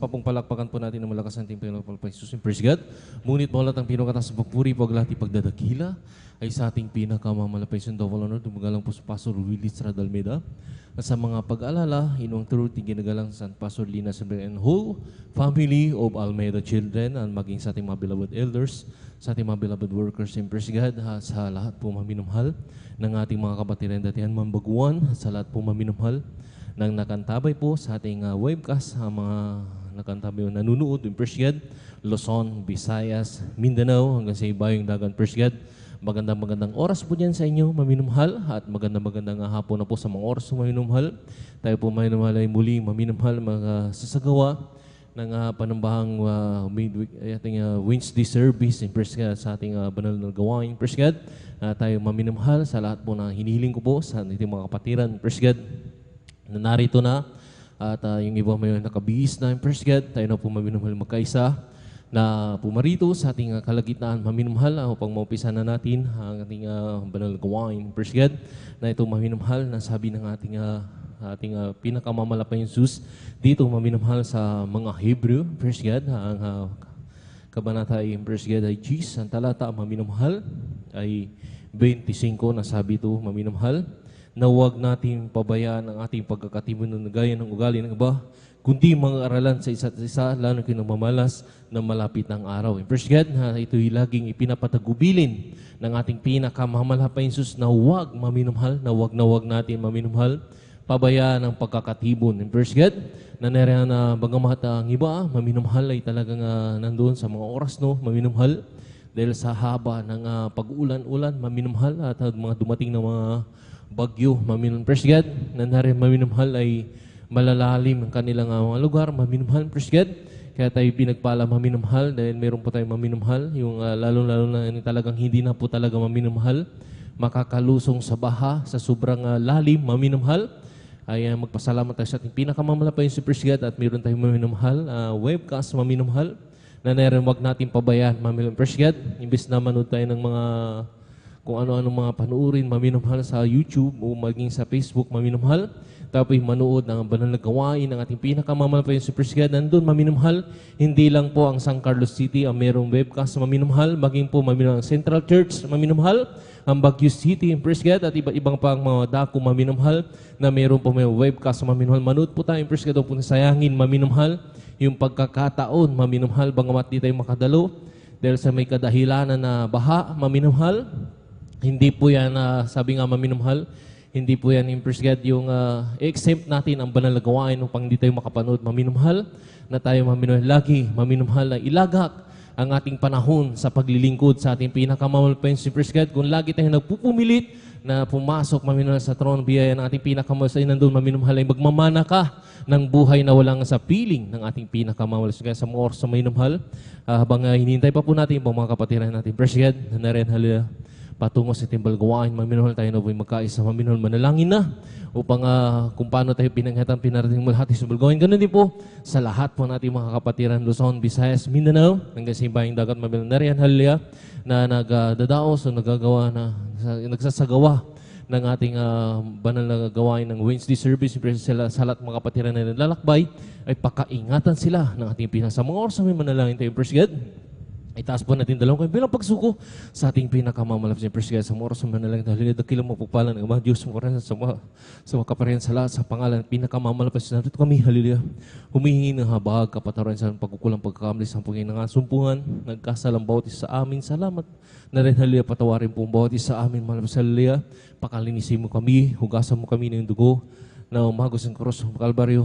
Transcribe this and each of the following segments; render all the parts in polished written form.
pa pong palakpakan po natin ng malakas ang ating Panginoon Jesus. Praise God. Ngunit maulat ang pinakatas ng pagpuri, paglati, pagdadakila ay sa ating pinakamamalapay sundawal honor. Dumagalang po sa Pastor Willie Estrada Almeida. At sa mga pag-alala, inuang truth, ginagalang sa Pastor Lina Sabrina and whole family of Almeida children and maging sa ating mga beloved elders, sa ating mga beloved workers in praise God, sa lahat po maminumhal ng ating mga kapatiran datihan mambaguan, sa lahat po maminumhal nang nakantabay po sa ating webcast, mga nakantabay o nanunood in praise God, Luzon, Visayas, Mindanao, hanggang sa ibayong dagat praise God. Magandang oras po dyan sa inyo, maminumhal, at magandang hapon na po sa mga oras maminumhal. Tayo po maminumhal ay muli maminumhal mga sasagawa ng panambahang midweek, ating Wednesday service in praise God sa ating banal na gawain praise God. Tayo maminumhal sa lahat po na hinihiling ko po sa ating mga kapatiran praise God na narito na, at yung iba may nakabihis na in praise God. Tayo na po maminumhal magkaisa na pumarito sa ating kalagitnaan maminumhal upang maupisa na natin ang ating banal na gawain praise God, na ito maminumhal na sabi ng ating pinakamamalapay Jesus dito maminumhal sa mga Hebrew praise God. Ang kabanata ay praise God ay Jesus, ang talata maminumhal ay 25 na sabi ito maminumhal na huwag natin pabayaan ang ating pagkakatibon ng gaya ng ugali ng iba, kundi mga aralan sa isa't isa, lalo kinamamalas na malapit ng araw. In praise God, ito'y laging ipinapatagubilin ng ating pinakamamalapay Jesus na huwag maminumhal, na huwag natin maminumhal, pabayaan ang pagkakatibon. In praise God, na nariyan na bagamat ang iba, maminumhal ay talagang nandoon sa mga oras, no, maminumhal, dahil sa haba ng pag-ulan-ulan, maminumhal, at mga dumating na mga bagyo, maminumhal. Praise God, na nariyan maminumhal ay malalalim ang kanilang mga lugar, maminumhal, praise God. Kaya tayo pinagpala maminumhal dahil meron po tayong maminumhal, yung lalo-lalo na talagang hindi na po talaga maminumhal, makakalusong sa baha, sa sobrang lalim, maminumhal. Ay magpasalamat tayo sa ating pinakamamalapay si praise God, at meron tayong maminumhal, webcast maminumhal, na narin wag natin pabayaan, maminumhal, praise God. Imbes na manood tayo ng mga kung ano-ano mga panuurin, maminumhal sa YouTube o maging sa Facebook, maminumhal. Tapos manood ng banal na gawain ng ating pinakamamalapay si praise God. Nandun, maminumhal. Hindi lang po ang San Carlos City ang mayroong webcast, maminumhal. Maging po maminumhal ang Central Church, maminumhal. Ang Baguio City, praise God. At iba-ibang pang mga dako, maminumhal. Na mayroon po may webcast, maminumhal. Manood po tayo, praise God. Kung sayangin, maminumhal. Yung pagkakataon, maminumhal. Bangamat di tayo makadalo. Dahil sa may kadahilanan na baha, maminumhal. Hindi po yan, sabi nga maminumhal, hindi po yan in praise God yung exempt natin ang banal na gawain upang hindi tayo makapanood, maminumhal, na tayo maminumhal lagi, maminumhal na ilagak ang ating panahon sa paglilingkod sa ating pinakamamalapay si praise God. Kung lagi tayo nagpupumilit na pumasok maminumhal sa throne biyaya ng ating pinakamamalapay nandun, maminumhal ay magmamana ka ng buhay na walang sa piling ng ating pinakamamalapay sa mga oras sa maminumhal. Habang hinihintay pa po natin ibang mga kapatiran natin, praise God, na rin halila patungo sa timbal gawain, maminumhal tayo na po'y magkaisa, maminumhal, manalangin na upang kung paano tayo pinanghatang pinarating mo lahat sa timbal gawain. Ganun din po sa lahat po natin mga kapatiran, Luzon, Visayas, Mindanao, hanggang sa ibayang dagat, maminumhal na rin, hallelujah, na nagdadaos o nagagawa na, nagsasagawa ng ating banal na gawain ng Wednesday service. Sa lahat mga kapatiran na nilalakbay, ay pakaingatan sila ng ating pinasa. Mga oras may manalangin tayo, praise God. Itaas po natin dalawang kayo bilang pagsuko sa ating pinakamamalapit na praise God. Sa oras na manalangin, dahil dakilang mapagpalan ng mga Diyos mo rin sa mga kaparihan sa lahat sa pangalan pinakamamalapit na narito kami, hallelujah. Humihingi ng habag, kapataran sa pagkukulang pagkakamali sa pangingin ng asumpungan, nagkasalang bawat isa sa amin. Salamat na rin, hallelujah, patawarin po bawat isa sa amin, malapit, hallelujah. Pakalinisin mo kami, hugasan mo kami ng dugo na umagos ng krus ng Kalbaryo,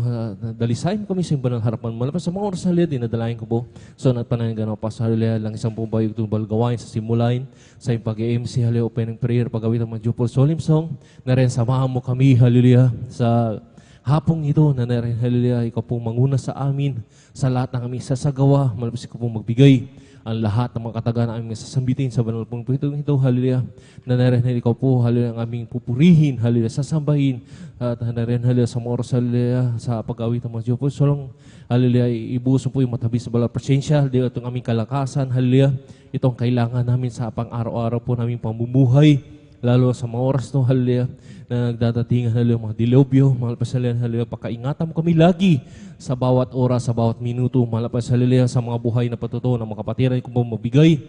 dalisayin kami sa banal harapan. Malapas sa mga oras na haliya, dinadalayan ko po. So, natpanangin pa sa haliya, lang isang pumpayog tubal gawain sa simulain, sa yung pag-MC, haliya, opening prayer, pagawit ang mga Jupol Solim Song, na rin samahan mo kami, haliya, sa hapong ito, na rin, haliya, ikaw pong manguna sa amin, sa lahat ng aming sasagawa, malapas ikaw pong magbigay ang lahat ng mga katagaan na aming sasambitin sa banal pong ito, hallelujah, na narin ikaw po, hallelujah, ang aming pupurihin, hallelujah, sasambahin, at narin, hallelujah, sa mga oras, hallelujah, sa pag-awit ng mga Diyos, solong, hallelujah, ibuso po yung matabi sa balang presensya, hallelujah, itong aming kalakasan, hallelujah, itong kailangan namin sa pang-araw-araw po namin pamumuhay, lalo sa mga oras no, hallelujah, na nagdadating, hallelujah, mga dilobyo, mahal pa sa hallelujah, pakaingatan mo kami lagi sa bawat oras, sa bawat minuto, mahal pa sa hallelujah, sa mga buhay na patutuo ng mga kapatiran kung mabigay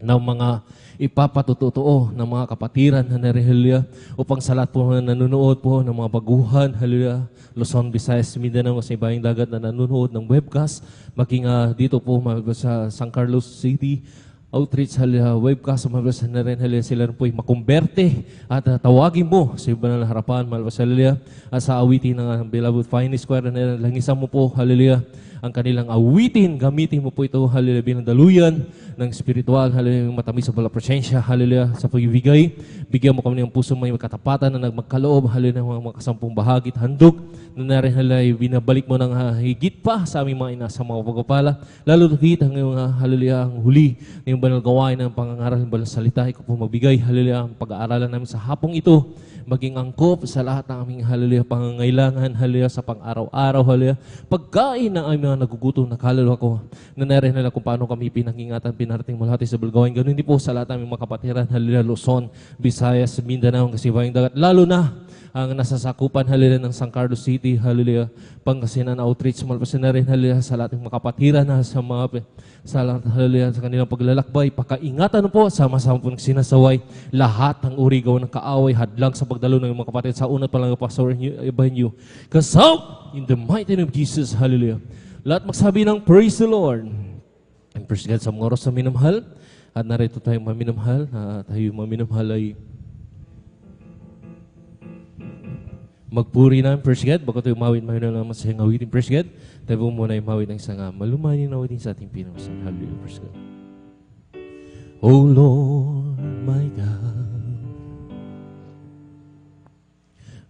ng mga ipapatutoo ng mga kapatiran na hallelujah, upang sa lahat po na nanonood po ng mga baguhan, hallelujah, Luzon, Visayas, Mindanao, sa ibang dagat na nanonood ng webcast, maging dito po sa San Carlos City, outreach, hallelujah, webcast, mahal na rin, hallelujah, sila rin po'y makumberte at tawagin mo sa iba na harapan, mahal hallelujah, at sa awitin ng Beloved Finest Choir na langisan mo po, hallelujah, ang kanilang awitin, gamitin mo po ito, hallelujah, bilang daluyan ng spiritual, hallelujah, matamis sa bala presensya, hallelujah, sa pagbibigay. Bigyan mo kami ng puso may katapatan na nagmagkaloob, hallelujah, ng mga kasampung bahagi at handog, na narin, hallelujah, binabalik mo ng higit pa sa aming mga ina sa mga pagpapala, lalo higit ang iyong, hallelujah, ang huli ng banal gawain ng pangangaral ng banal salita. Ikaw po magbigay, hallelujah, ang pag-aaralan namin sa hapong ito, maging angkop sa lahat ng aming, hallelujah, pangangailangan, hallelujah, sa pang-araw-araw, hallelujah, pagkain ng aming mga nagugutom na kaluluwa ko, na narin nila kung paano kami pinangingatan, pinarating mo lahat sa balgawain. Ganun din po sa lahat ng aming mga kapatiran, hallelujah, Luzon, Visayas, Mindanao, Kasibahing Dagat, lalo na ang nasasakupan, hallelujah, ng San Carlos City, hallelujah, Pangasinan Outreach, malpasin na rin, hallelujah, sa lahat ng mga kapatiran na sa mga sa lahat, hallelujah, sa kanilang paglalakbay, pakaingatan po, sama-sama po sinasaway lahat ng urigaw ng kaaway, hadlang sa pagdalo ng mga kapatid sa una pa lang pastor ibahin niyo. Kasama in the mighty name of Jesus, hallelujah. Lahat magsabi ng praise the Lord. And praise God sa mga oras na minamahal. At narito tayo maminamahal. Tayo maminamahal ay magpuri na, praise God. Bago tayo mawin na naman sa siyang awitin, praise God. Tayo po muna yung mawin ng isang malumanin na awitin sa ating pinamasan. Hallelujah, praise God. Oh Lord, my God,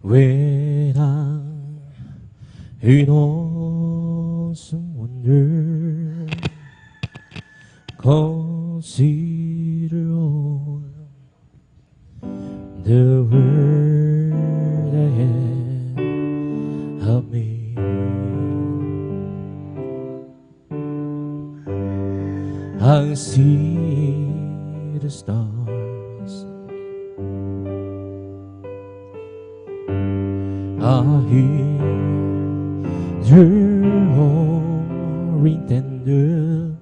when I'm in awesome wonder, consider all the word I have made. I see the stars, I hear your roaring tender,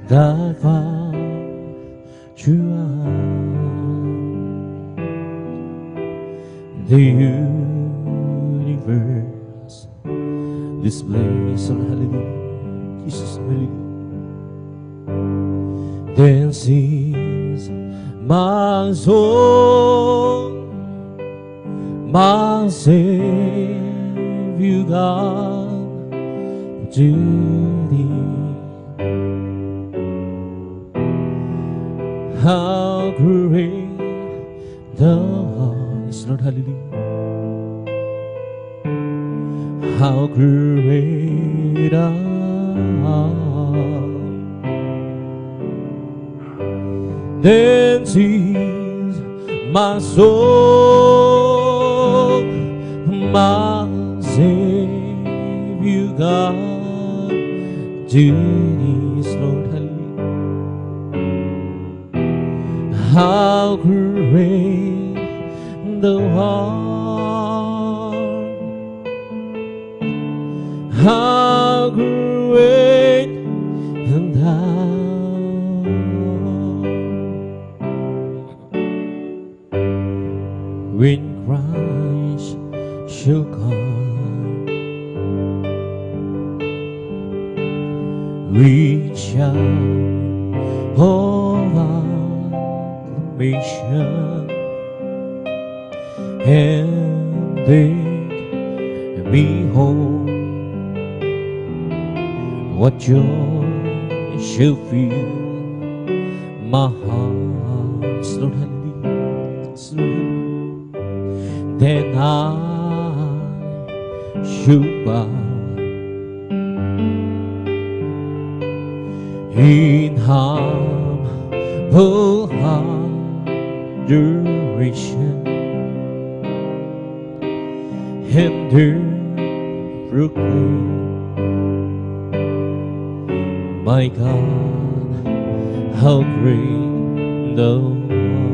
that far throughout the universe displays all hallelujah, Jesus, hallelujah. Then sings my soul, my Savior God, to thee. How great thou art, Lord, hallelujah. How great thou art. Then sings my soul, my Savior God, to thee, Lord, hallelujah. How great thou art, how great thou art. When Christ shall come, we shall all acclamation and take me home. What joy shall fill my heart, Lord, hallelujah, Lord. Then I should bow in humble adoration and proclaim, my God, how great thou art.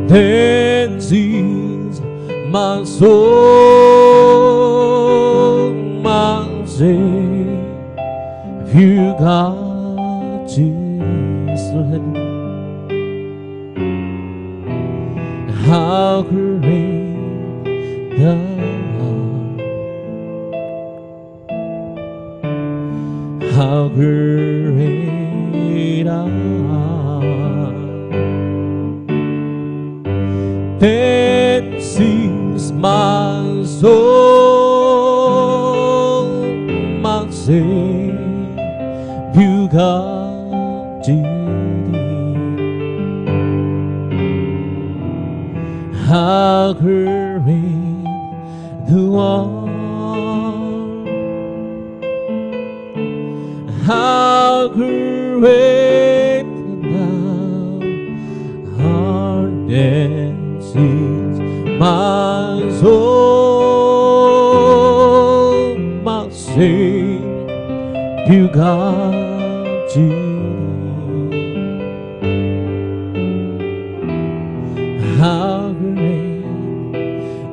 Then sings my soul, my Savior God Jesus. How great thou art, how great thou art. Then sings my soul, my Savior God to thee. How great thou art, how great thou art. Then sings my soul, my Savior God to thee. How great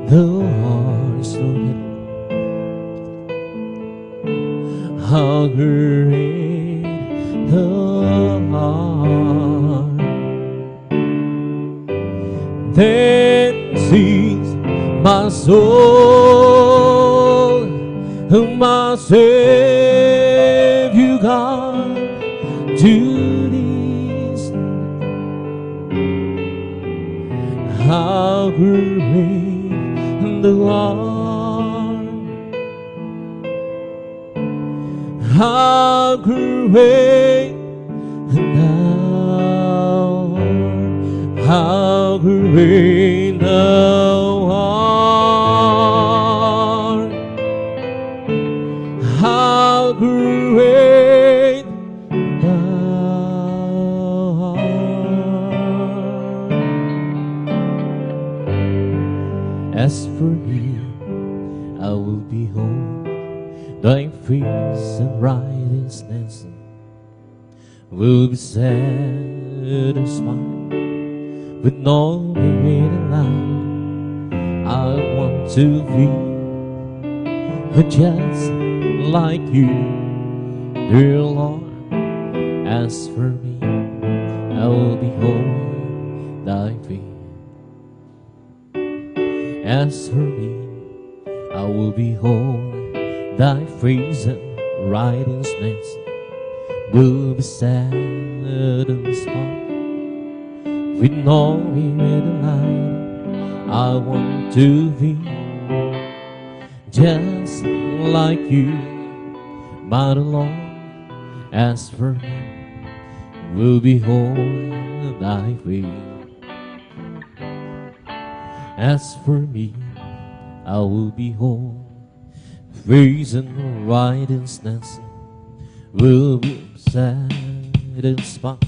thou art, Lord. How great thou art. Then sings my soul, my Savior God to thee. How great thou art, how great thou art, how great thou art, how great thou art. As for you, I will behold thy face, and righteousness will be satisfied. With no remaining life, I want to be just like you, dear Lord. As for me, I will behold thy face. As for me, I will behold thy face, and righteousness will be satisfied. With no remaining life, I want to be just like you, my Lord. As for me, will behold thy face. As for me, I will behold face, and righteousness will be satisfied.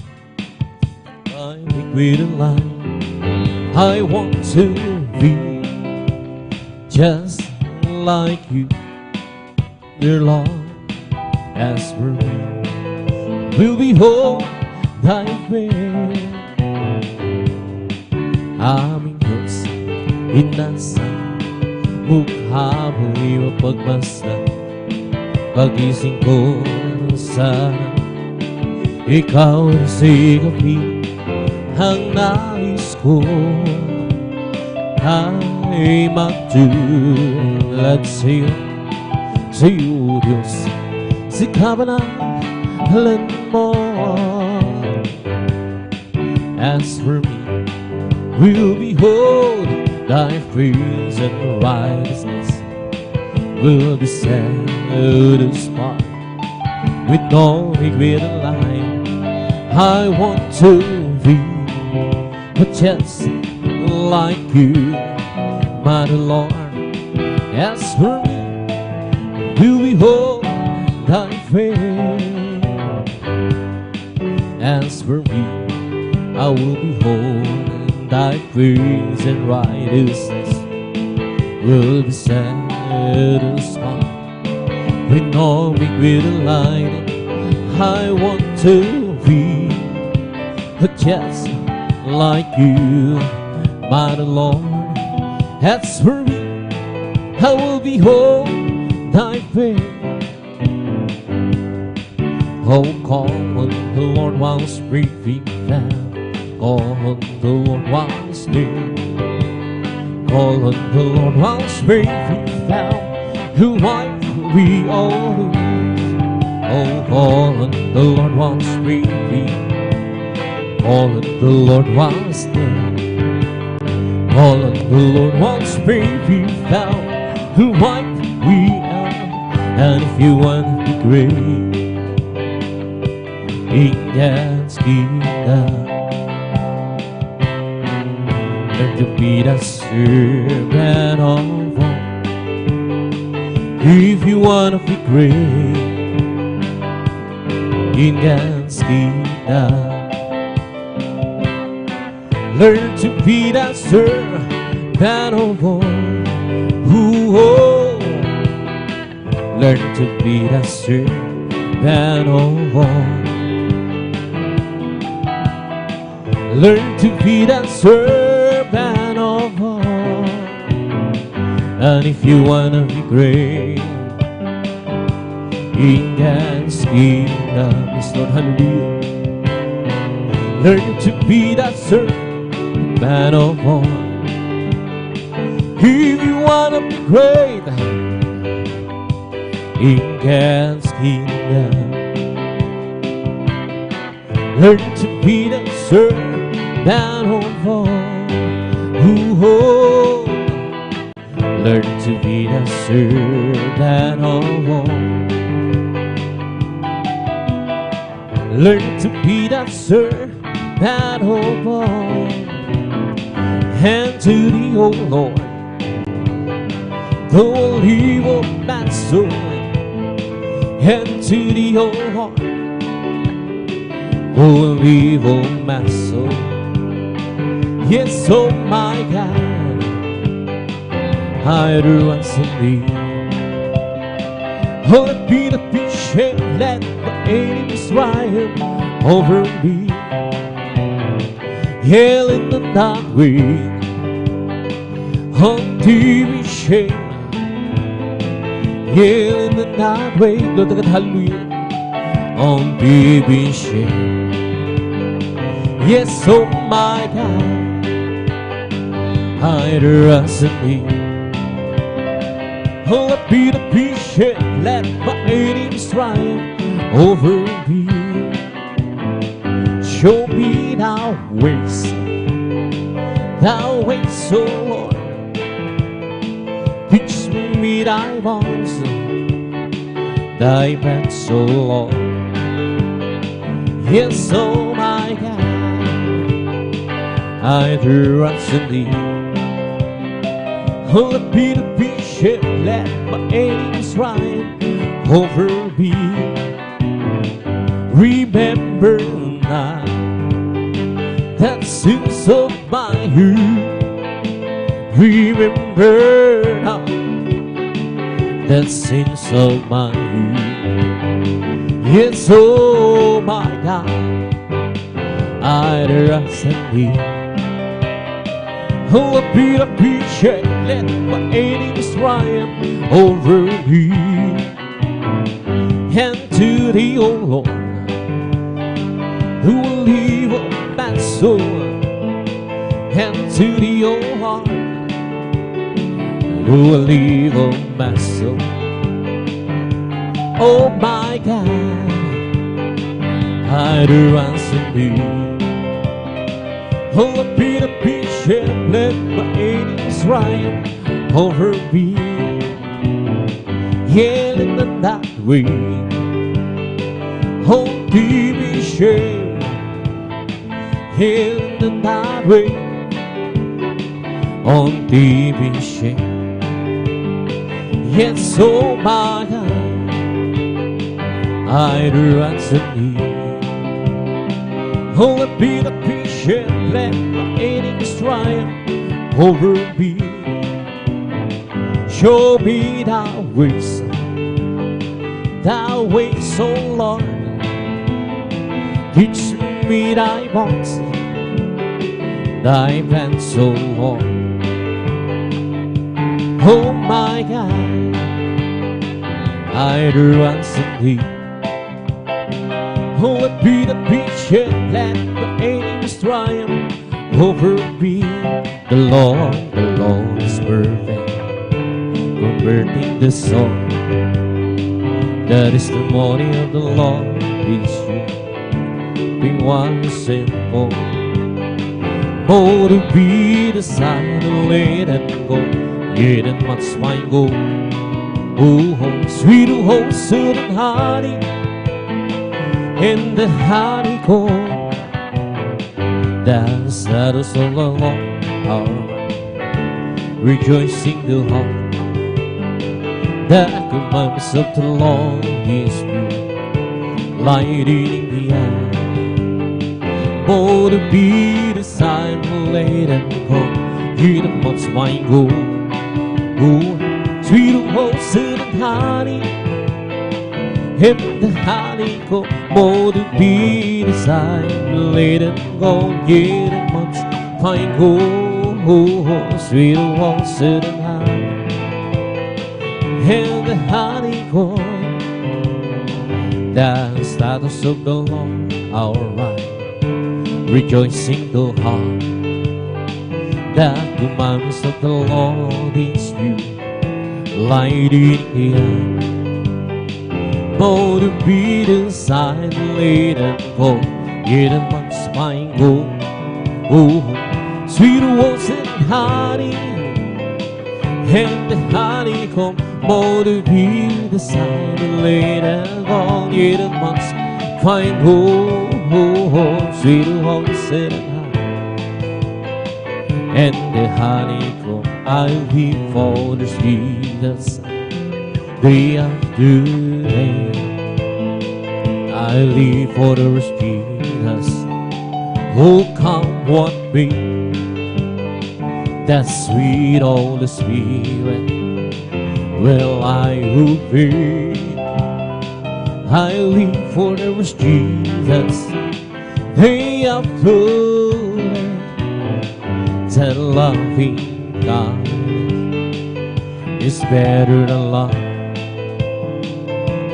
I with a life, I want to be just like you, dear Lord. As for me, will behold thy face. Aming Diyos, inasa mukha mo'y mapagbasa. Pagising ko sana ikaw ang sigapin. Ang nais ko ay magtulad sa'yo, sa'yo Diyos, sa kabanalan mo. As for me, we'll behold thy face, and righteousness will be satisfied. With no regret in life, I want to be just like you, my Lord. As for me, we'll behold thy face. As for me, I will behold thy face, and righteousness will be satisfied. With no regret in life, I want to be just like you, by the Lord. As for me, I will behold thy face. Oh, call on the Lord while spring be found. Call on the Lord while it's near. Call on the Lord while spring be found. Who wipe we all lose. Oh, call on the Lord while spring be. Call on the Lord while it's near. Call on the Lord while spring be found. Who wipe we out. And if you want to be great in God's kingdom, learn to be the servant of all. If you want to be great in God's kingdom, learn to be the servant of all. Ooh, learn to be the servant of all. Learn to be the servant of all. And if you want to be great in God's kingdom, yes, Lord, hallelujah. Learn to be the servant of all. If you want to be great in God's kingdom, learn to be the servant of all. Ooh, learn to be the servant of all. Learn to be the servant of all. And to the old Lord, the old evil man soul. And to the old heart, oh, evil my soul. Yes, oh my God, I do answer thee. Oh, let be the patient, let my enemies triumph over me. Yell in the night way, on TV shame. Yell in the night way, Lord, hallelujah. On TV shame. Yes, oh my God, I trust in thee. Oh, let be the patient, let my enemies triumph over me. Show me thy ways, oh Lord. Teach me thy voice, thy paths, oh Lord. Yes, oh my God, I trust in thee. Oh, let be the patient, let my enemies triumph over me. Remember now that sins of my youth. Remember now that sins of my youth. Yes, oh my God, I trust in thee. Oh, be the patient, let my enemies triumph over me. And to the old Lord, who will leave all my soul. And to the old heart, who will leave all my soul. Oh my God, I do answer thee. Oh, be the patient, let my enemies triumph over me. Yeah, in the night way, oh, be patient. Yeah, in the night way, on be patient. Yes, oh my God, I do answer thee. Oh, let be the patient, let my enemies triumph over me. Show me thy ways, oh Lord. Teach me thy voice, thy plan so long. Oh my God, I'd ransom thee. Oh, what be the picture that the angels triumph over me? The Lord is perfect, converting the soul. That is the morning of the Lord is you, being one simple. Oh, to be the sign of late and go, yet and much fine go. Oh, sweet, oh, sweet and honey, in the honeycomb, the shadows of the Lord are rejoicing the heart. The commands of the Lord is good, lighting the eye. Oh, to be the sign of late and come, hear the much wine go. Oh, sweet oh, sweet and honey, in the honeycomb. Oh, to be the sign of late and go, hear the much wine go. Oh, sweet oh, sweet and honey, in the honeycomb, the status of the Lord our right, rejoicing the heart. The commands of the Lord is you, lighting the eye. Oh, to be the sign late and go, yet a month's fine go. Oh, sweet was and honey, and the honeycomb. Oh, to be the sign late and gone, yet a month's fine go. Oh, sweet was and honey, and the honeycomb. I live for the Jesus day after day. I live for the Jesus. Oh, come what may, that sweet Holy Spirit will I obey. I live for the Jesus day after day. That loving God is better than love.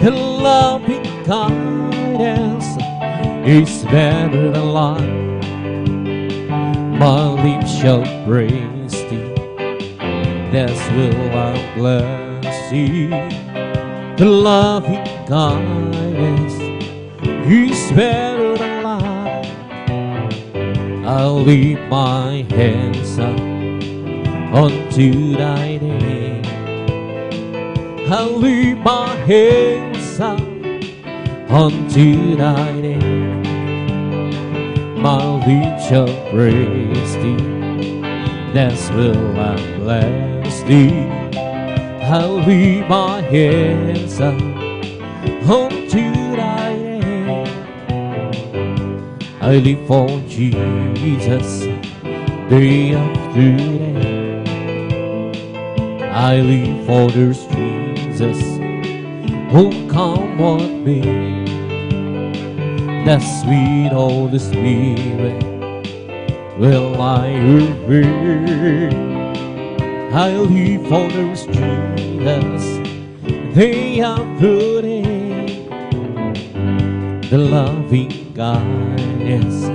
The loving kindness is better than life. My lips shall praise thee, that's will I bless thee. The loving kindness is better than life. I'll lift my hands up unto thy name. I'll lift my hands up unto thy name. My lips shall praise thee, that's will I bless thee. I'll lift my hands up unto thy name. I live for Jesus day after day. I live for this Jesus who come what may. That sweet Holy Spirit will I obey. I live for this Jesus day after day. The loving kindness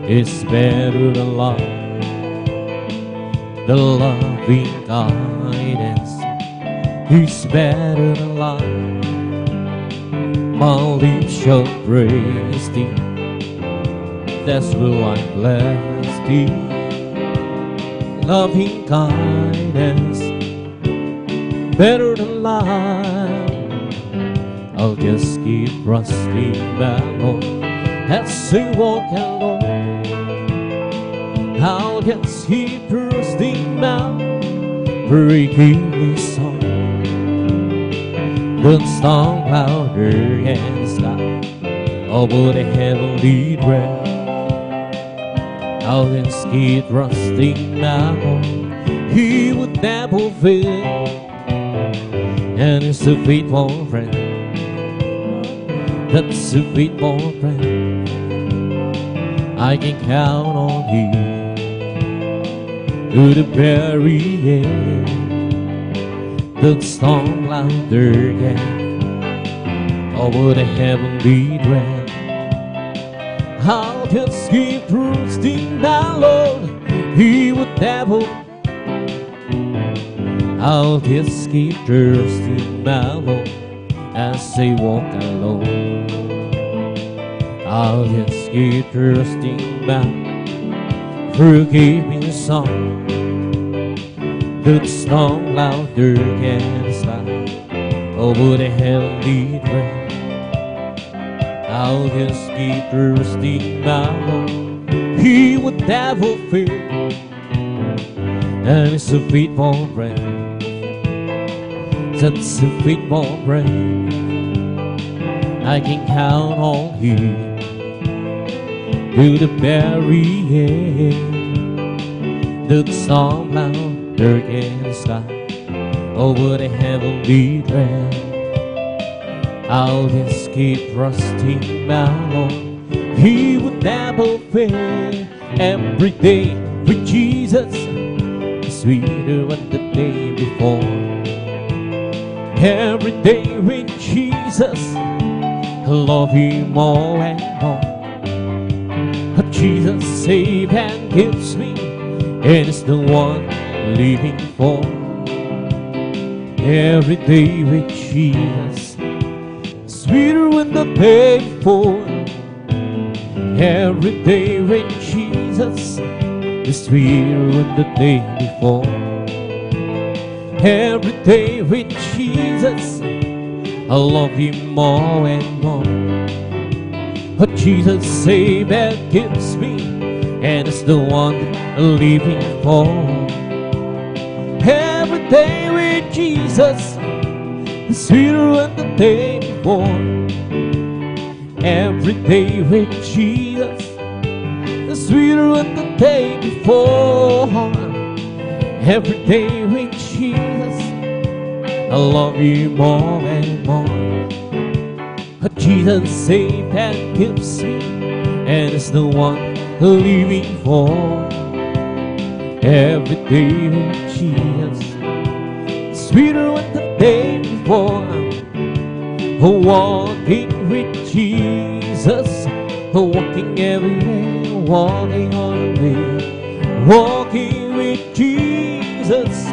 is better than love. The loving kindness is better than life. My lips shall praise thee, that's will I bless thee. Loving kindness, better than life. I'll just keep trusting my Lord as I walk along. I'll just keep trusting my breaking his song. The storm clouder and sky over the heavenly realm. I'll just keep trusting my Lord, he would never fail. And it's a faithful friend, that's a faithful friend. I can count on him. to the very end. The song louder again over the heavenly dread. I'll just keep trusting the Lord, He would never. I'll just keep trusting my Lord as I walk alone. I'll just keep trusting my forgiving song. The song louder can stop over the heavenly dread. I'll just keep trusting my Lord, He would never fail. And it's a faithful friend. That's a faithful friend. I can count on Him to the very end. The song louder can stop over the heavenly dread. I'll just keep trusting my Lord, He would never fail. Every day with Jesus is sweeter than the day before. Every day with Jesus, I love Him more and more. But Jesus saves and gives me, and it's the one living for. Every day with Jesus, sweeter than the day before. Every day with Jesus is sweeter than the day before. Every day with Jesus, I love Him more and more. But Jesus saves and gives me, and it's the one I'm living for. Every day with Jesus is sweeter than the day before. Every day with Jesus is sweeter than the day before. Every day with Jesus, I love You more and more. But Jesus saves and gives me, and it's the one I'm living for. Every day with Jesus, sweeter than the day before. Walking with Jesus, walking everywhere, walking all the way. Walking with Jesus,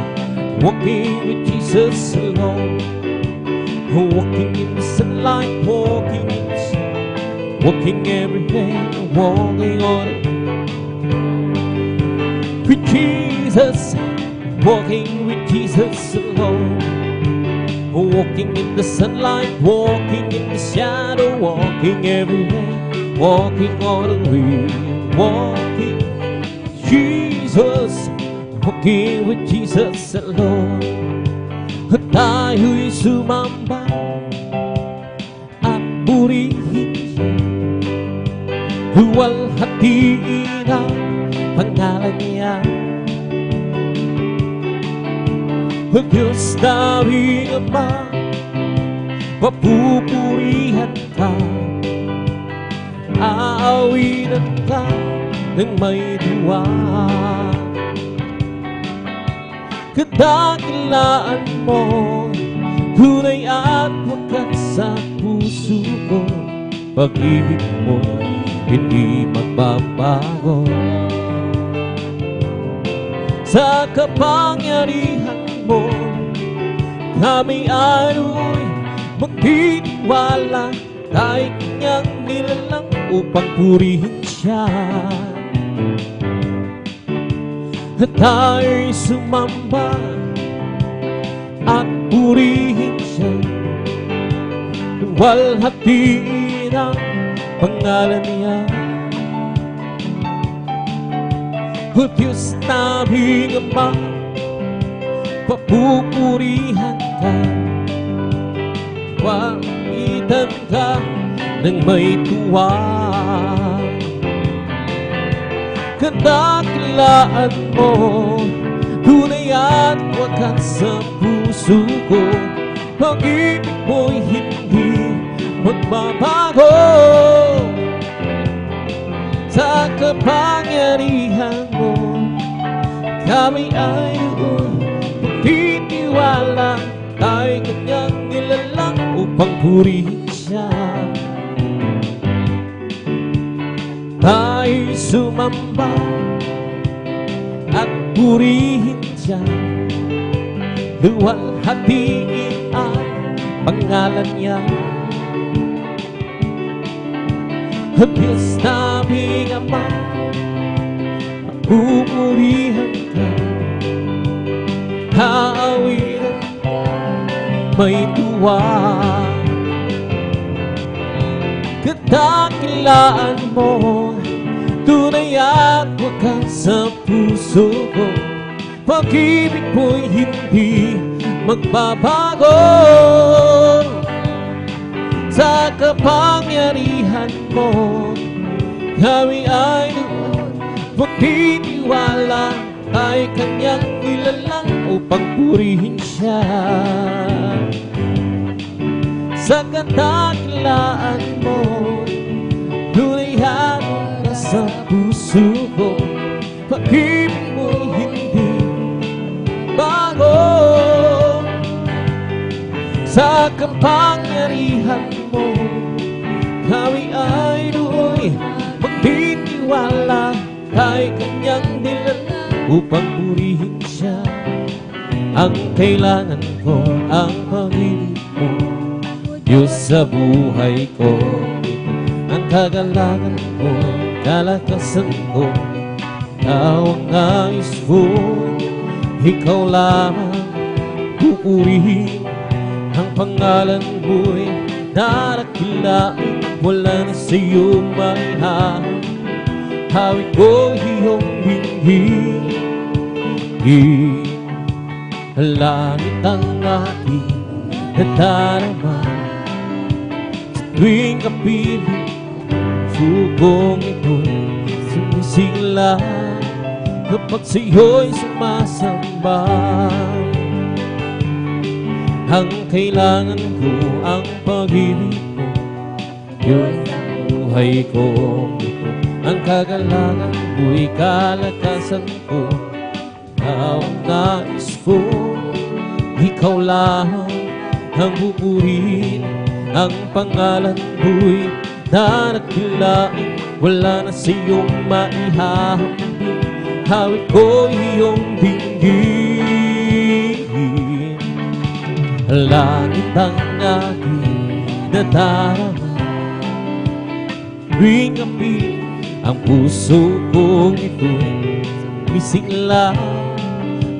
walking with Jesus alone. Walking in the sunlight, walking in the sun, walking everywhere, walking on with Jesus, walking with Jesus alone. Walking in the sunlight, walking in the shadow, walking everywhere, walking all the way. Walking Jesus, walking with Jesus alone. Tayo'y sumamba at purihin siya. Luwalhatiin ang pangalan niya. Diyos naming Ama, papupurihan ka. Aawinan ka ng may diwa. Kadakilaan mo, tunay at wakas sa puso ko. Pag-ibig mo, hindi magbabago. Sa kapangyarihan mo, kami ano'y magtitiwala. Tayo'y kanyang nilalang upang purihin siya. Tayo'y sumamba at purihin siya. Luwalhatiin ang pangalan niya. O Diyos naming Ama, papupurihan ka. Wakitan ka ng may tuwa. Kadakilaan mo, tunay at wakas sa puso ko. Pag-ibig mo'y hindi magbabago. Sa kapangyarihan mo, kami ay doon magtitiwala, tayo'y kanyang nilalang upang purihin siya. Tayo'y sumamba at purihin siya, luwalhatiin ang pangalan niya. Diyos naming Ama, pupurihan ka, haawiran may tuwa. Kadakilaan mo, tunay at wakas sa puso ko. Pag-ibig mo'y hindi magbabago. Sa kapangyarihan mo, kami ay magtitiwala, tayo'y kanyang nilalang upang purihin siya. Sa kadakilaan mo, tunay at wakas sa puso ko. Pag-ibig mo'y hindi bago. Sa kapangyarihan mo, kami ay doon magtitiwala, tayo'y kanyang nilalang upang purihin siya. Ang kailangan ko, ang pag-ibig mo, Diyos sa buhay ko. Ang kagalakan ko, kalakasan ko, ikaw ang nais ko. Ikaw lamang pupurihin, ang pangalan mo'y darakilain. Wala na sa'yo maihahon, hawig ko iyong binhi. Langit ang aking nadarama, sa tuwing kapiling sugong ito'y sumisigla, kapag sa'yo'y sumasamba. Ang kailangan ko, ang pag-ibig mo, Diyos buhay ko. Ang kagalangan ko'y kalakasan ko, ikaw ang nais ko. Ikaw lang ang pupurihin, ang pangalan mo'y darakilain. Wala na sa'yong maihahambing, hawig ko iyong dinggin. Langit ang aking nadarama, tuwing api ang puso kong ito'y sumisigla,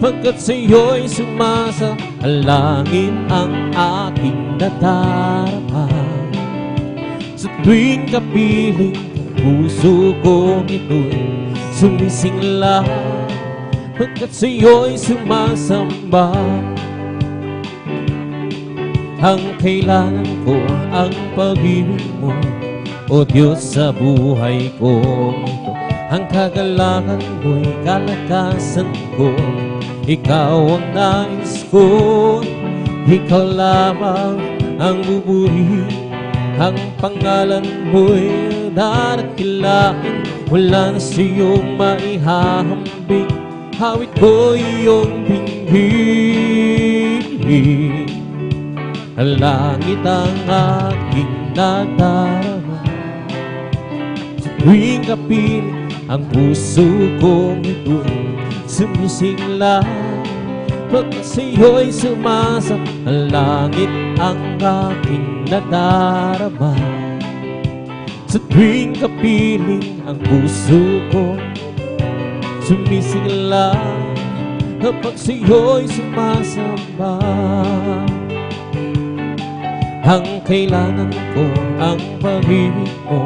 pagkat sa'yo'y sumasalangit ang aking nadarama. Sa tuwing kapiling ang puso kong ito'y sumisigla, pagkat sa'yo'y sumasamba. Ang kailangan ko, ang pag-ibig mo, o Diyos sa buhay ko. Ang kagalakan mo'y kalakasan ko, ikaw ang nais ko. Ikaw lamang ang buburihin, ang pangalan mo'y darakilain. Wala na sa'yong maihahambing, hawig ko iyong bingbing. Langit ang aking nadarama, sa tuwing kapiling ang puso kong ito'y sumisigla, pagkat sa'yo'y sumasalangit ang aking nadarama. Sa tuwing kapiling ang puso ko sumisigla, kapag sa'yo'y sumasamba. Ang kailangan ko, ang pag-ibig mo,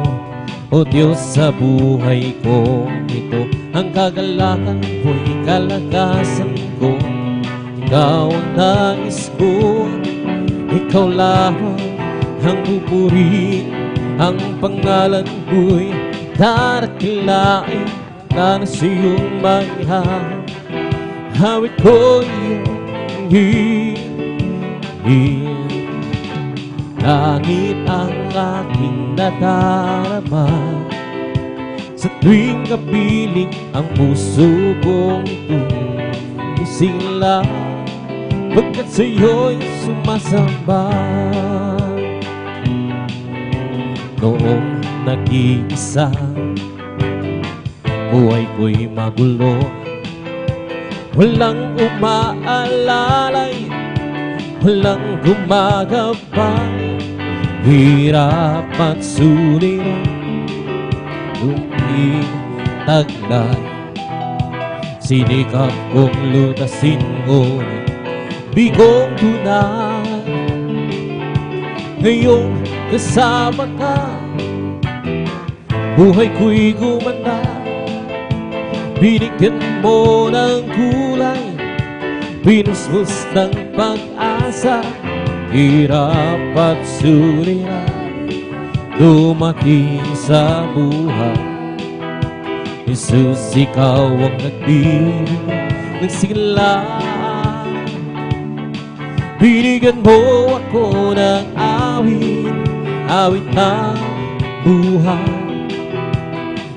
o Diyos sa buhay ko. Ito ang kagalakan ko'y kalakasan ko, ikaw ang nais ko. Ikaw lamang ang pupurihin, ang pangalan ko'y darakilain. Wala na sa'yong maihahambing, hawig ko iyong hingin. Langit ang aking nadarama, sa tuwing kapiling ang puso kong ito'y sigla, pagkat sa'yo'y sumasamba. Noong nag-iisa, buhay ko'y magulo, walang umaalalay, walang gumagabay, hirap at sulira't lumitaglay. Sinikap kong lutasin, ngunit bigong tunay. Ngayong kasama ka, buhay ko'y gumanda. Binigyan mo ng kulay, binusbus ng pag-asa, hirap at sulira't dumating sa buhay. Jesus, ikaw ang nagbibigay ng sigla. Binigyan mo ako ng awit, awit ng buhay,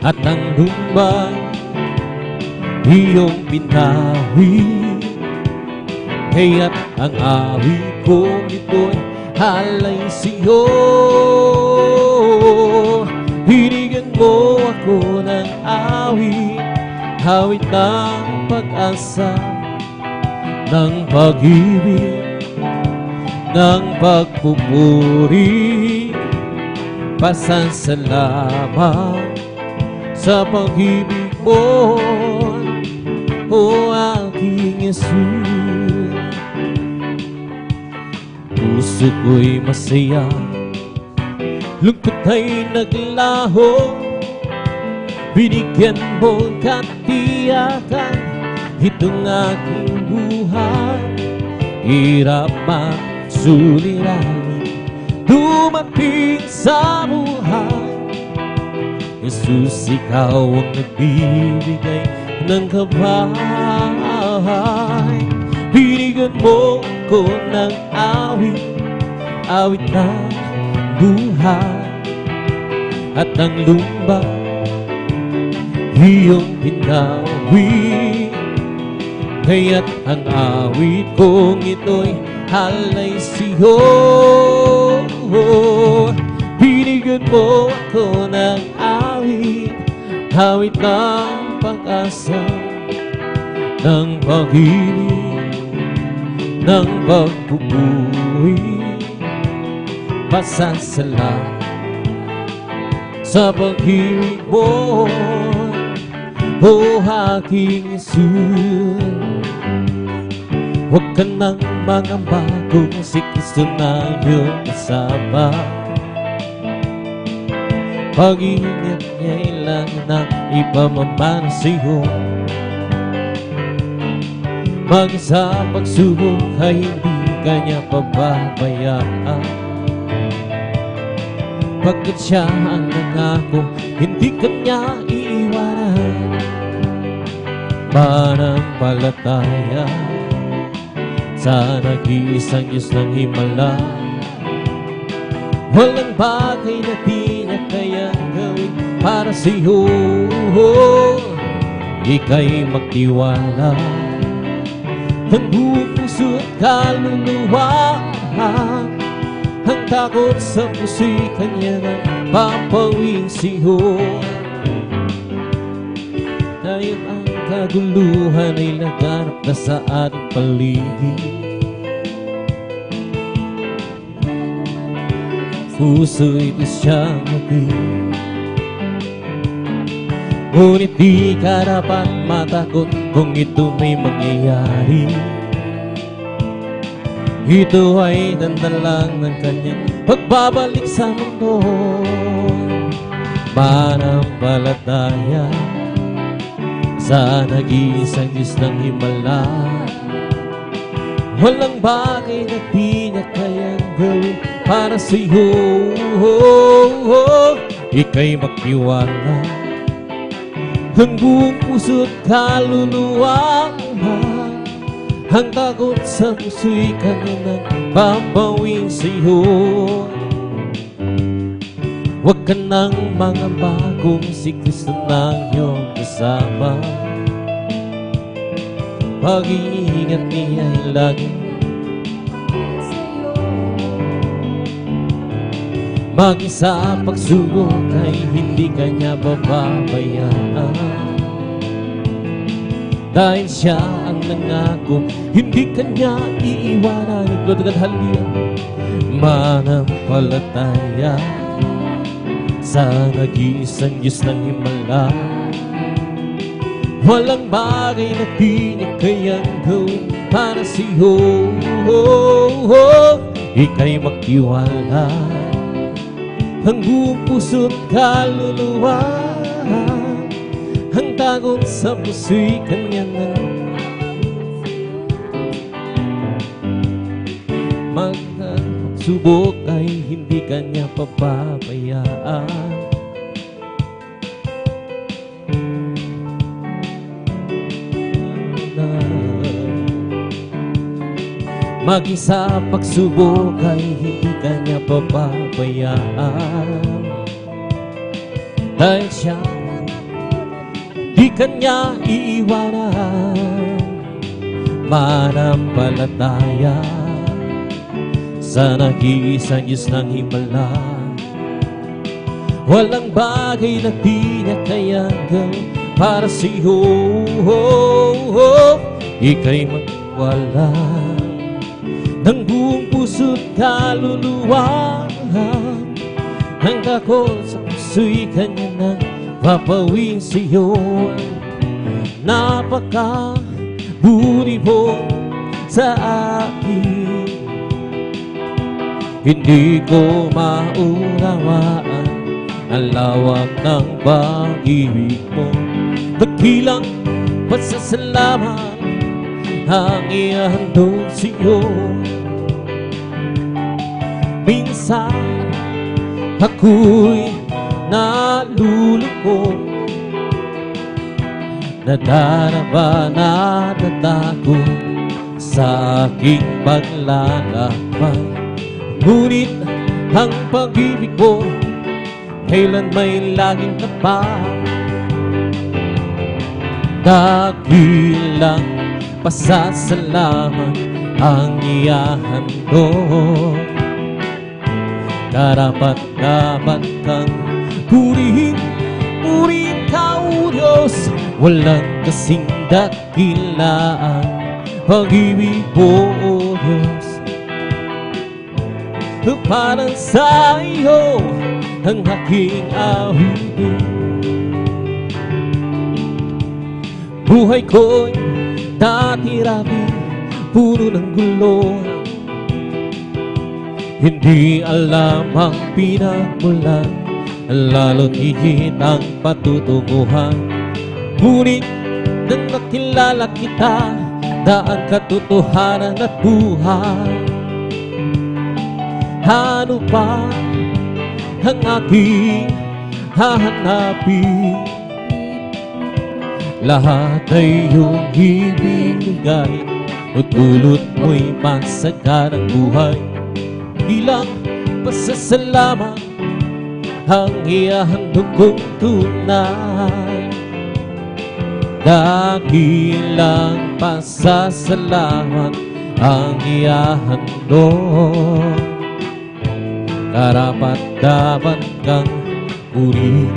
at ang lumbay iyong pinawit. Kaya't ang awit kong ito'y halay sa'yo. Binigyan mo ako ng awit, awit ng pag-asa, ng pag-ibig, ng pagpupuri, pasasalamat sa pag-ibig mo, o aking Jesus. Puso ko'y masaya, lungkot ay naglaho, binigyan mo katiyakan itong aking buhay. Hirap at suliranin dumating sa buhay. Jesus, ikaw ang nagbibigay ng gabay. Binigyan mo ko ng awit, awit ng buhay, at ang lumbay iyong pinawit. Kaya't ang awit kong ito'y halay sa'yo. Binigyan mo ako ng awit, awit ng pag-asa, ng pag-ibig, ng pagpupuri, pasasalamat sa pag-ibig mo, o aking Jesus. Huwag ka nang mangamba kung si Kristo na iyong kasama. Pag-ingat niya'y lang na ipamamana sa'yo. Mag-isa pagsubok ay hindi kanya pababayaan, pagkat siya ang nangako, hindi kanya iiwanan. Pananampalataya sa nag-iisang Diyos ng himala, walang bagay na di niya kayang gawin para sa'yo. Ika'y magtiwala, ang buong puso at kaluluwa, ang takot sa puso'y kanya na papawing sa'yo. Dahil ang kaguluhan ay laganap na sa ating paligid, puso'y di siyang maging. Ngunit di ka dapat matakot kung ito may mangyayari. Ito ay dandalang ng kanyang pagbabalik sa mundo. Pananampalataya sa nag-iisang Diyos ng himala, walang bagay na di niya kayang gawin para sa'yo. Ika'y magtiwala, ang buong puso at kaluluwa, ang takot sa puso'y kanya na babawin sa'yo. Huwag ka nang mangamba kung si Kristo na iyong kasama. pag-iingat niya'y lagi. Maging sa pagsubok ay hindi kanya bababayaan. Dahil siya ang nangako, hindi kanya iiwanan. Glorious hallelujah. Manampalataya sa nag-iisang Diyos ng himala. Walang bagay na di niya kayang gawin para sa'yo. Ika'y magtiwala, ang buong puso't kaluluwa. Ang tagon sa puso'y kanya na. Magsubok ay hindi kanya pababayaan. Maging sa pagsubok ay hindi kanya pababayaan. Dahil siya di kanya iiwanan. Manampalataya sa nag-iisang Diyos ng himala. Walang bagay na di niya kayang gawin para sa'yo. Ika'y magwala ng buong puso't kaluluwa. Ang takot sa puso'y kanya nang papawin sa'yo. Napaka-buri mo sa akin, hindi ko maunawaan ang lawak ng pag-ibig mo. Dakilang pasasalamat ang ihandog sa'yo. Minsan ako'y nalulungkot, nadarama, natatakot sa aking paglalakbay. Ngunit ang pag-ibig mo kailan may laging tapat. Dakilang pasasalamat ang ihahandog. Karapat-dapat kang purihin, purihin ka, O Diyos. Walang kasing dakilaan pag-ibig mo, O Diyos. Parang sa iyo ang aking awitin. Buhay ko'y dati-rami, puno ng gulo. Hindi alam ang pinagmulan, lalo't higit ang patutunguhan. Ngunit nang nakilala kita, daan katotohanan at buhay. Ano pa ang aking hahanapin? Lahat ay iyong ibibigay, at dulot mo'y masaganang buhay. Bilang pasasalamat ang ihahandog kong tunay. Dakilang pasasalamat ang ihahandog. Karapat-dapat kang purihin,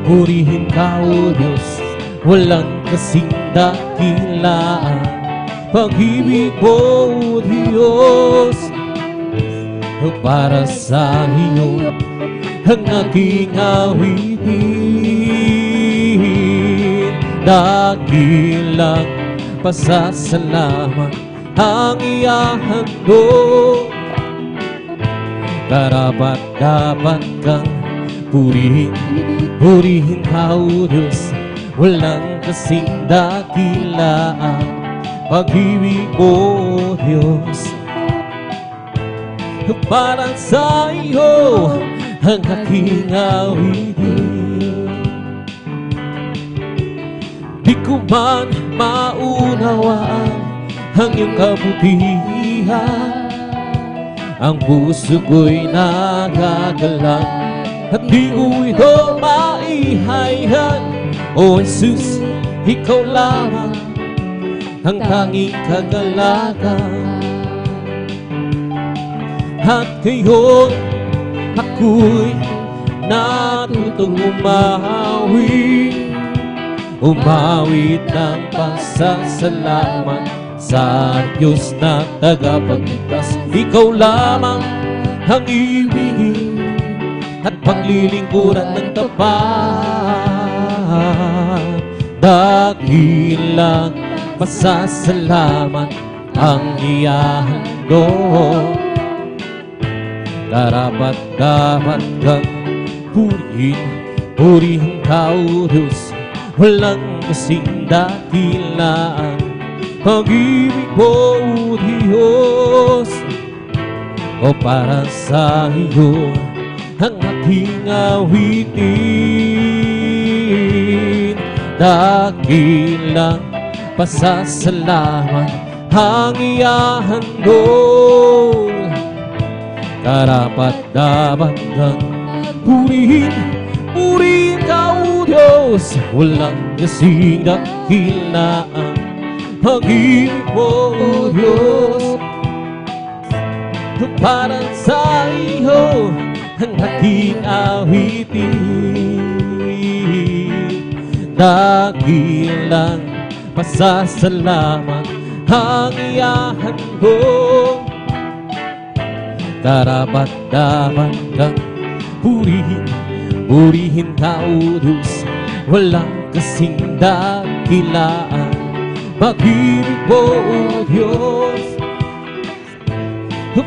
purihin ka, O Diyos. Walang kasing dakilaan pag-ibig mo, O Diyos. Para sa iyo ang aking awitin. Dakilang pasasalamat ang ihahandog. Karapat-dapat kang purihin, purihin ka, O Diyos. Walang kasing dakilaan pag-ibig mo, O Diyos. Para sa iyo ang aking awitin. Di ko man maunawaan ang iyong kabutihan. Ang puso ko'y nagagalang at di ko ito maihayag. O Jesus, ikaw lamang ang tanging kagalakan. At ngayon ako'y natutong umawit ng pasasalamat sa Diyos na tagapagligtas. Ikaw lamang ang ibigin at paglilingkuran ng tapat. Dakilang pasasalamat ang ihahandog. Karapat-dapat kang purihin ka, O Diyos. Walang kasing dakilaan pag-ibig mo, O Diyos. O para sa iyo ang aking awitin. Dakilang pasasalamat ang ihahandog. Karapat-dapat kang purihin ka, O Diyos. Walang kasing dakilaan pag-ibig mo, O Diyos. Para sa iyo ang aking awitin. Dakilang pasasalamat ang ihahandog. Karapat-dapat kang purihin ka, O Diyos. Walang kasing dakilaan pag-ibig mo, O Diyos.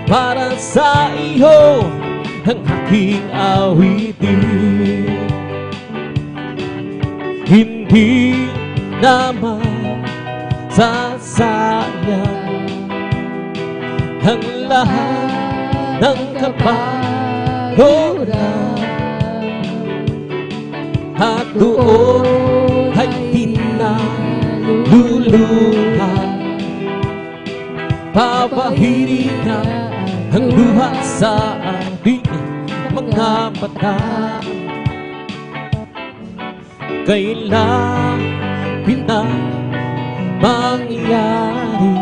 Para sa iyo ang aking awitin. Hindi naman sasayang ang lahat ng kapaloran, at doon ay tinaluluhan. Papahirin na ang luha sa ating mga mata. Kailangan na mangyari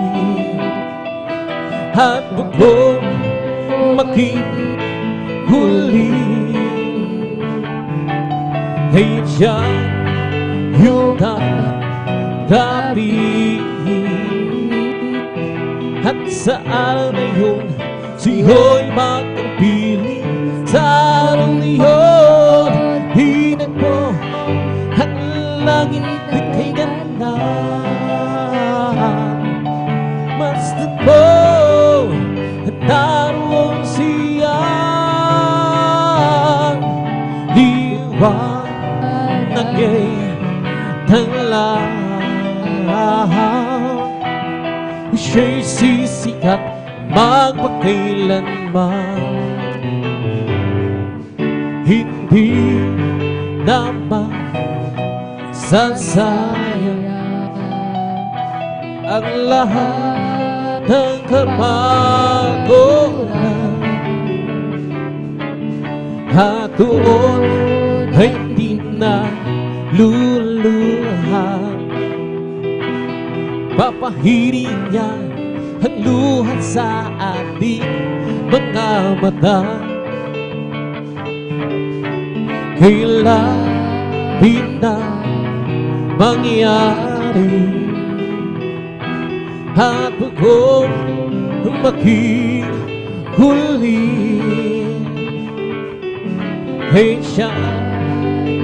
at bukong maghuli. Kaya siya yung tanggapin. At sa araw na yun, siyo'y magpili. Sa araw na yun, hinag mo ang langit na kay ganda. Masdan mo at naroon siyang liwanag ay tanglaw. Siya'y sisikat magpakailanman. Hindi naman sasayang ang lahat ng kamagulan. At doon ay tinaluluhan. Papahirin niya ang luha sa ating mga mata. Kailangan na mangyari at bukong maghihuli. Kaya siya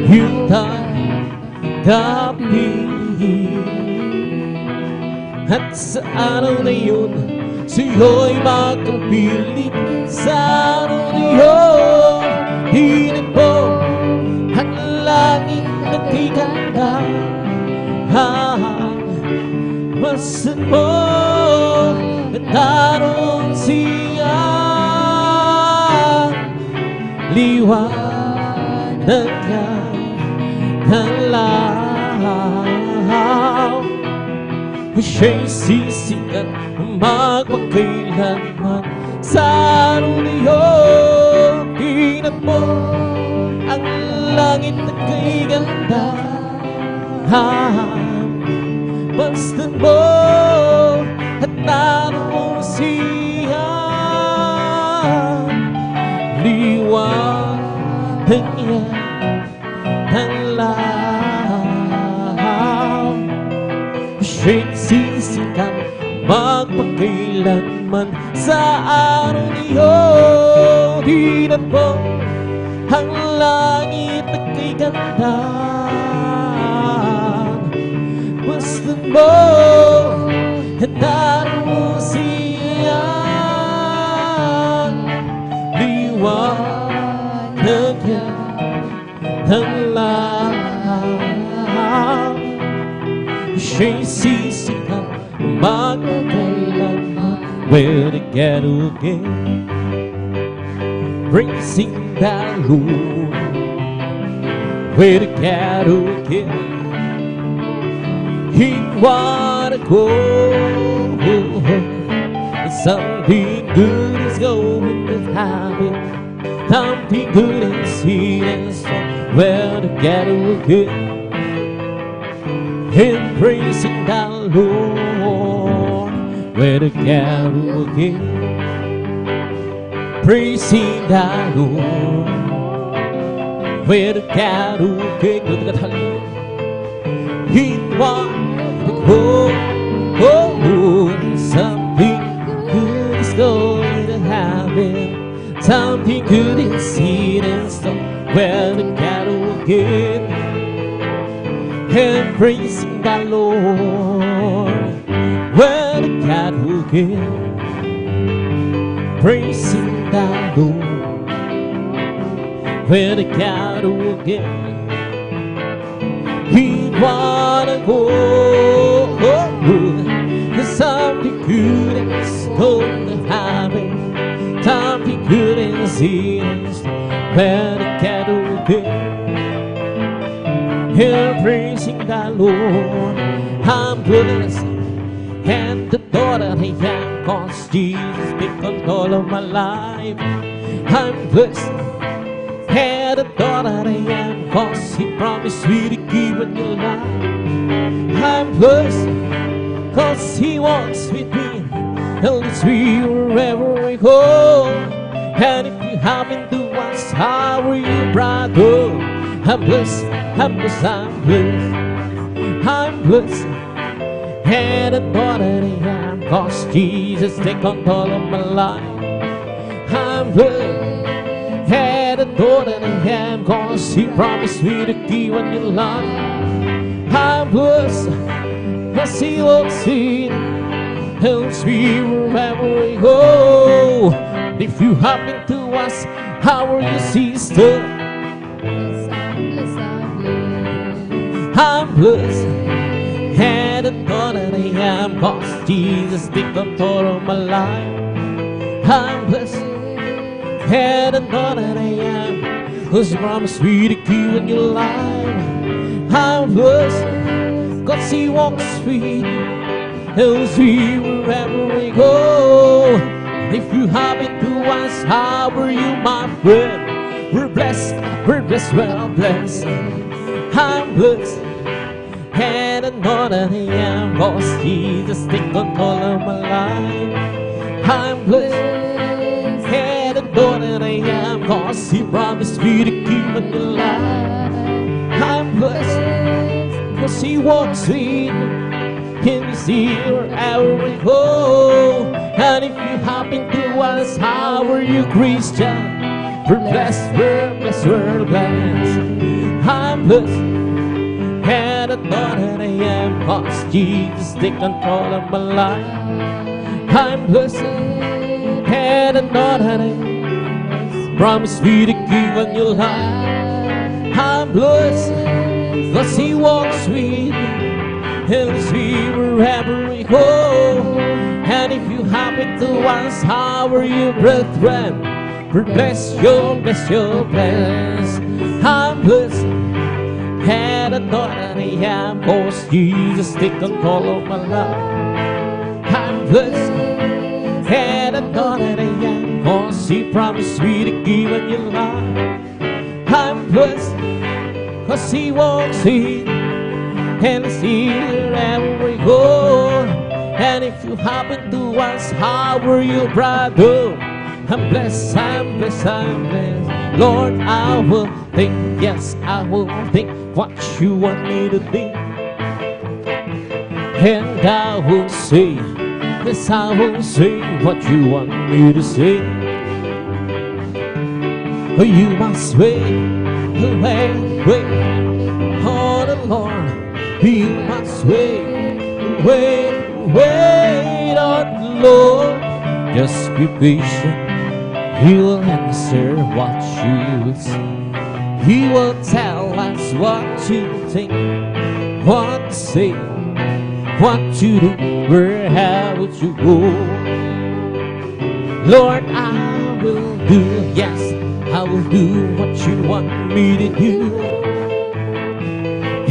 yung tanggapin. At sa araw na yun, siyo'y magkapiling. Sa araw na yun, hinag mo ang langit na kay ganda. Masdan mo at naroon siyang liwanag ng lahat. Siya'y sisikat magpakailanman. Sa araw na yun, hinag mo ang langit na kay ganda. Masdan mo kanya ng lahat. Siya'y sisikat magpakailanman sa araw niyo. Tingnan mo ang langit na kay ganda. Basta mo handarin mo siyan. Liwanag yan ng lahat. Siya'y sisikat magpakailanman. We're together again, praising the Lord. We're together again in one accord. Something good is going to happen. Something good is here. We're together again in praising the Lord. We're together again, praising the Lord. We're together again. Good God, hallelujah. In one accord, something good is going to happen. Something good is here in store. We're together again and praising the Lord. We're together again, praising the Lord. We're together again in one accord. Something good is going to happen. Something good is here. We're together again here praising the Lord. I'm blessed and the daughter I am, 'cause Jesus take control of my life. I'm blessed and the daughter I am, 'cause He promised me to give a new life. I'm blessed 'cause He walks with me, and leads me wherever I go. And if you happen to ask, how are you, brother? I'm blessed, I'm blessed, I'm blessed, I'm blessed and adored I am, 'cause Jesus take control of my life. I'm blessed and adored I am, 'cause He promised me to give a new life. I'm blessed 'cause He walks in, helps me wherever I go. If you happen to ask, how are you, sister? I'm blessed and adored I am, 'cause Jesus take control of my life. I'm blessed and adored I am, 'cause He promised me to give a new life. I'm blessed 'cause He walks with me, helps me wherever I go. If you happen to ask, how are you, my friend? We're blessed, we're blessed. I'm blessed and adored I am, 'cause Jesus take control of my life. I'm blessed and adored I am, 'cause He promised me to give a new life. I'm blessed 'cause He walks with me, and He's here wherever I go. And if you happen to ask, how are you, Christian? We're blessed, we're blessed, we're blessed. I'm blessed and adored I am, 'cause Jesus take control of my life. I'm blessed and adored I am, promise me to give a new life. I'm blessed 'cause He walks with me, helps me wherever we go. And if you happen to ask, how are you, brethren? We're blessed, you're blessed, you're blessed. I'm blessed and adored I am, 'cause Jesus take control of my life. I'm blessed and adored I am, 'cause He promised me to give a new life. I'm blessed 'cause He walks in and is here wherever we go. And if you happen to ask, how are you, brother? I'm blessed, I'm blessed, I'm blessed. Lord, I will think, yes, I will think what you want me to think. And I will say, yes, I will say what you want me to say. You must wait, wait, wait on the Lord. You must wait, wait, wait on the Lord. Just be patient, He will answer what you will say. He will tell us what to think, what to say, what to do, where have to go. Lord, I will do, yes, I will do what you want me to do.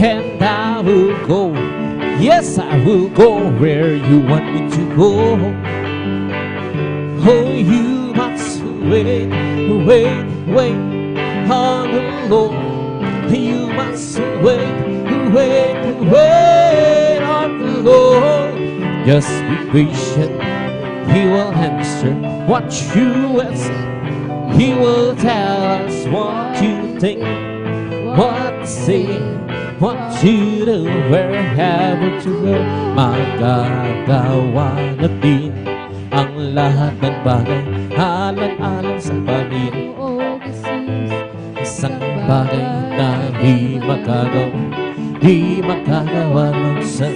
And I will go, yes, I will go where you want me to go. Oh, you must wait, wait, wait on the Lord. You must wait, wait, wait on the Lord. Just be patient, He will answer what you ask. He will tell us what you think, what to say, what to do, where have to go. Magagawa natin ang lahat ng bagay, alang-alang sa Panginoon. Isang bagay na di magagawa ng sa.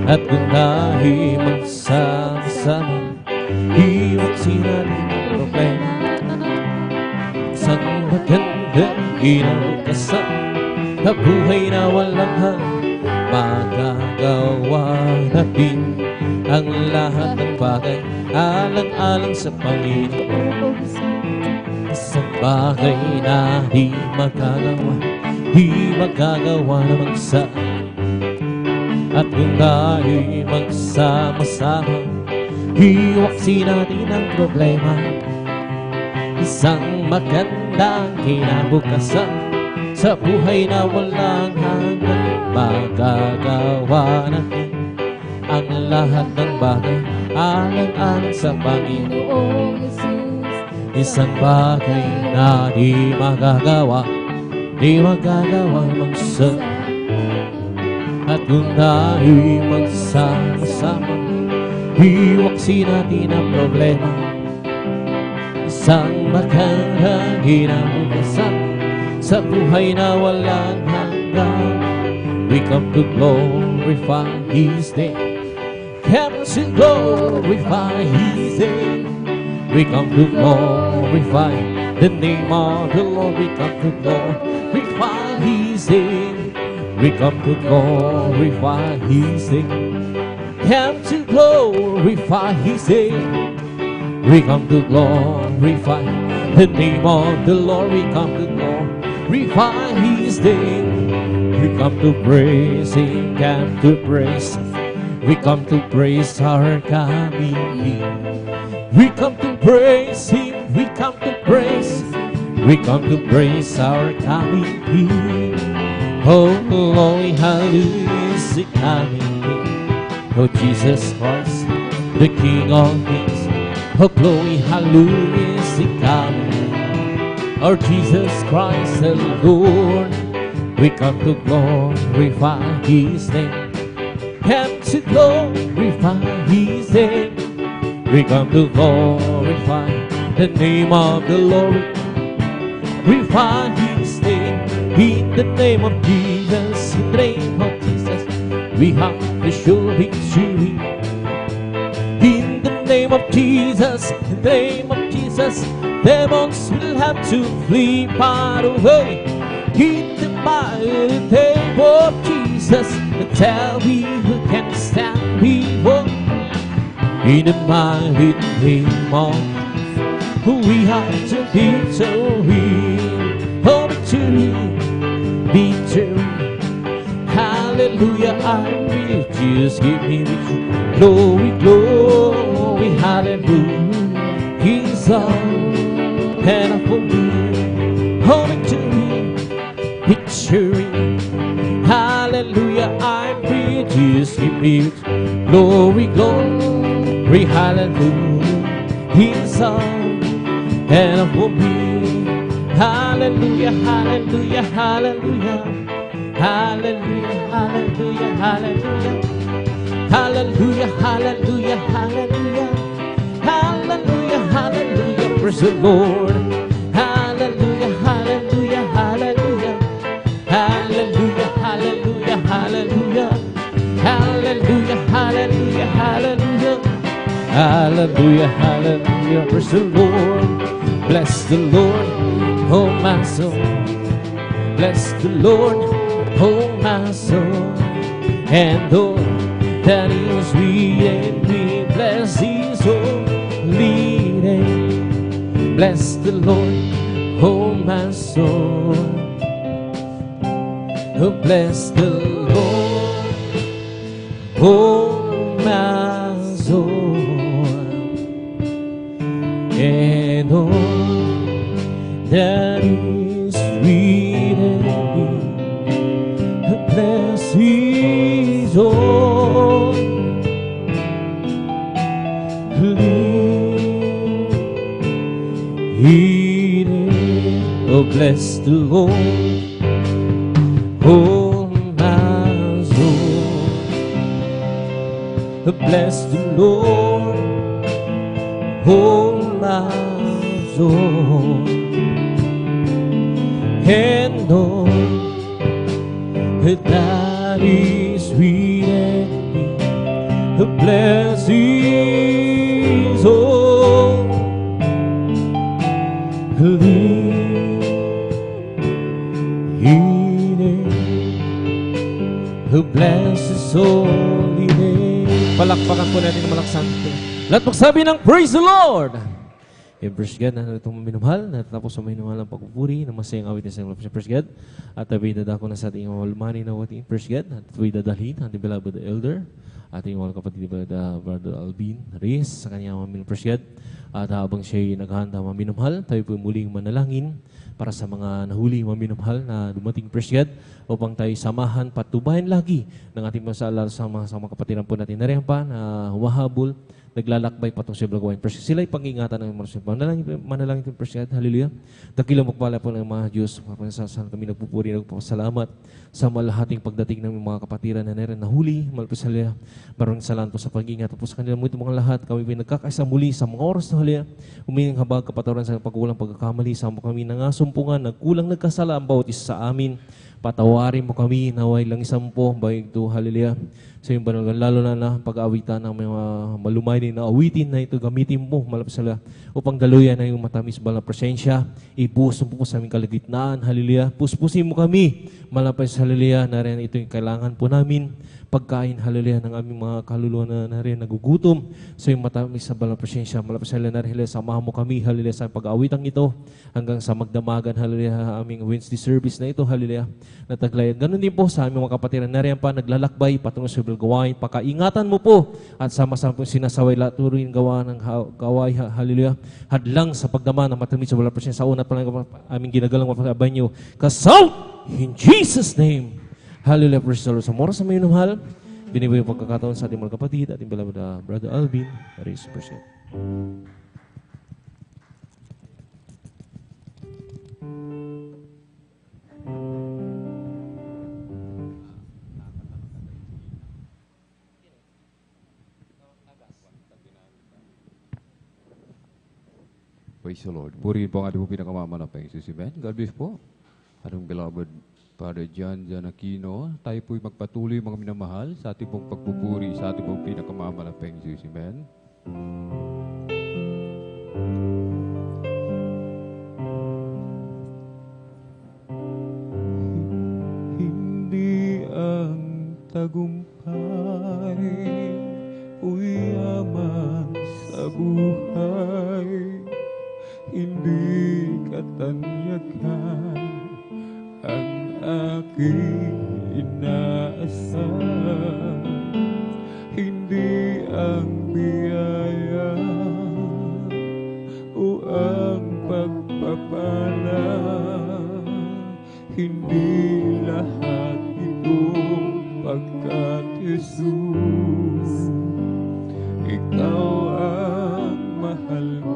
At kung tayo magsama-sama, iwasin natin ang problema. Isang magandang kinabukasan na buhay na walang hanggan. Magagawa natin ang lahat ng bagay, alang-alang sa Panginoon. Isang bagay na di magagawa na magsa. At kung tayo'y magsama-sama, iwasin natin ang problema. Isang magandang kinabukasan sa buhay na walang hanggan. Magagawa natin ang lahat ng bagay, alang-alang sa Panginoon. Isang bagay na di magagawa magsa. At kung tayo'y magsama-sama, iwasin natin ang problema. Isang magandang kinabukasan sa buhay na walang hanggan. We come to glorify His name. Come to glorify His name. We come to glorify the name of the Lord. We come to glorify His name. We come to glorify His name. Come to glorify His name. We come to glorify the name of the Lord. We come to glorify His name. We come to praise Him, come to praise. We come to praise our coming King. We come to praise Him, we come to praise. We come to praise our coming King. Oh, glory, hallelujah, is the coming King. Oh, Jesus Christ, the King of Kings. Oh, glory, hallelujah, is the coming King. Oh, Jesus Christ, the Lord. We come to glorify His name. Come to glorify His name. We come to glorify the name of the Lord. We find His name in the name of Jesus. In the name of Jesus, we have the sure victory. In the name of Jesus, in the name of Jesus, demons will have to flee far away. In the mighty name of Jesus, tell me who can stand before. In the mighty name of we have to victory. Oh, victory, victory. Hallelujah, I will just give me victory. Glory, glory, hallelujah. He's all and for me. Oh, victory, victory. Hallelujah, I will just give me victory. Glory, glory, hallelujah. His song, and it will be hallelujah, hallelujah, hallelujah, hallelujah, hallelujah, hallelujah, hallelujah, hallelujah, hallelujah, hallelujah, hallelujah, praise the Lord, hallelujah, hallelujah, hallelujah, hallelujah, hallelujah, hallelujah, hallelujah, hallelujah, hallelujah, hallelujah, hallelujah, praise the Lord. Bless the Lord, oh my soul. Bless the Lord, oh my soul. And all that is within me, bless His holy name. Bless the Lord, oh my soul. Oh, bless the Lord, oh my soul. And all that is within me, bless His holy name. Oh, bless the Lord, oh my soul. Bless the Lord, oh my soul. And all that is within me, bless His holy name. Bless His holy name. Palakpakan po natin ang malaksan. Lahat magsabi ng praise the Lord. Praise God, na itong minumahal, natatapos sa minumahal ang pagpupuri, na masayang awit sa mga praise God. At ako'y dadako na sa ating mga walmani na ating praise God. At ako'y dadalhin, ating beloved elder, ating mga kapatid na Brother Alvin Reyes, sa kanyang mga praise God. At habang siya'y naghahanda mga minumahal, tayo po muling manalangin para sa mga nahuli mga minumahal na dumating praise God, upang tayo samahan, patubayan lagi ng ating masaalala sa mga kapatiran po natin na rin pa na humahabol, naglalakbay patong sa Blagawain. Sila'y pang-ingatan ng mga manalangin ng praise God. Hallelujah. Dakilang magpala po ng mga Diyos. Saan kami nagpupuri, nagpapasalamat sa malahating pagdating ng mga kapatiran na narin nahuli. Malpasalya. Maraming salamat po sa pag-ingat po sa kanila mo itong mga lahat. Kami po nagkakaisa muli sa mga oras na huli. Humiling habag kapatawaran sa pagkulang pagkakamali. Sama kami nangasumpungan, nagkulang nagkasala ang bawat isa sa amin. Patawarin mo kami, naway lang isang po, bayag to, hallelujah. Sa iyong banal, lalo na pag-awitan ng mga malumayin na awitin na ito, gamitin mo, malapasala, upang daluyan na yung matamis balang presensya, ipuso po sa aming kalagitnaan, hallelujah. Puspusin mo kami, malapis, hallelujah, na rin ito yung kailangan po namin, pagkain, hallelujah, ng aming mga kaluluwa na rin nagugutom, sa iyong matamis sa balang presensya, malapasala na rin, hallelujah, samahan mo kami, hallelujah, sa pag-aawitang ito, hanggang sa magdamagan, hallelujah, aming Wednesday service na ito, hallelujah, nataglayan. Ganun din po sa aming mga kapatiran na rin pa, naglalakbay, patungo sa gawain, pakaingatan mo po at sama-sama po sinasaway laturin gawa ng gaway, hallelujah, hadlang sa pagdama na matamis sa walang presensya sa una pa lang aming ginagalang mapagabay nyo. Kasal in Jesus' name. Hallelujah, praise the Lord. Sa moras sa may mahal, binibigay yung pagkakataon sa ating mga kapatid, ating beloved Brother Alvin, praise the Lord. Praise the Lord. Purihin po ang ating pinakamamanapeng sisimen. God bless po. Ating beloved Father John Aquino, tayo po'y magpatuloy mga minamahal sa ating pong pagpupuri sa ating pong pinakamamanapeng sisimen. Hindi ang tagumpay o yaman sa buhay, hindi katanyagan ang aking inaasahan, hindi ang biyaya o ang pagpapala, hindi lahat ito pagkat Jesus, ikaw ang mahal ko.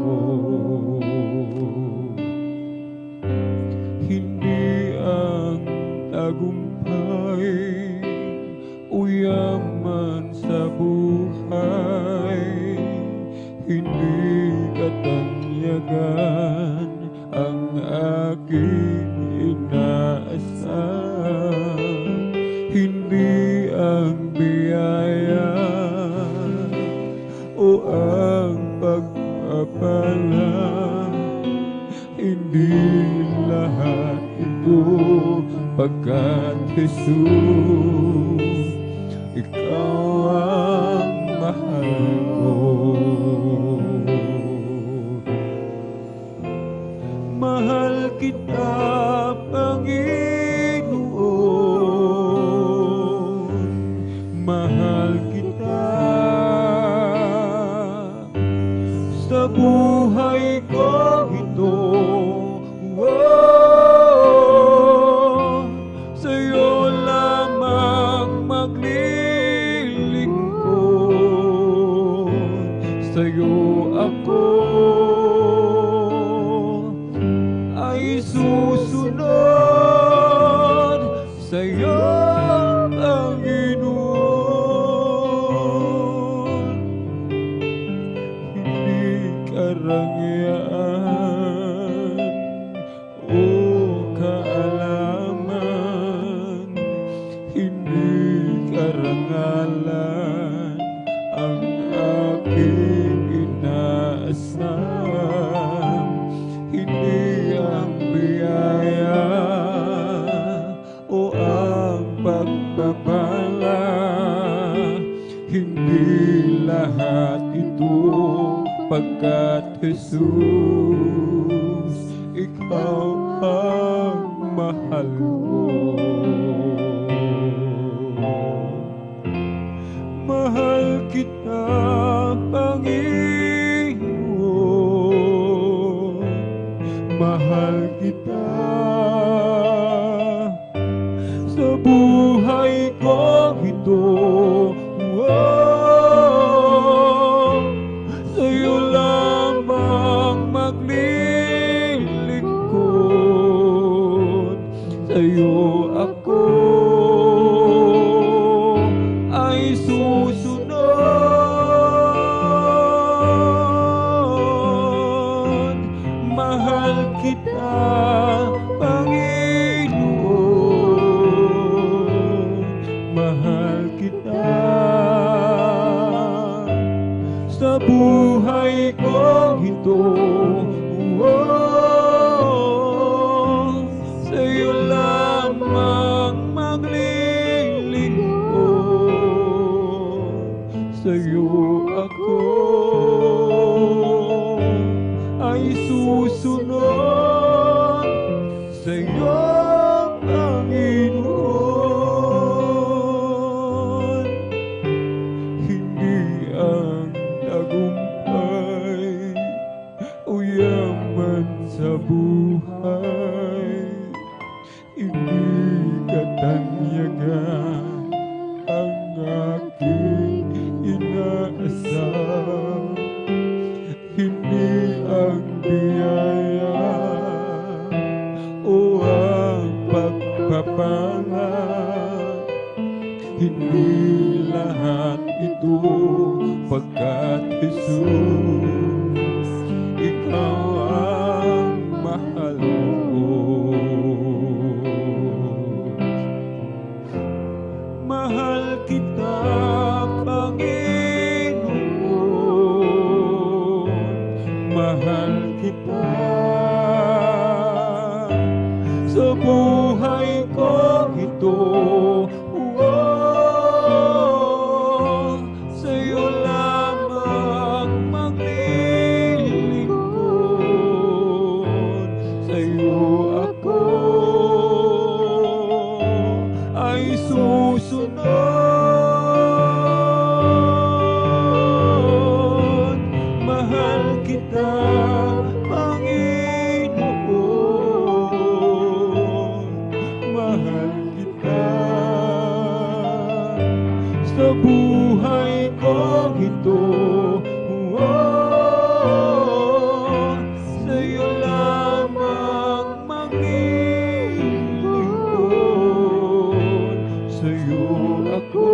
katanyagan ang aking inaasam, hindi ang biyaya o ang pagpapala, hindi lahat ito pagkat Jesus, Ikaw ang mahal ko. Mahal kita, Panginoon, mahal kita. Sa buhay ko ito, sa'yo lamang maglilingkod, sa'yo ako ay susunod, sa'yo Panginoon. Hindi karangyaan o kaalaman, hindi karangalan ang aking inaasam, hindi ang biyaya o ang pagpapala, hindi lahat ito pagkat Jesus, Ikaw ang mahal ko. Mahal kita, Panginoon, mahal kita. Sa buhay ko ito, sa'yo lamang maglilingkod, sa'yo ako ay susunod. Mahal kita, Panginoon, mahal kita. Sa buhay ko ito, sa'yo lamang maglilingkod, sa'yo ako ay susunod, sa'yo Panginoon. Hindi ang tagumpay o yaman sa buhay, hindi katanyagan ang aking inaasam, hindi ang biyaya o ang pagpapala, hindi lahat ito pagkat Jesus, Ikaw ang mahal ko. Mahal kita, Panginoon, mahal kita. Sa buhay ko ito, sa'yo lamang maglilingkod, sa'yo ako ay susunod. Mahal kita, Panginoon, mahal kita. Sa buhay ko ito, sa'yo lamang maglilingkod, sa'yo ako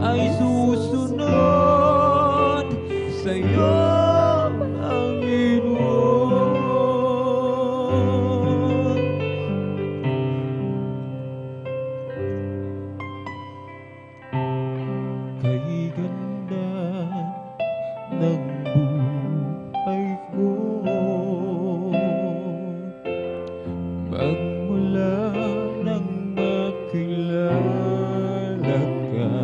ay susunod, sa'yo kay ganda ng buhay ko. Magmula nang makilala ka,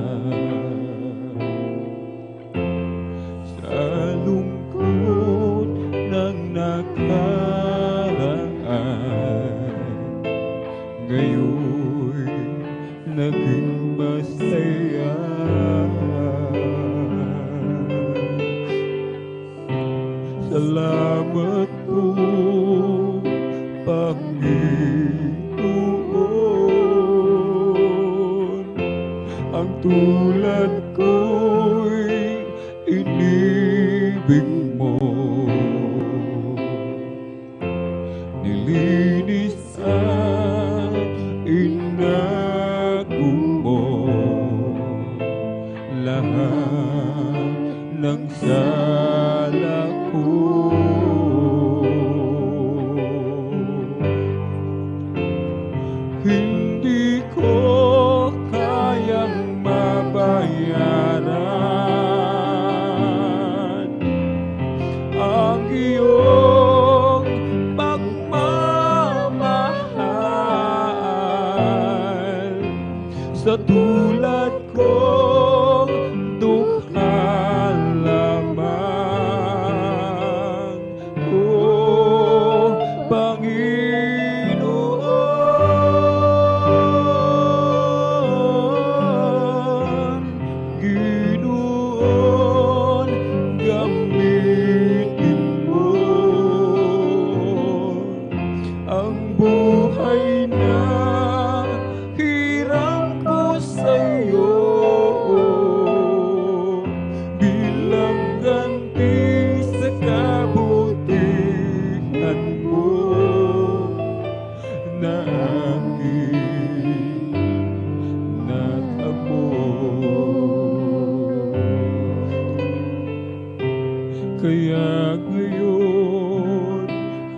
sa lungkot ng nakaraan, ngayon naging masaya. Salamat po, Panginoon, ang tulad ko'y inibig mo, nilinis at inago mo lahat ng sala ko. Hindi ko kayang mabayaran ang iyong pagmamahal sa tulad kong dukha lamang, O Panginoon. Ginoon, gamitin mo ang buhay na hiram ko sa'yo bilang ganti sa kabutihan mo na aking natamo. Kaya ngayon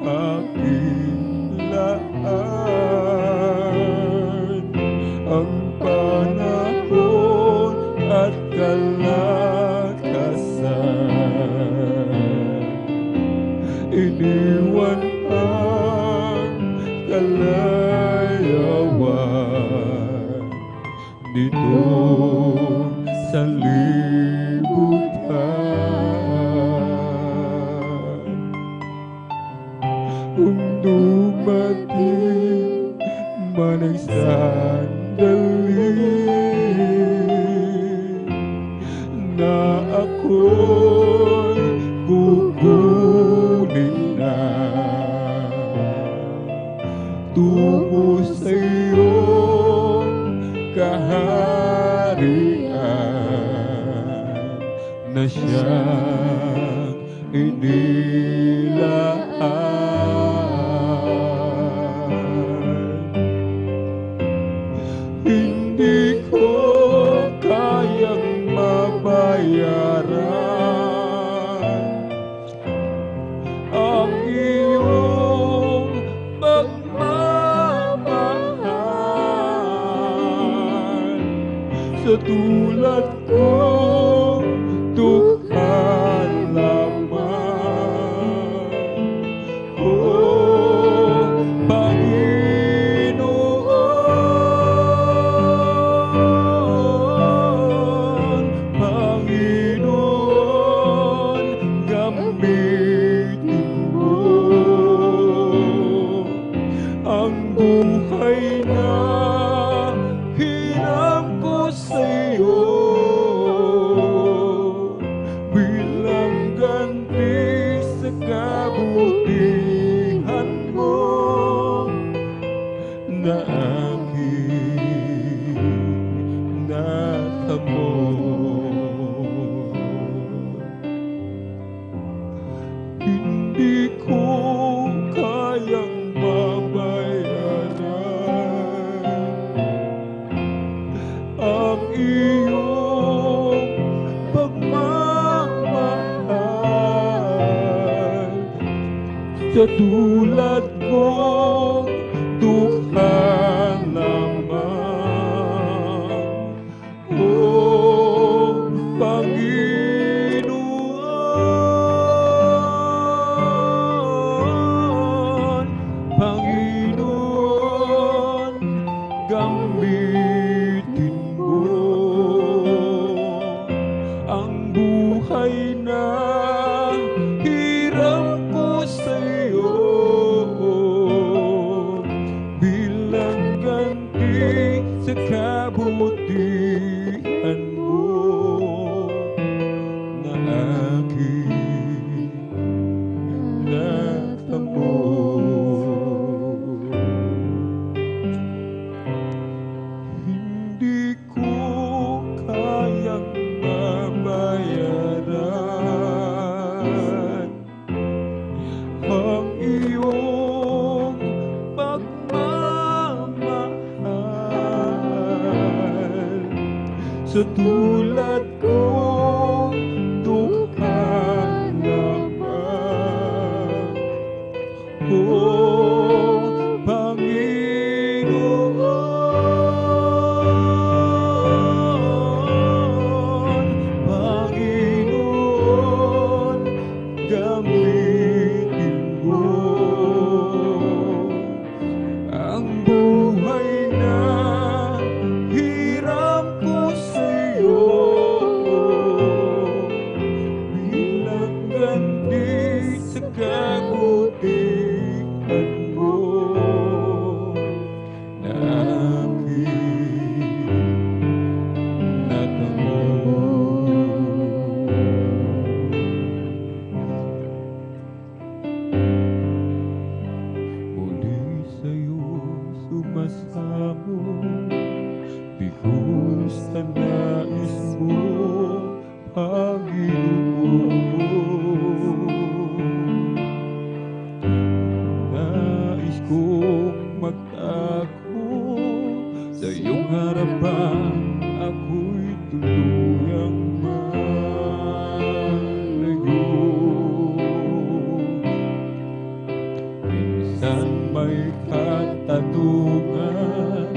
aking laan ang panahon at kalakasan, iniwan ang kalayawan dito sa libutan. Kung dumating man ang sandali na ako'y kukunin na tungo sa iyong kaharian na siyang inilaan. Hindi ko kayang mabayaran ang iyong pagmamahal sa tulad kong dukha lamang, O Panginoon. Panginoon, gamitin mo ang buhay na hiram ko sa'yo bilang ganti sa kabutihan mo na aking natamo. Hindi ko kayang mabayaran ang iyong pagmamahal sa tulad kong dukha lamang, O mabayaran ang iyong pagmamahal sa tulad kong dukhang naman. Oh, Panginoon, Panginoon, gamitin mo ang buhay na hiram ko sa'yo bilang ganti sa kabutihan mo na aking natamo. Muli sa'yo sumasamo, bigos sa nais mo, Panginoon. Nais kong magtago sa iyong harapan, ako'y tuluyang malayo. Minsan may katanungan,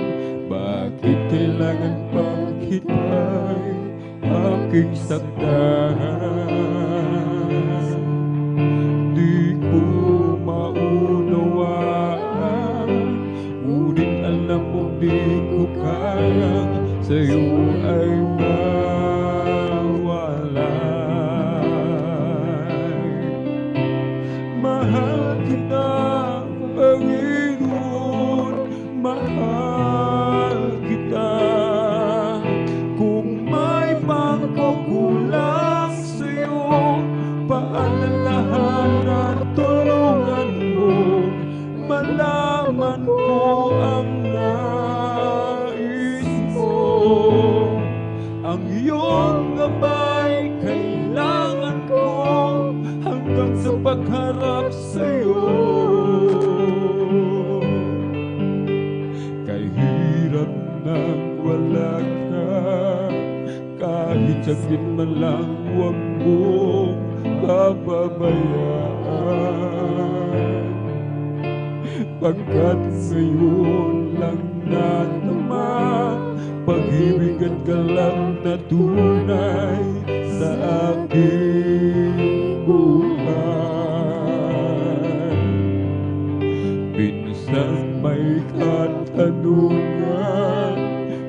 bakit kailangan pang kita'y aking saktan? Di ko maunawaan, ngunit alam mo di ko kaya sa'yo ay mawalay. Mahal kita, Panginoon, mahal kita. Kung may pagkukulang sa'yo, paalalahan at tulungan mo, malaman ko ang nais mo. Ang iyong gabay kailangan ko hanggang sa pagharap sa'yo. Kay hirap nang wala ka, kahit saglit man lang huwag mong pababayaan. Pagkat ngayon lang natama, pag-ibig at galak na tunay sa aking buhay. Minsan may katanungan,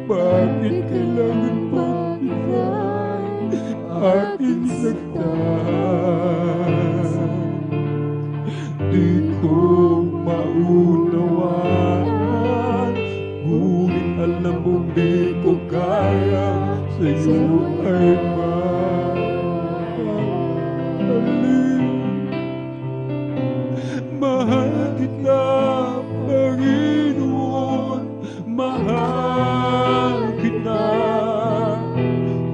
bakit kailangan pang ibigay aking saktan? Di ko maunawaan, ngunit alam mong di ko kaya sa'yo ay mahalin. Mahal kita, Panginoon, mahal kita.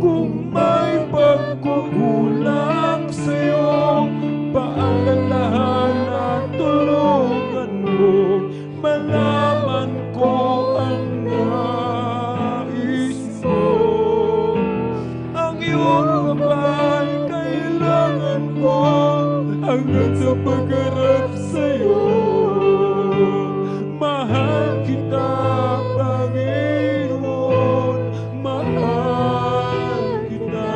Kung may pagkukulang sa'yo, paalalahan at tulungan mo, malaman ko ang nais mo. Ang iyong gabay kailangan ko hanggang sa pagharap sa'yo. Mahal kita, Panginoon, mahal kita.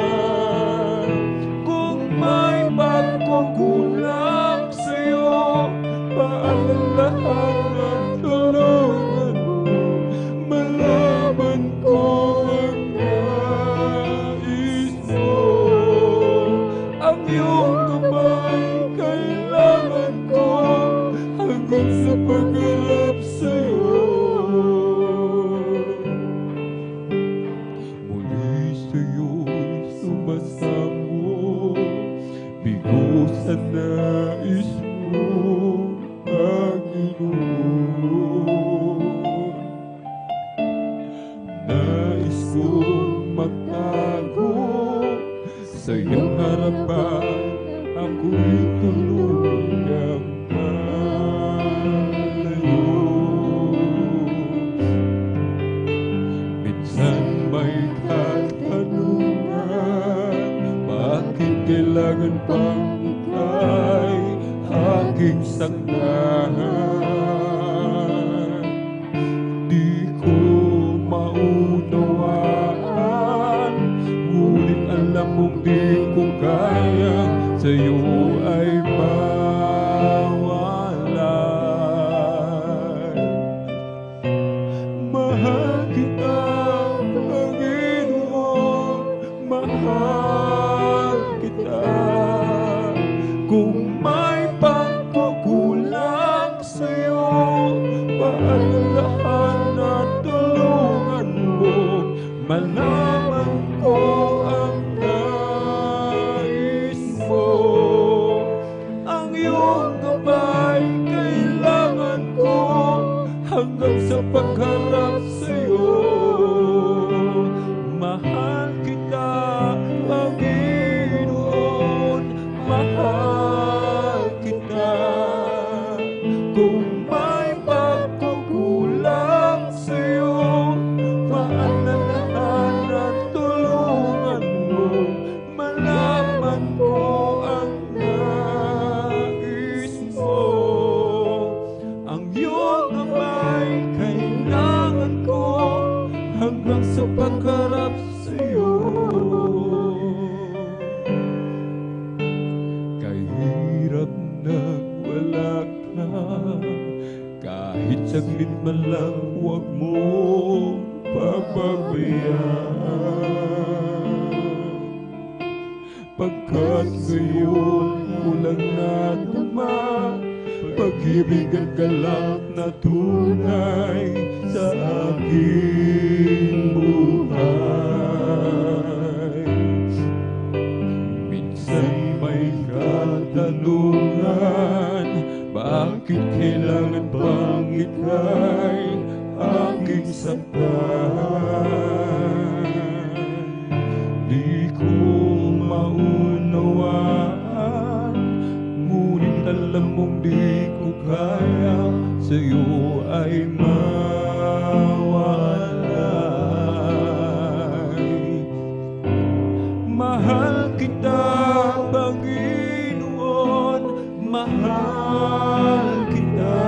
Kung may pagkukulang sa'yo, paalalahan at tulungan mo, malaman ko ang nais mo. Ang iyong gabay kailangan ko hanggang sa pagharap sa'yo. Muli sa'yo'y sumasamo, bigo sa nais mo, Panginoon. Nais kong magtago sa iyong harapan ako'y tuluyang malayo. Minsan may katanungan, bakit kailangan pang ika'y aking sanglahan? Di ko maunawaan, ngunit alam mong di ko kaya sa'yo ay mawalay. Mahal kita, Panginoon, mahal kita. Kung may pagkukulang sa'yo, paalalahan at tulungan mo, malaman ko ang nais mo. Ang iyong gabay kailangan ko hanggang sa pagharap sa'yo. Mahal kita, Panginoon, mahal kita. Kung may pagkukulang sa'yo, paalalahan at tulungan mo, malaman ko ang nais mo. Ang iyong gabay kailangan ko hanggang sa pagharap sa'yo. Kahirap nang wala ka, kahit saglit man lang huwag mo pababayaan. Pagkat ngayon ko lang nadama, pag-ibig at galak na tunay sa aking buhay. Minsan may katanungan, bakit kailangan pang ika'y aking saktan? Di ko maunawaan, ngunit alam mong di ko kaya sa'yo ay mawalay. Mahal kita, Panginoon, mahal kita.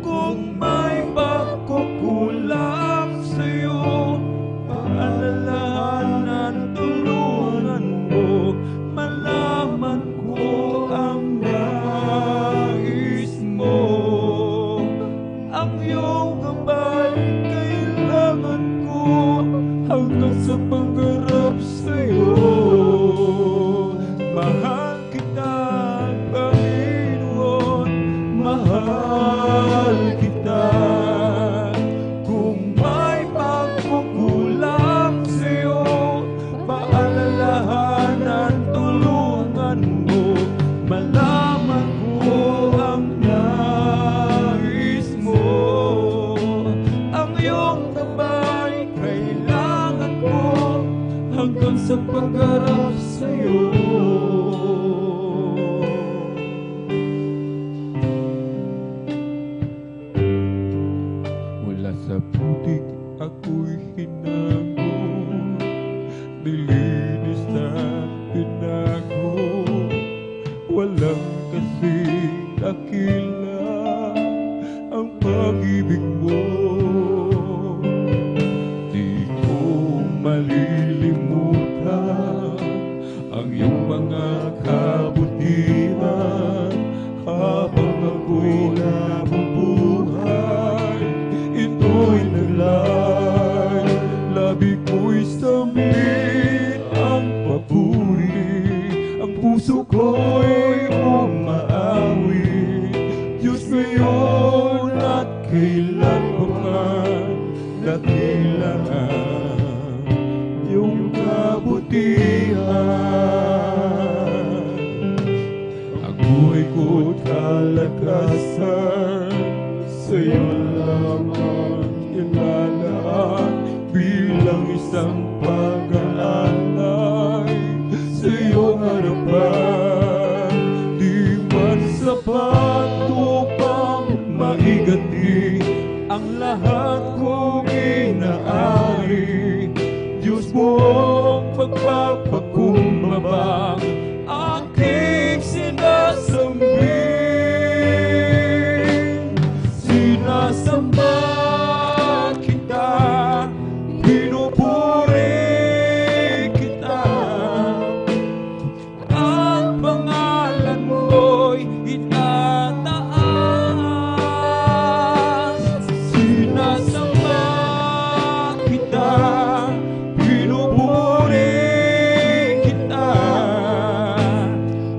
Kung may pagkukulang sa'yo, paalalahan at tulungan mo, malaman ko ang nais mo. Ang iyong gabay kailangan ko hanggang sa pagharap sa'yo. Mahal kita, Panginoon, mahal kita. Kung may pagkukulang sa'yo, paalalahan at tulungan mo, malaman ko ang nais mo. Ang iyong gabay kailangan ko hanggang sa pagharap sa'yo. Mula sa putik ako'y hinago, nilinis na pinago. Walang kasing dakila ang pag-ibig mo. Di ko malilimutan ang iyong mga kabutihan habang ako'y nabubuhay. Ito'y naglay, labi ko'y samit ang papuri, ang puso ko'y umaawi. Diyos ngayon at kailanman, dakilaan iyong kabutihan. Ang buhay ko't kalakasan sa'yo lamang ilalaan, bilang isang pag-aalay pagpapakumbaba, aking sinasambing. Sinasamba kita, pinupuri kita. Ang pangalan mo'y itataas. Sinasamba kita, pinupuri kita.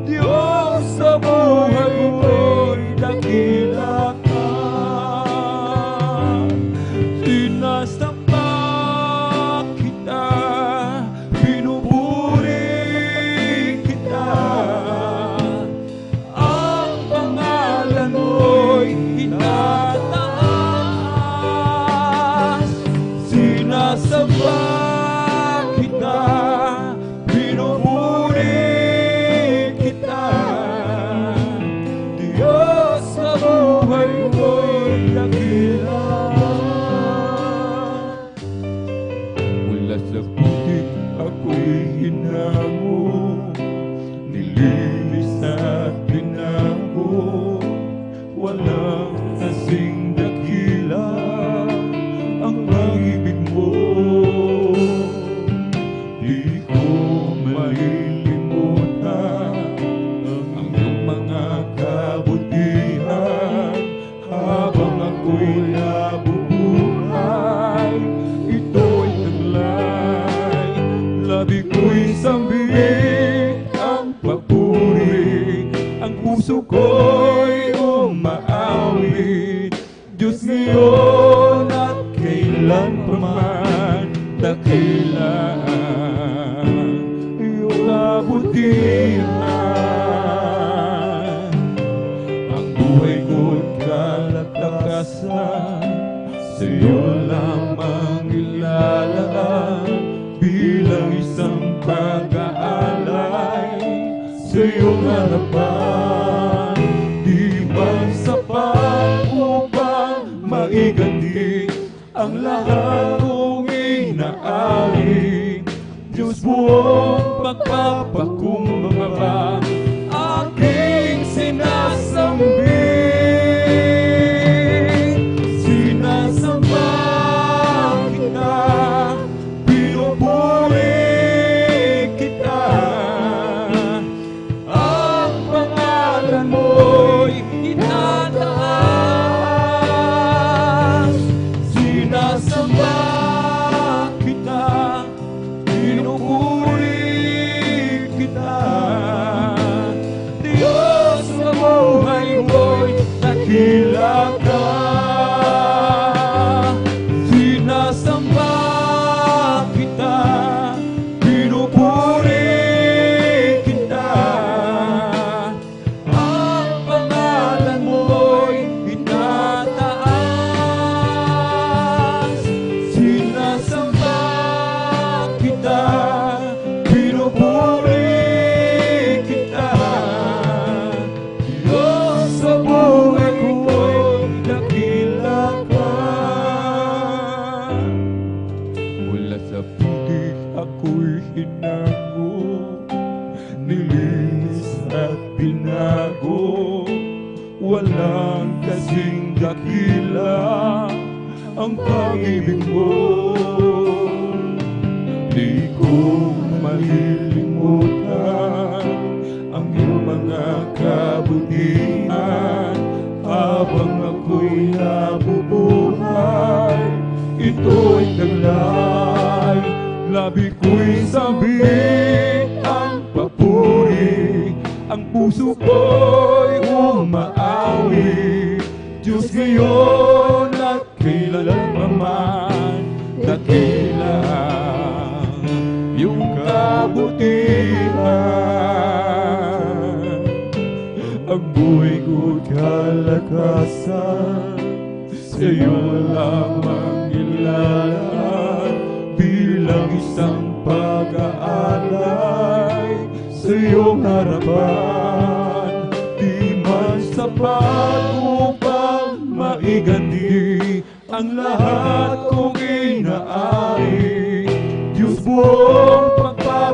Diyos sa buhay mo'y dakila ka. Sinasamba kita, pinupuri kita. Ang pangalan mo'y itataas. Sinasamba kita, pinupuri kita. Diyos sa buhay mo'y dakila. Mula sa putik ako'y hinamo, nilinis at binago. Walang kasing dakila ang pag-ibig mo. Di ko malilimutan ang iyong mga kabutihan. Habang ako'y nabubuhay, ito'y taglay. Labi ko'y sambit ang papuri, ang puso ko'y umaawit. Diyos ngayon at kailan pa man, dakila ang iyong kabutihan. Ang buhay ko'y kalakasan, sa'yo lamang ilalaan. Bilang isang pag-aalay sa iyong harapan. Di ba sapat upang maiganti ang lahat kong inaari? Diyos buong pagpapakumbaba, aking sinasambing. Sinasamba kita, pinupuri kita. Ang pangalan mo'y itataas. Sinasamba kita, pinupuri kita. Diyos sa buhay mo'y dakila ka. Sinasamba kita, pinupuri kita. Ang pangalan mo'y itataas. Sinasamba kita, pinupuri kita. Diyos sa buhay ko'y dakila ka. Mula sa putik ako'y hinago, nilinis at binago. Walang kasing dakila ang pag-ibig mo. Di ko malilimutan ang iyong mga kabutihan. Habang ako'y nabubuhay, ito'y taglay. Labi ko'y sambit ang papuri, ang puso ko'y umaawi. Diyos ngayon at kailan pa man, dakila yung kabutihan. Ang buhay ko'y kalakasan, sa'yo lamang ilalaan. Bilang isang pag-aalay sa iyong harapan. Di man sapat upang maiganti ang lahat kong inaari. Diyos buong pagpapalala,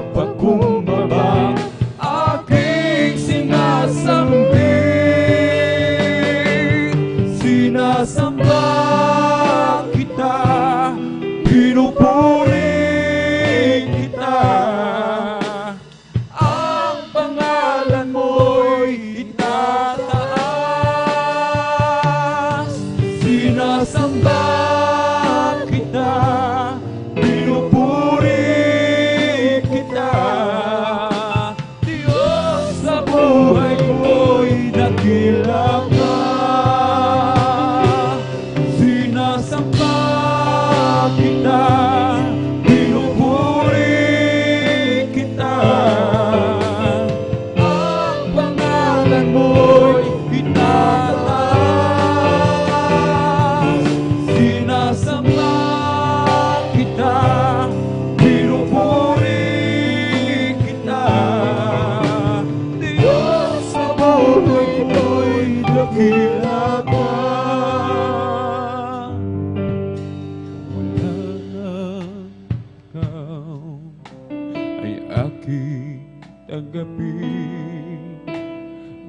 aking tanggapin.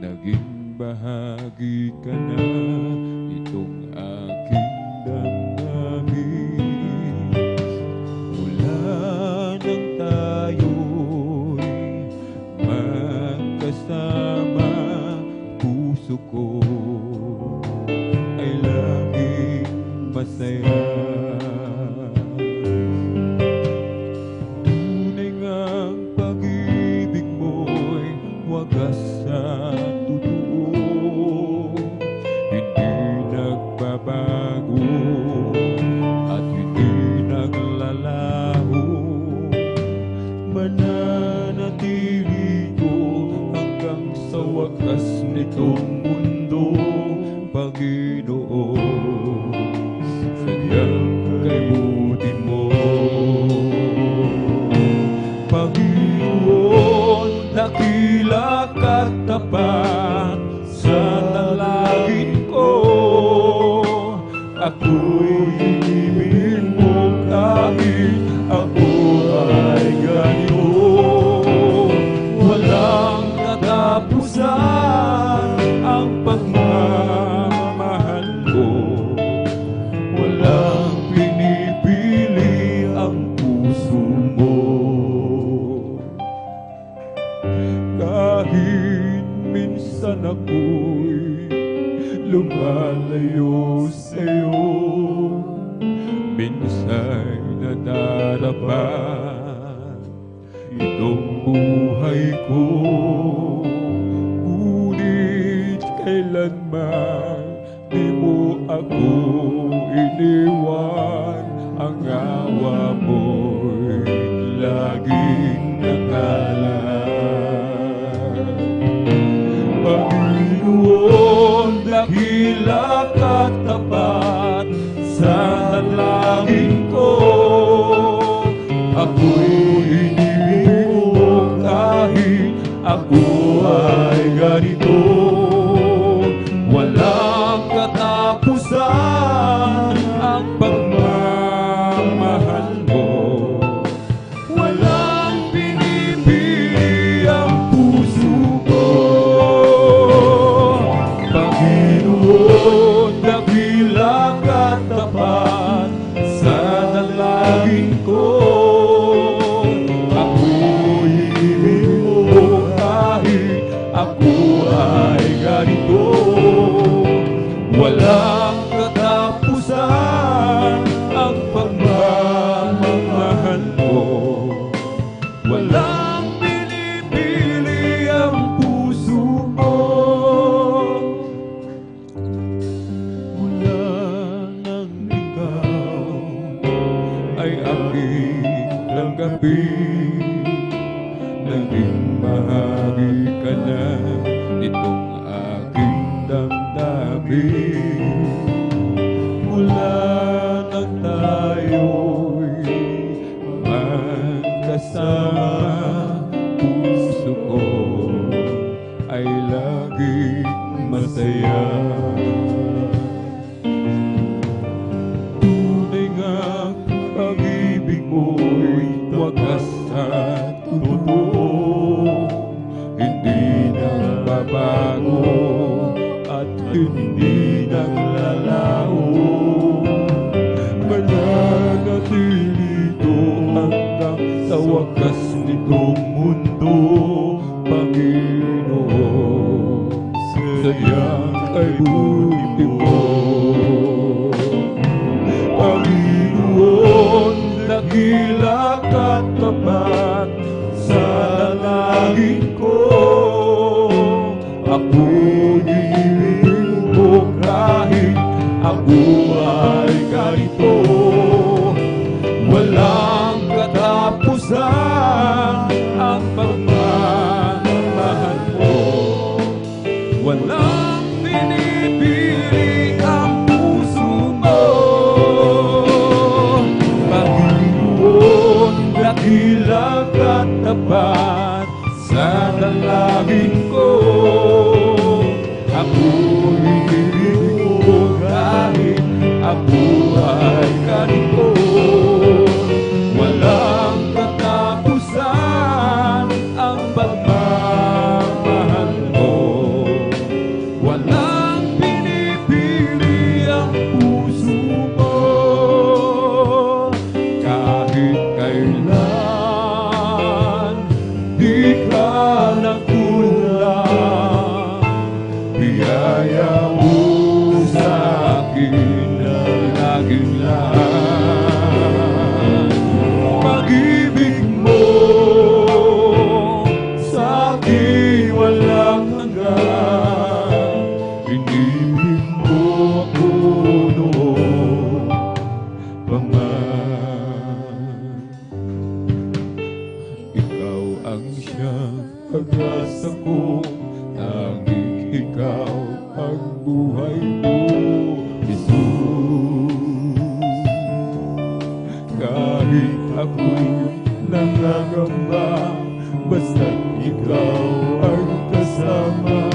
Naging bahagi ka na itong aking damdamin. Mula nang tayo'y magkasama, puso ko ay laging masaya. Tunay ngang pag-ibig mo'y wagas sa totoo, hindi nagbabago at hindi naglalaho. Mananatili ko hanggang sa wakas nitong mundo, Panginoon, sadyang kay buti mo. Panginoon, dakila ka't tapat sa dalangin ko. Ako'y inibig mo kahit ako ay ganito. Walang katapusan ang pagmamahal ko. Walang pinipili ang puso mo. Kahit minsan ako'y lumalayo sa'yo, minsan nadarapa itong buhay ko. Ngunit kailanman di mo ako iniwan, ang awa mo'y laging nakalaan. Panginoon, dakila ka't tapat sa dalangin ko. Ako'y inibig mo kahit ako ay ganito. Walang katapusan ang pagmamahal mo. Walang pinipili ang puso ko. Panginoon, dakila ka't tapat sa dalangin ko. Ako'y inibig mo kahit ako ay ganito. Walang katapusan ang pagmamahal mo. Walang pinipili ang puso mo. Mula nang ikaw ay aking tanggapin, naging bahagi ka na nitong aking damdamin. Mula nang tayo'y magkasama, puso ko ay laging masaya. Tunay ngang pag-ibig mo'y wagas sa totoo, hindi nagbabago at hindi naglalaho. Mananatili ito hanggang sa wakas nitong mundo, Panginoon, sadyang kay buti mo. Panginoon, dakila ka't tapat sa dalangin ko. Ako'y inibig mo kahit ako ay ganito. Walang katapusan ang pagmamahal mo. Walang pinipili ang puso mo. Panginoon, dakila ka't tapat sa dalangin ko. Ako'y inibig mo kahit ako ay ganito. Walang katapusan ang siyang pag-asa ko, tanging ikaw ang buhay ko, Jesus. Kahit ako'y nangangamba, basta't ikaw ang kasama,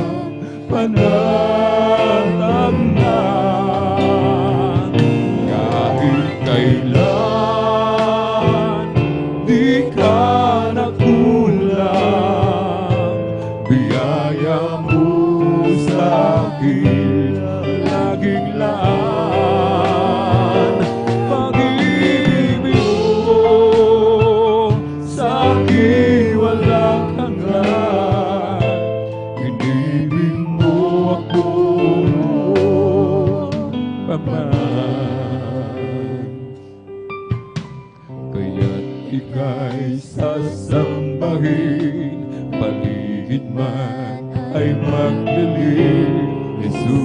panatagnan. Kahit kailan di ka nakulang, biyaya mo sa akin laging laan. Pag-ibig mo sa akin walang hanggan, inibig mo ako noon pa man. Kaya't ika'y sasambahin, paligid man ay maglilim, Jesus.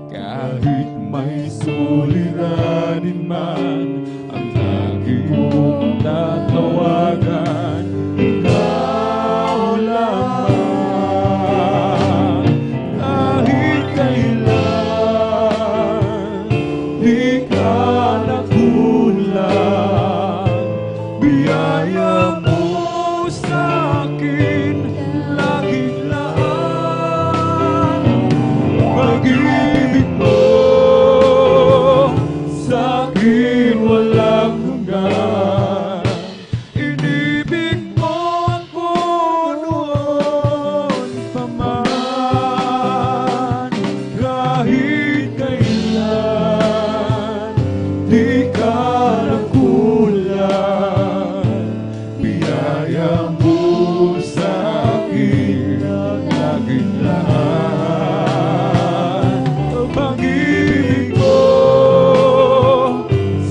Kahit may suliranin man ang lagi mong tatawagan, ikaw lamang. Kahit kailan di ka nakulang, biyaya mo sa akin laging laan. Pag-ibig mo sa akin walang hanggan, inibig mo ako noon pa man. Kahit kailan di ka nakulang, biyaya mo sa akin laging lahat. Pag-ibig mo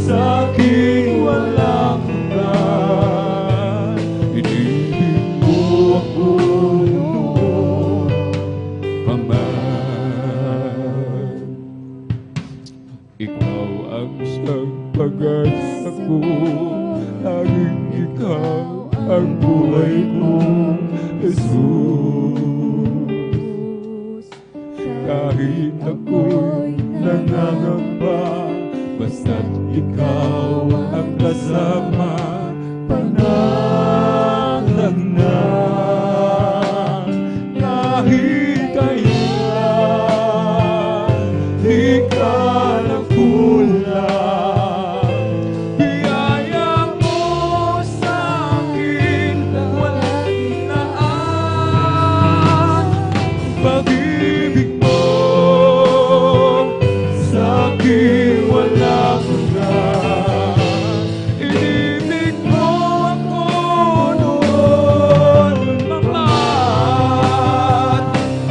sa akin walang hanggan, inibig mo ako noon pa man. Ikaw ang siyang pag-asa ko, laging ikaw ang buhay ko, Jesus. Kahit ako'y nangangamba, basta't ikaw ang kasama, panatagnan. Kahit kailan di ka nakulang, biyaya mo sa akin walang laan. Pag-ibig mo sa akin walang hanggan, inibig mo ako noon pa man.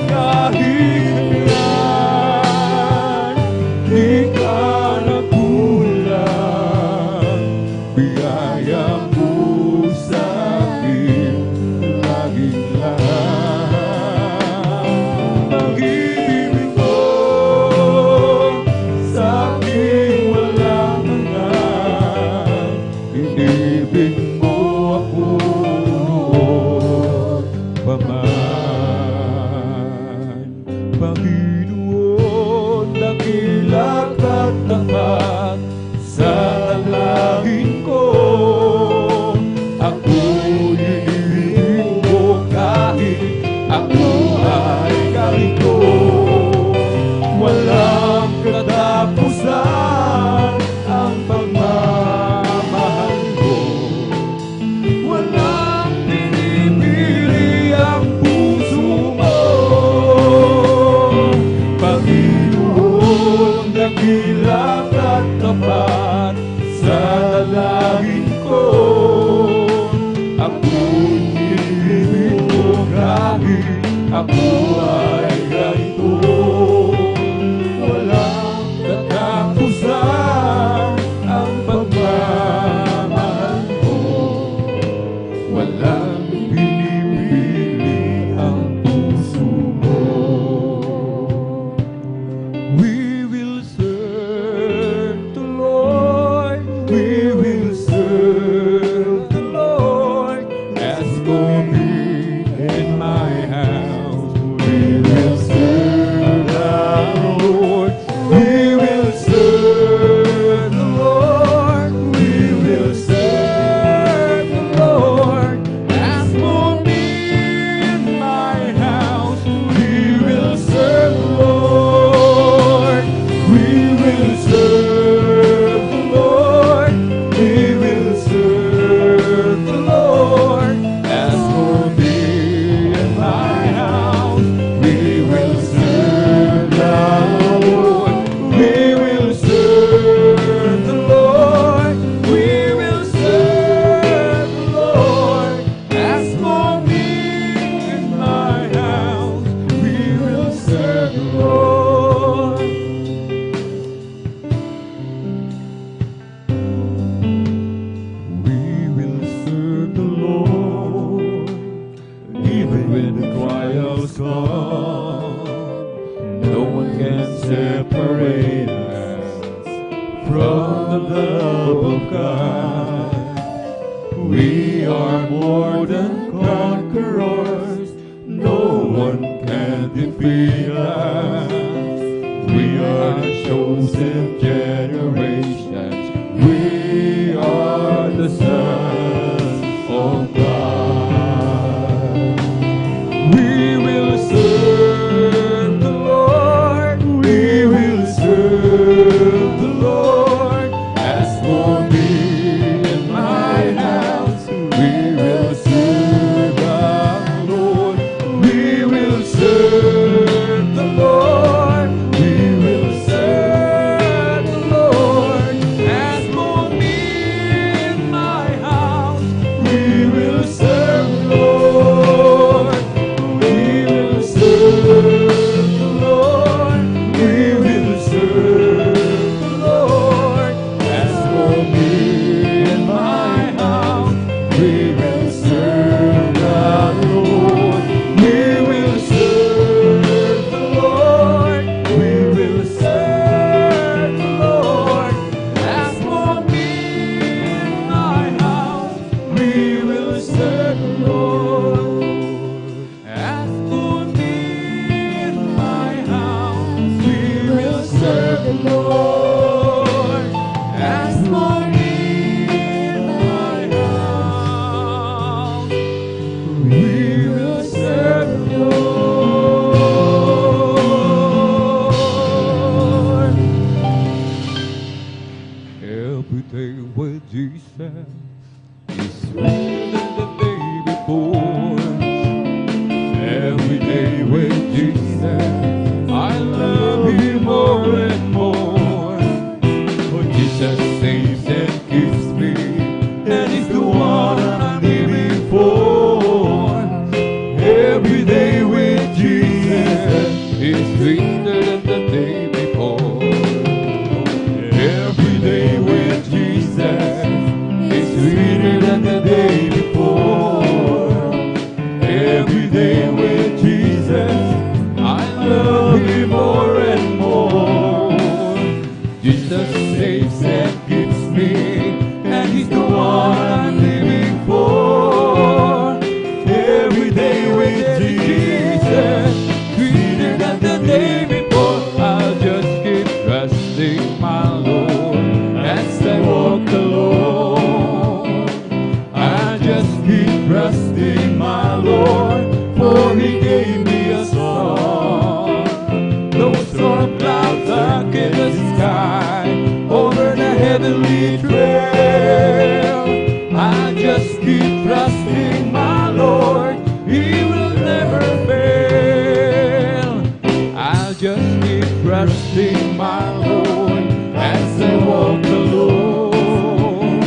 Kahit kailan di ka nakulang, biyaya mo sa akin laging lahat. Pag-ibig mo sa akin walang hanggan, inibig mo ako noon pa man. Panginoon, dakila ka't tapat sa dalangin ko. Ako'y inibig mo kahit ako ay ganito. Walang katapusan ang pagmamahal mo, walang pinipili ang puso mo. Panginoon, dakila ka't tapat sa dalangin ko. Ako'y inibig mo kahit ako ay ganito. Walang katapusan ang pagmamahal mo, walang pinipili ang puso mo. We will serve the Lord, we will serve thousand generations, we are the sons of God. We will serve the Lord, we will serve the Lord. As for me and my house, we will serve our Lord. We will serve the Lord, we will serve the Lord. As for me and my house, we will serve the Lord. We will serve the Lord, we will serve the Lord. As for me and my house, we will serve the Lord. We will serve the Lord, we will serve the Lord. As for me and my house, we will serve the Lord. As for me and my house, we will serve the Lord. As for me and my house, we will serve the Lord. Every day with Jesus is sweeter than the day before. Every day with Jesus, I love Him more and more. For Jesus saves and keeps me, and He's the one I'm living for. Every day with Jesus is sweeter than the day before. Every day with Jesus is sweeter than the day before. Every day with Jesus, I love Him more and more. Jesus saves and keeps me, and He's the one I'm living for. Every day with Jesus, sweeter than the day before. I'll just keep trusting my Lord as I walk alone. I just keep trusting my Lord, for He gave me a song. Those storm clouds darken the sky over the heavenly trail. I just keep trusting my Lord, He will never fail. I'll just keep trusting my Lord as I walk alone.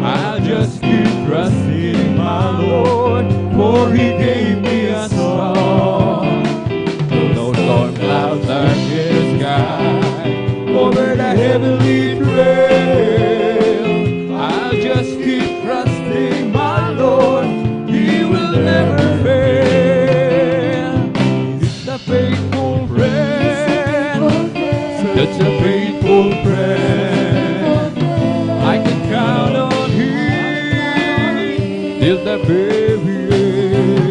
I'll just keep trusting my Lord, for He gave me a song. Though storm clouds darken the sky over the heavenly trail, I'll just keep trusting my Lord, He will never fail. He's a faithful friend, such a faithful friend. I can count on Him till the very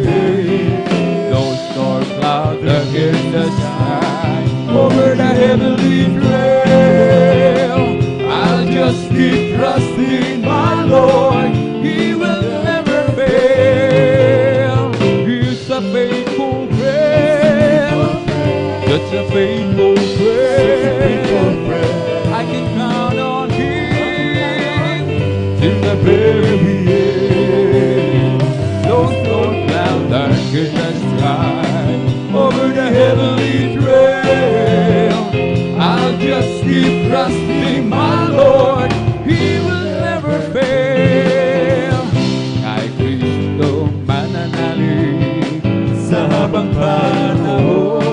end. Those storm clouds darken the sky over the heavenly trail, I'll just keep trusting my Lord, He will never fail. He's a faithful friend, such a faithful friend. I can count on Him till the very end. Those storm clouds darken the sky over the heavenly trail, I'll just keep trusting my Lord, He will never fail. Kay Kristo mananalig sa habang panahon.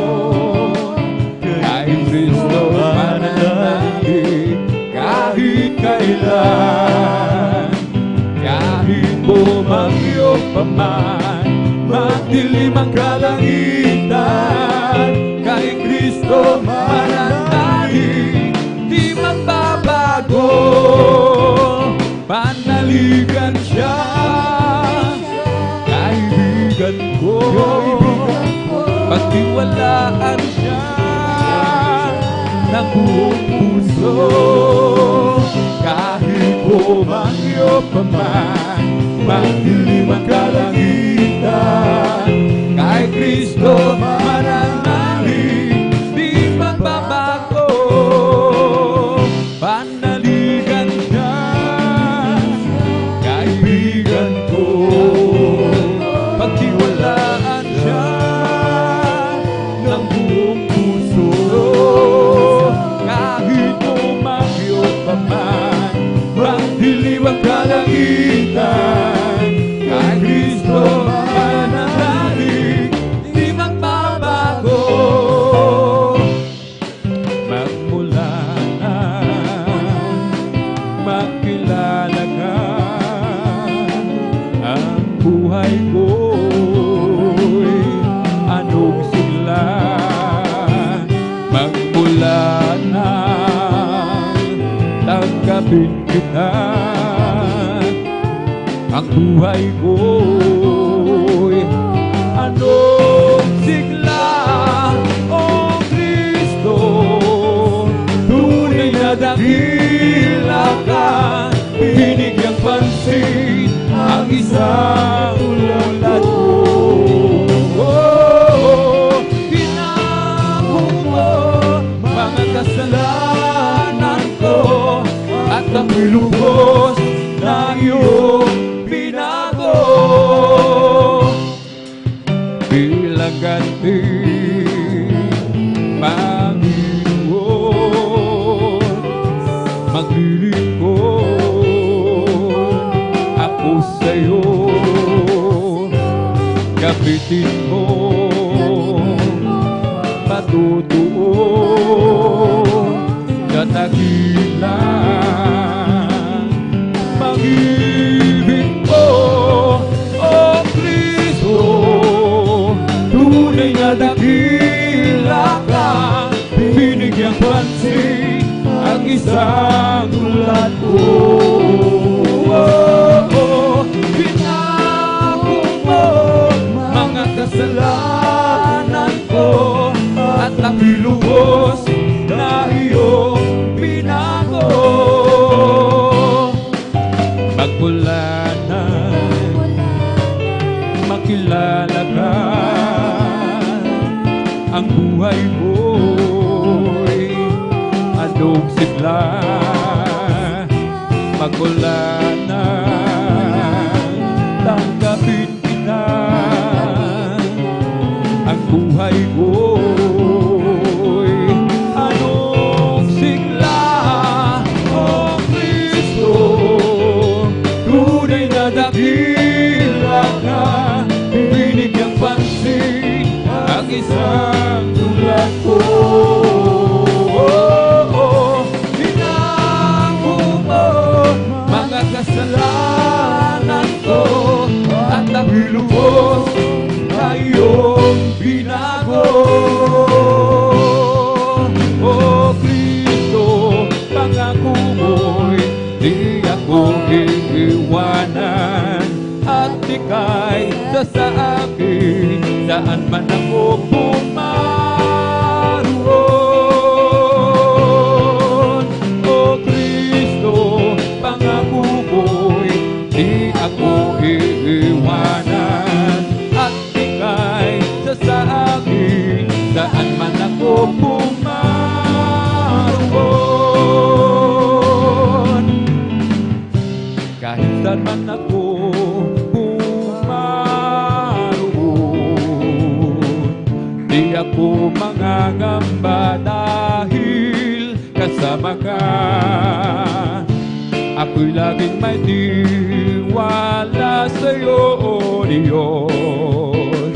Kay Kristo mananalig kahit kailan. Kahit bumagyo pa man, magdilim ang kalangitan, kay Kristo mananalig, di magbabago. Panaligan siya, kaibigan ko, pagtiwalaan siya ng buong puso. Kahit bumagyo pa man, magdilim ang kalangitan, kay Kristo mananalig, di magbabago. Panaligan niya, kaibigan ko, pagtiwalaan siya ng buong puso. Kahit bumagyo pa man, magdilim ang kalangitan, kay Kristo mananalig, di magbabago. Magmula na makilala ka, ang buhay ko'y anong sigla. Magmula na tanggapin kita, ang buhay ko'y anong sigla. O Kristo, tunay na dakila ka, binigyang pansin ang isang ulat ko. Hinabong mo mga kasalanan ko, at ang ilubos na iyong binago. Bilang ganti, Panginoon, maglilingkod ako sa'yo. Kapitin mo, patutuo na dakilang pag-ibig mo. O Kristo, tunay na dakila ka, binigyang pansin ang isang ulat ko. Binakong mo mga kasalanan ko, at ang ilubos na iyong binago. Magmula na makilala ka, ang buhay mo'y anong sigla. Magmula na tanggapin kita, ang buhay ko'y anong sigla. O Kristo, tunay na dakila ka, binigyang pansin ang isang ulat ko. Hinabong mo mga kasalanan ko, at ang ilubos na iyong binago. O Kristo, pangako mo'y di ako iiwanan, at ika'y sa akin saan man ako pumaroon. O Kristo, pangako mo'y di ako iiwanan, at ika'y sa akin saan man ako pumaroon. Kahit saan man ako pumaroon, di ako mangangamba dahil kasama ka. Ako'y laging may tiwala sa'yo, O Diyos.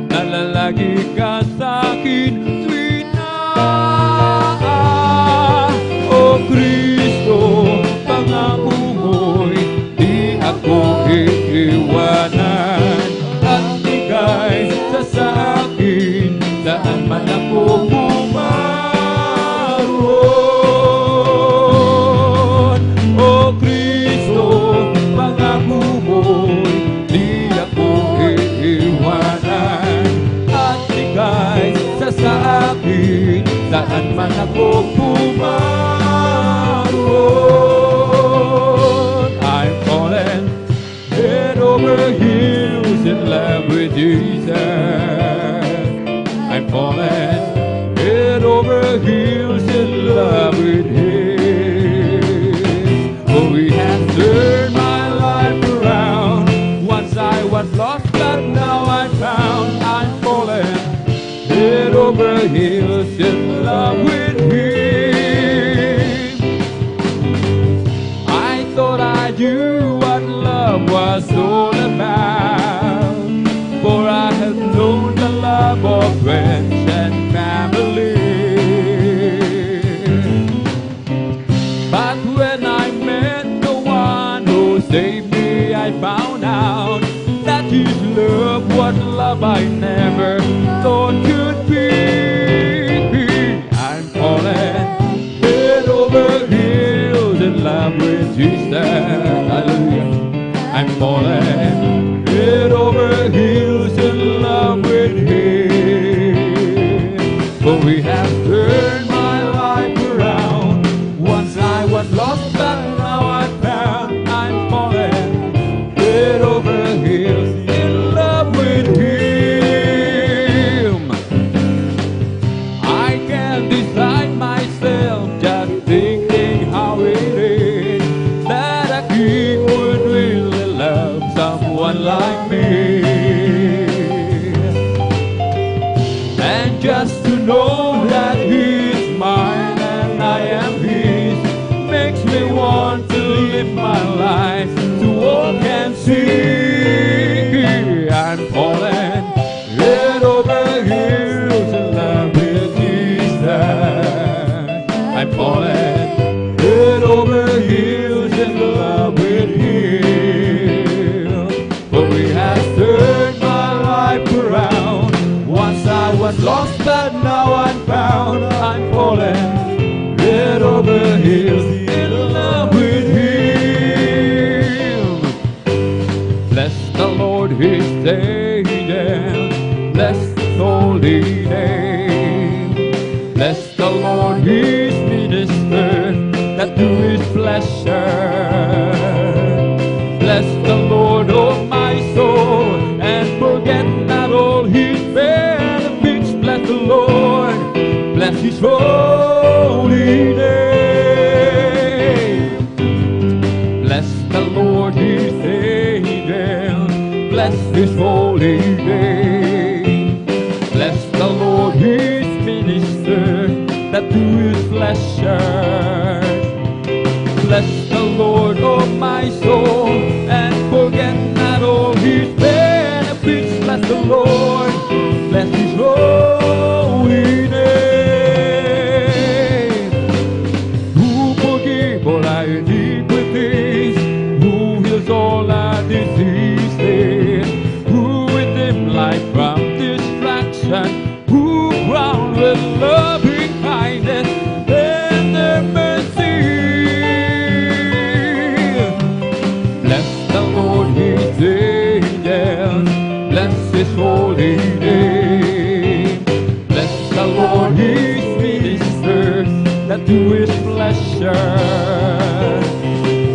Nalalagi ka sa'kin, tuwina. O Kristo, pangako mo'y di ako iiwanan, at ika'y sa akin saan man ako pumaroon. O Kristo, pangako mo'y di ako iiwanan, at ika'y over hills in love with Jesus. I'm falling head over heels in love with Him. For He has turned my life around. Once I was lost, but now I'm found. I'm falling head over heels in love with Him. I thought I knew what love was all about, for I have known the love of friends and family. But when I met the one who saved me, I found out that His love was love I never thought could be. I'm falling head over heels in love with Jesus. Hallelujah. I'm falling head over heels in love with Him. For He has turned my life around. Once I was lost, but now I'm found. I'm falling head over heels in love with Him. I can't decide myself, just thinking how it is that a king would really love someone like me. And just to know that He is mine and I am His makes me want to live my life to walk and see. I'm falling head over heels in love with Jesus. I'm falling head over heels in love with Him. For He has turned my life around. Once I was lost, but now I'm found. I'm falling head over heels in love with Him. Bless the Lord, His angels. Bless His holy name. Bless the Lord, His ministers that do His pleasure. Bless the Lord, oh my soul, and forget not all His benefits. Bless the Lord, bless His holy name. Bless the Lord, His angels. Bless His holy name. Bless the Lord, His ministers that do His pleasure. Bless the Lord, oh my soul, and forget not all His benefits. Bless the Lord, bless His holy name. Who forgives all our iniquities, who heals all our diseases, who redeems life from destruction, who crowns with loving kindness and mercy. Bless the Lord, His angels. Bless His holy name. Bless the Lord, His ministers that do His pleasure.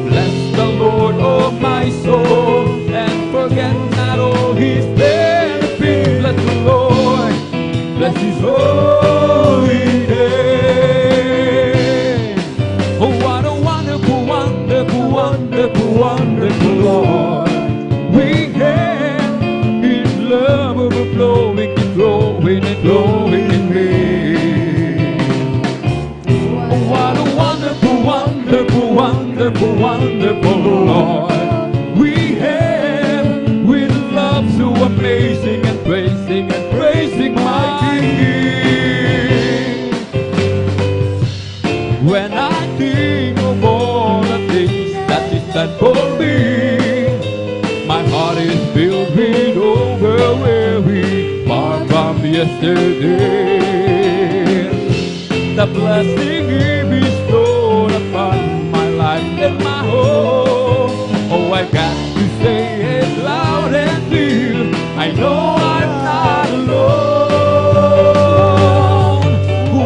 Bless the Lord, oh my soul, and forget not all His benefits. Bless the Lord, bless His holy name. Oh, what a wonderful, wonderful, wonderful, wonderful Lord we have. His love overflowing and flowing and flowing in me. Oh, what a wonderful, wonderful, wonderful, wonderful Lord we have, with love so amazing and praising my King. When I think of all the things that He's done for me, my heart is filled with overwhelming, far from yesterday. The blessing He bestowed upon my life and my home. Oh, I got to say it loud and clear, I know I'm not alone.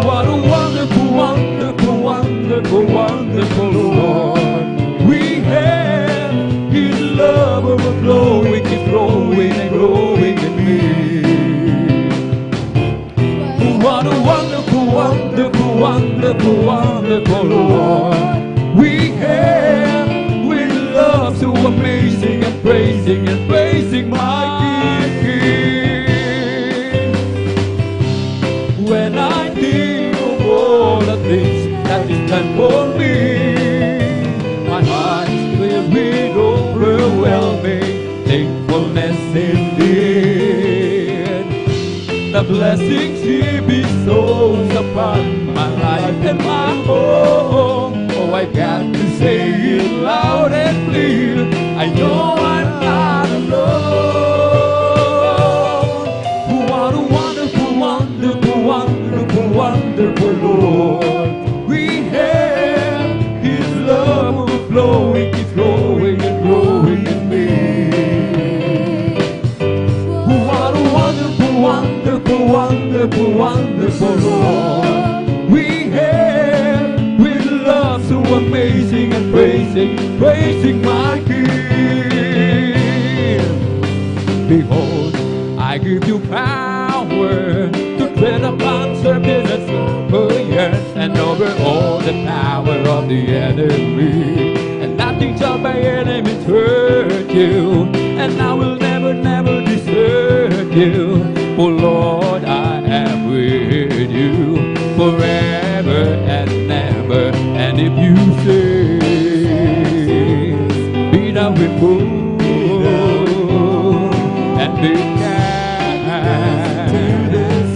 What a wonderful, wonderful, wonderful, wonderful Lord we have. His love overflowing wonderful, wonderful Lord. We have with love so amazing and praising my King. When I think of all the things that He's done for me, my heart is filled with overwhelming thankfulness indeed. The blessings He bestows upon my life and my home. Oh, I got to say it loud and clear, I know I'm not alone. What a wonderful, wonderful, wonderful, wonderful Lord we have. His love overflowing, it's growing and growing in me. What a wonderful, wonderful, wonderful, wonderful Lord we have, with love so amazing and praising my King. Behold, I give you power to tread upon serpents and scorpions and over all the power of the enemy, and nothing shall by enemies hurt you, and I will never, never desert you. For Lord, I am with you forever and ever. And if you say, be thou removed and be cast,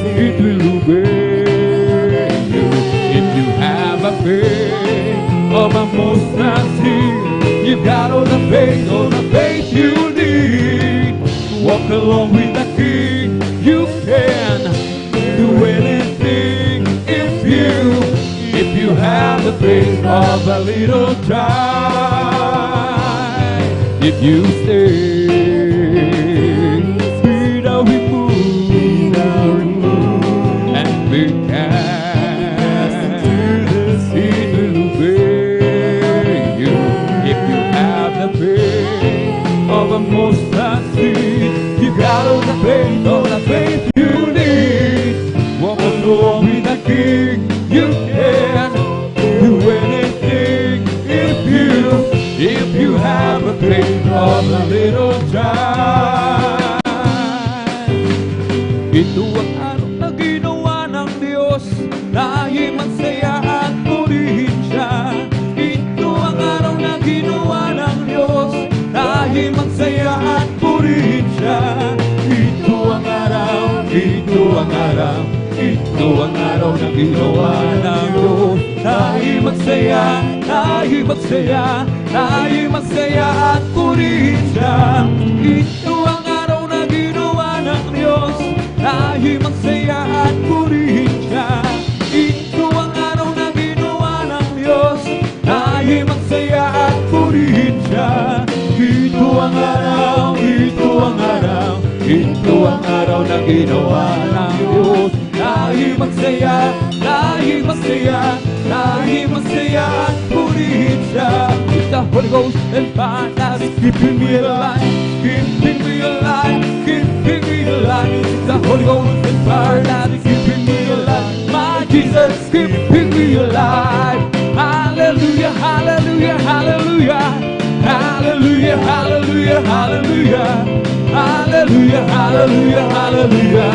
it will obey you. If you have a faith of a mustard seed, you've got all the faith you need. Walk along with the King, you can do anything if you have the faith of a little child. If you stay, be thou removed and be cast, it will obey you. If you have the faith of a mustard seed, you got all the faith you need. Walk along with the King, you can do anything if you have a faith of a little child. Ito ang araw na ginawa ng Diyos, dahil magsaya at purihin siya. Ito ang araw na ginawa ng Diyos, dahil magsaya at purihin siya. Ito ang araw, ito ang araw, ito ang araw na ginawa ng Diyos, dahil magsaya, dahil magsaya, dahil magsaya at purihin siya. Ito ang araw na ginawa ng Diyos, dahil magsaya at purihin siya. Ito ang araw na ginawa ng Diyos, dahil magsaya at purihin siya. Ito ang araw, ito ang araw, ito ang araw na ginawa ng Diyos, dahil magsaya, dahil magsaya, dahil magsaya at purihin siya. It's the Holy Ghost and fire that is keeping me alive, keeping me alive, keeping me alive. It's the Holy Ghost and fire that is keeping me alive. My Jesus is keeping me alive. Hallelujah, hallelujah, hallelujah. Hallelujah, hallelujah, hallelujah. Hallelujah, hallelujah, hallelujah.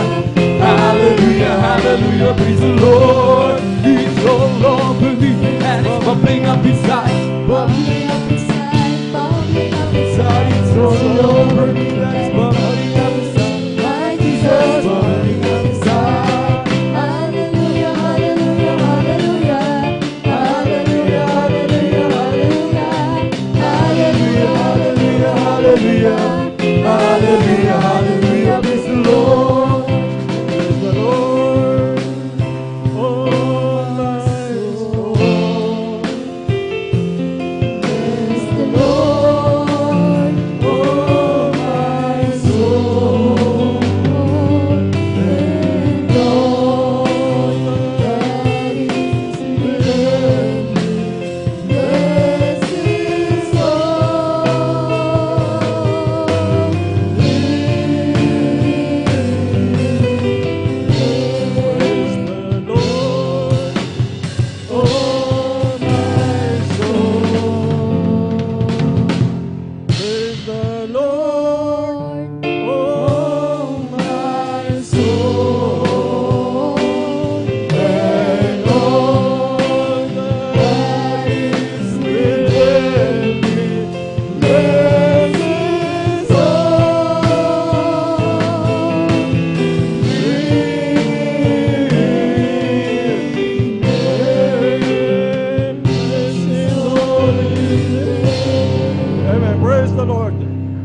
Hallelujah, hallelujah, praise the Lord. He's all over me and it's bubbling up inside. Bubbling up inside, bubbling up inside. It's all over me and it's bubbling up inside. My Jesus, bubbling up inside. Hallelujah, hallelujah, hallelujah. Hallelujah, hallelujah, hallelujah. Hallelujah, hallelujah, hallelujah. Hallelujah, hallelujah, praise the Lord. Praise the Lord. Oh my soul. Praise the Lord. Oh my soul. And all that is within me, bless His holy name.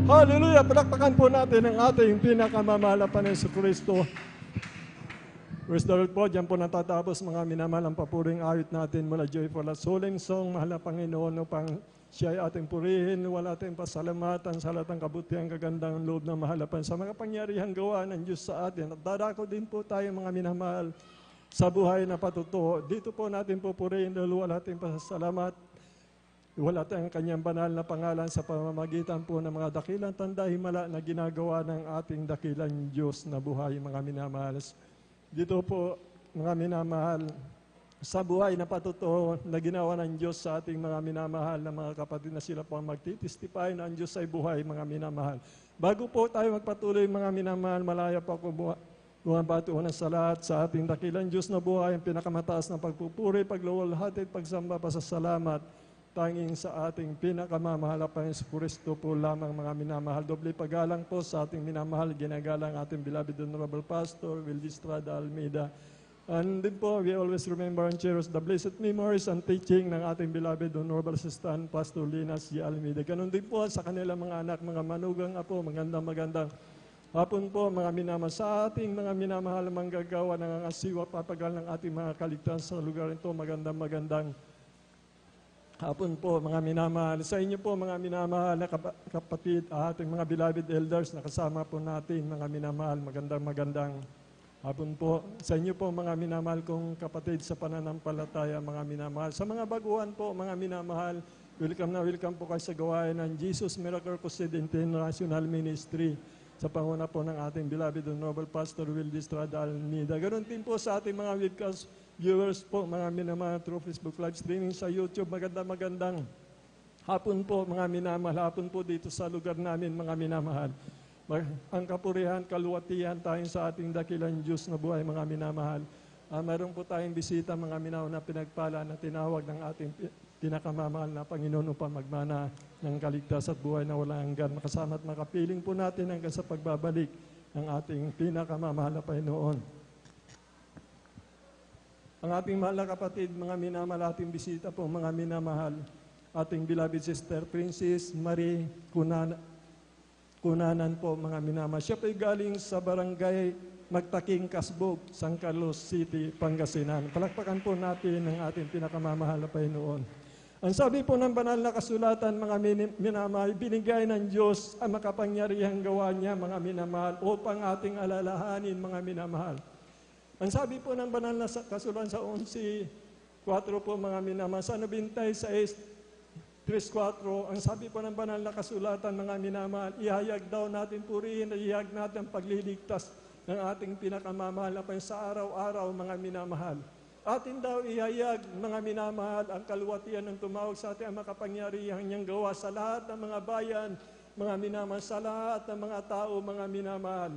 Hallelujah! Palakpakan po natin ang ating pinakamamahal na Panginoon Kristo. Praise the Lord po, dyan po natatapos mga minamahal ang papuring ayot natin mula Joyful at Solemn Song. Mahal na Panginoon upang siya ay ating purihin, wala ating pasalamatan sa lahat ng kabutihan, kagandang loob ng mahalapan sa mga pangyarihang gawa ng Diyos sa atin. At dadako din po tayo mga minamahal sa buhay na patutuo. Dito po natin pupurihin, wala ating pasasalamat. Wala tayong kanyang banal na pangalan sa pamamagitan po ng mga dakilang tanda himala na ginagawa ng ating dakilang Diyos na buhay mga minamahal. Dito po, mga minamahal, sa buhay na patutuo na ginawa ng Diyos sa ating mga minamahal na mga kapatid na sila po ang magtitistify na ang Diyos ay buhay, mga minamahal. Bago po tayo magpatuloy, mga minamahal, malaya po ako bumabati unang sa lahat sa ating dakilang Diyos na buhay, ang pinakamataas na pagpupuri, pagluwalhati, pagsamba, pasasalamat, tanging sa ating pinakamamahal na Panginoon Kristo po lamang mga minamahal. Doble paggalang po sa ating minamahal, ginagalang ating beloved Honorable Pastor Will Estrada Almeida. And din po, we always remember and cherish the blessed memories and teaching ng ating beloved Honorable Assistant Pastor Linas G. Almeida. Ganon din po sa kanilang mga anak, mga manugang apo, magandang hapon po mga minamahal sa ating mga minamahal manggagawa ng asiwa papagal ng ating mga kaligtasan sa lugar ito. Magandang hapon po mga minamahal. Sa inyo po mga minamahal na kapatid, ating mga beloved elders na kasama po natin mga minamahal. Magandang hapon po. Sa inyo po mga minamahal kong kapatid sa pananampalataya mga minamahal. Sa mga baguhan po mga minamahal, welcome po kayo sa gawain ng Jesus Miracle Crusade International Ministry sa panguna po ng ating beloved Honorable Pastor Will Estrada Almeida. Ganon din po sa ating mga webcast viewers po, mga minamahal through Facebook live streaming sa YouTube. Magandang hapon po mga minamahal. Hapon po dito sa lugar namin mga minamahal. Ang kapurihan, kaluwatihan tayo sa ating dakilang Diyos na buhay mga minamahal. Mayroon po tayong bisita mga minamahal na pinagpala na tinawag ng ating pinakamamahal na Panginoon upang magmana ng kaligtas at buhay na walang hanggan. Makasama at makapiling po natin hanggang sa pagbabalik ng ating pinakamamahal na Panginoon. Ang ating mahal na kapatid, mga minamahal, ating bisita po, mga minamahal, ating beloved sister Princess Marie Kunanan po, mga minamahal. Siya po galing sa barangay Magtaking, Kasbog, San Carlos City, Pangasinan. Palakpakan po natin ang ating pinakamamahal na Panginoon. Ang sabi po ng banal na kasulatan, mga minamahal, binigay ng Diyos ang makapangyarihang gawa niya, mga minamahal, upang ating alalahanin, mga minamahal. Ang sabi po ng banal na kasulatan sa 11:4 po mga minamahal, sa 96:3-4, ang sabi po ng banal na kasulatan mga minamahal, ihayag daw natin purihin, ihayag natin ang pagliligtas ng ating pinakamamahal na Panginoon sa araw-araw mga minamahal. Atin daw ihayag mga minamahal ang kaluwatian ng tumawag sa ating ang makapangyarihang niyang gawa sa lahat ng mga bayan, mga minamahal, sa lahat ng mga tao mga minamahal.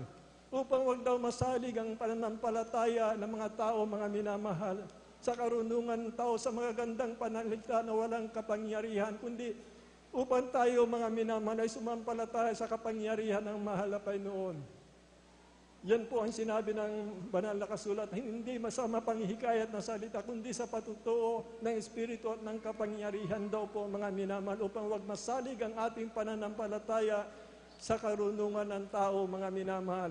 Upang wag daw masalig ang pananampalataya ng mga tao, mga minamahal, sa karunungan ng tao, sa mga gandang pananaligtaan na walang kapangyarihan, kundi upang tayo, mga minamahal, ay sumampalataya sa kapangyarihan ng mahal na Panginoon. Yan po ang sinabi ng banal na kasulat, hindi masama panghihikayat na salita, kundi sa patutuo ng Espiritu at ng kapangyarihan daw po, mga minamahal, upang wag masalig ang ating pananampalataya sa karunungan ng tao, mga minamahal.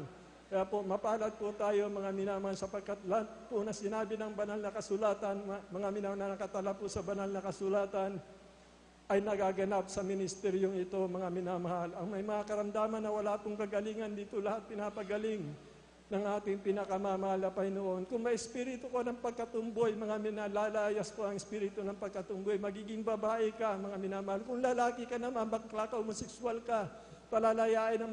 Kaya po, mapalad po tayo mga minamahal sapagkat lahat po na sinabi ng banal na kasulatan, mga minamahal na nakatala po sa banal na kasulatan, ay nagaganap sa ministeryong ito, mga minamahal. Ang may mga karamdaman na wala pong kagalingan dito, lahat pinapagaling ng ating pinakamamahal na Panginoon. Kung may espiritu ko ng pagkatumboy, mga minalalayas po ang espiritu ng pagkatumboy, magiging babae ka, mga minamahal. Kung lalaki ka naman, bakla ka, homoseksual ka, palalayain ng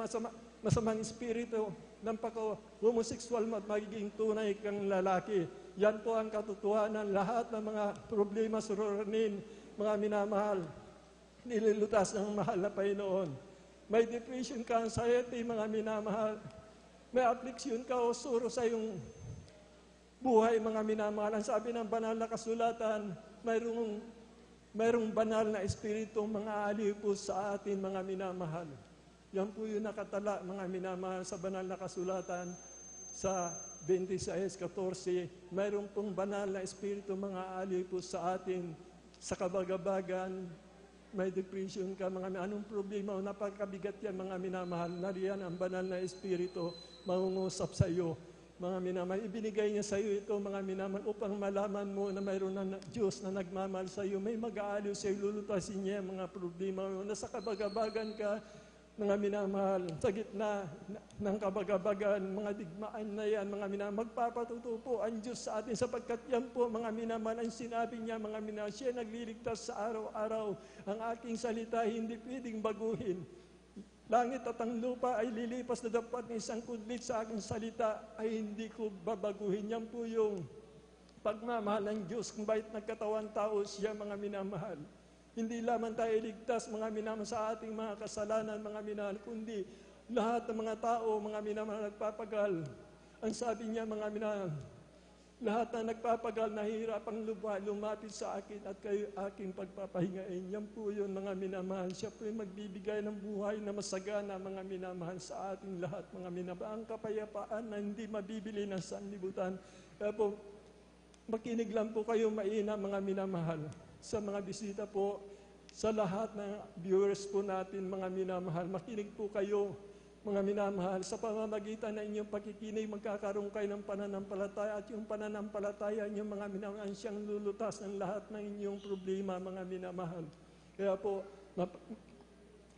masamang espiritu ng pagka-homoseksual at magiging tunay kang lalaki. Yan po ang katotohanan. Lahat ng mga problema sururanin, mga minamahal, nilulutas ng mahal na Panginoon. May depression ka, anxiety, mga minamahal. May affliction ka o suro sa iyong buhay, mga minamahal. Ang sabi ng banal na kasulatan, mayroong banal na espiritu mga aliw po sa atin, mga minamahal. Yan po yung nakatala, mga minamahal, sa banal na kasulatan sa 26:14. Mayroon pong banal na espiritu mga aliw po sa atin sa kabagabagan may depression ka, anong problema o napakabigat yan, mga minamahal. Nariyan ang banal na Espiritu, mangungusap sa iyo. Mga minamahal, ibinigay niya sa iyo ito, mga minamahal, upang malaman mo na mayroon na Diyos na nagmamahal sa iyo. May mag-aaliw sa iyo, lulutasin niya mga problema mo. Nasa kabagabagan ka, mga minamahal, sa gitna ng kabagabagan, mga digmaan na yan, mga minamahal, magpapatuto po ang Diyos sa atin, sapagkat yan po, mga minamahal, ang sinabi niya, mga minamahal, siya nagliligtas sa araw-araw. Ang aking salita, hindi pwedeng baguhin. Langit at ang lupa ay lilipas na dapat ng isang kudlit sa aking salita ay hindi ko babaguhin. Yan po yung pagmamahal ng Diyos kung bakit nagkatawan tao siya, mga minamahal. Hindi lamang tayo iligtas, mga minamahal, sa ating mga kasalanan, mga minamahal, kundi lahat ng mga tao, mga minamahal, nagpapagal. Ang sabi niya, mga minamahal, lahat na nagpapagal, nahihirapang lumapit sa akin at kayo aking pagpapahingain. Yan po yun, mga minamahal. Siya po yung magbibigay ng buhay na masagana, mga minamahal, sa ating lahat, mga minamahal. Ang kapayapaan na hindi mabibili ng sanlibutan. Kaya po, makinig lang po kayo maina, mga minamahal. Sa mga bisita po, sa lahat ng viewers po natin, mga minamahal, makinig po kayo, mga minamahal, sa pamamagitan ng inyong pakikinig, magkakaroon kayo ng pananampalataya at yung pananampalataya niyo, mga minamahal, siyang lulutas ng lahat ng inyong problema, mga minamahal. Kaya po,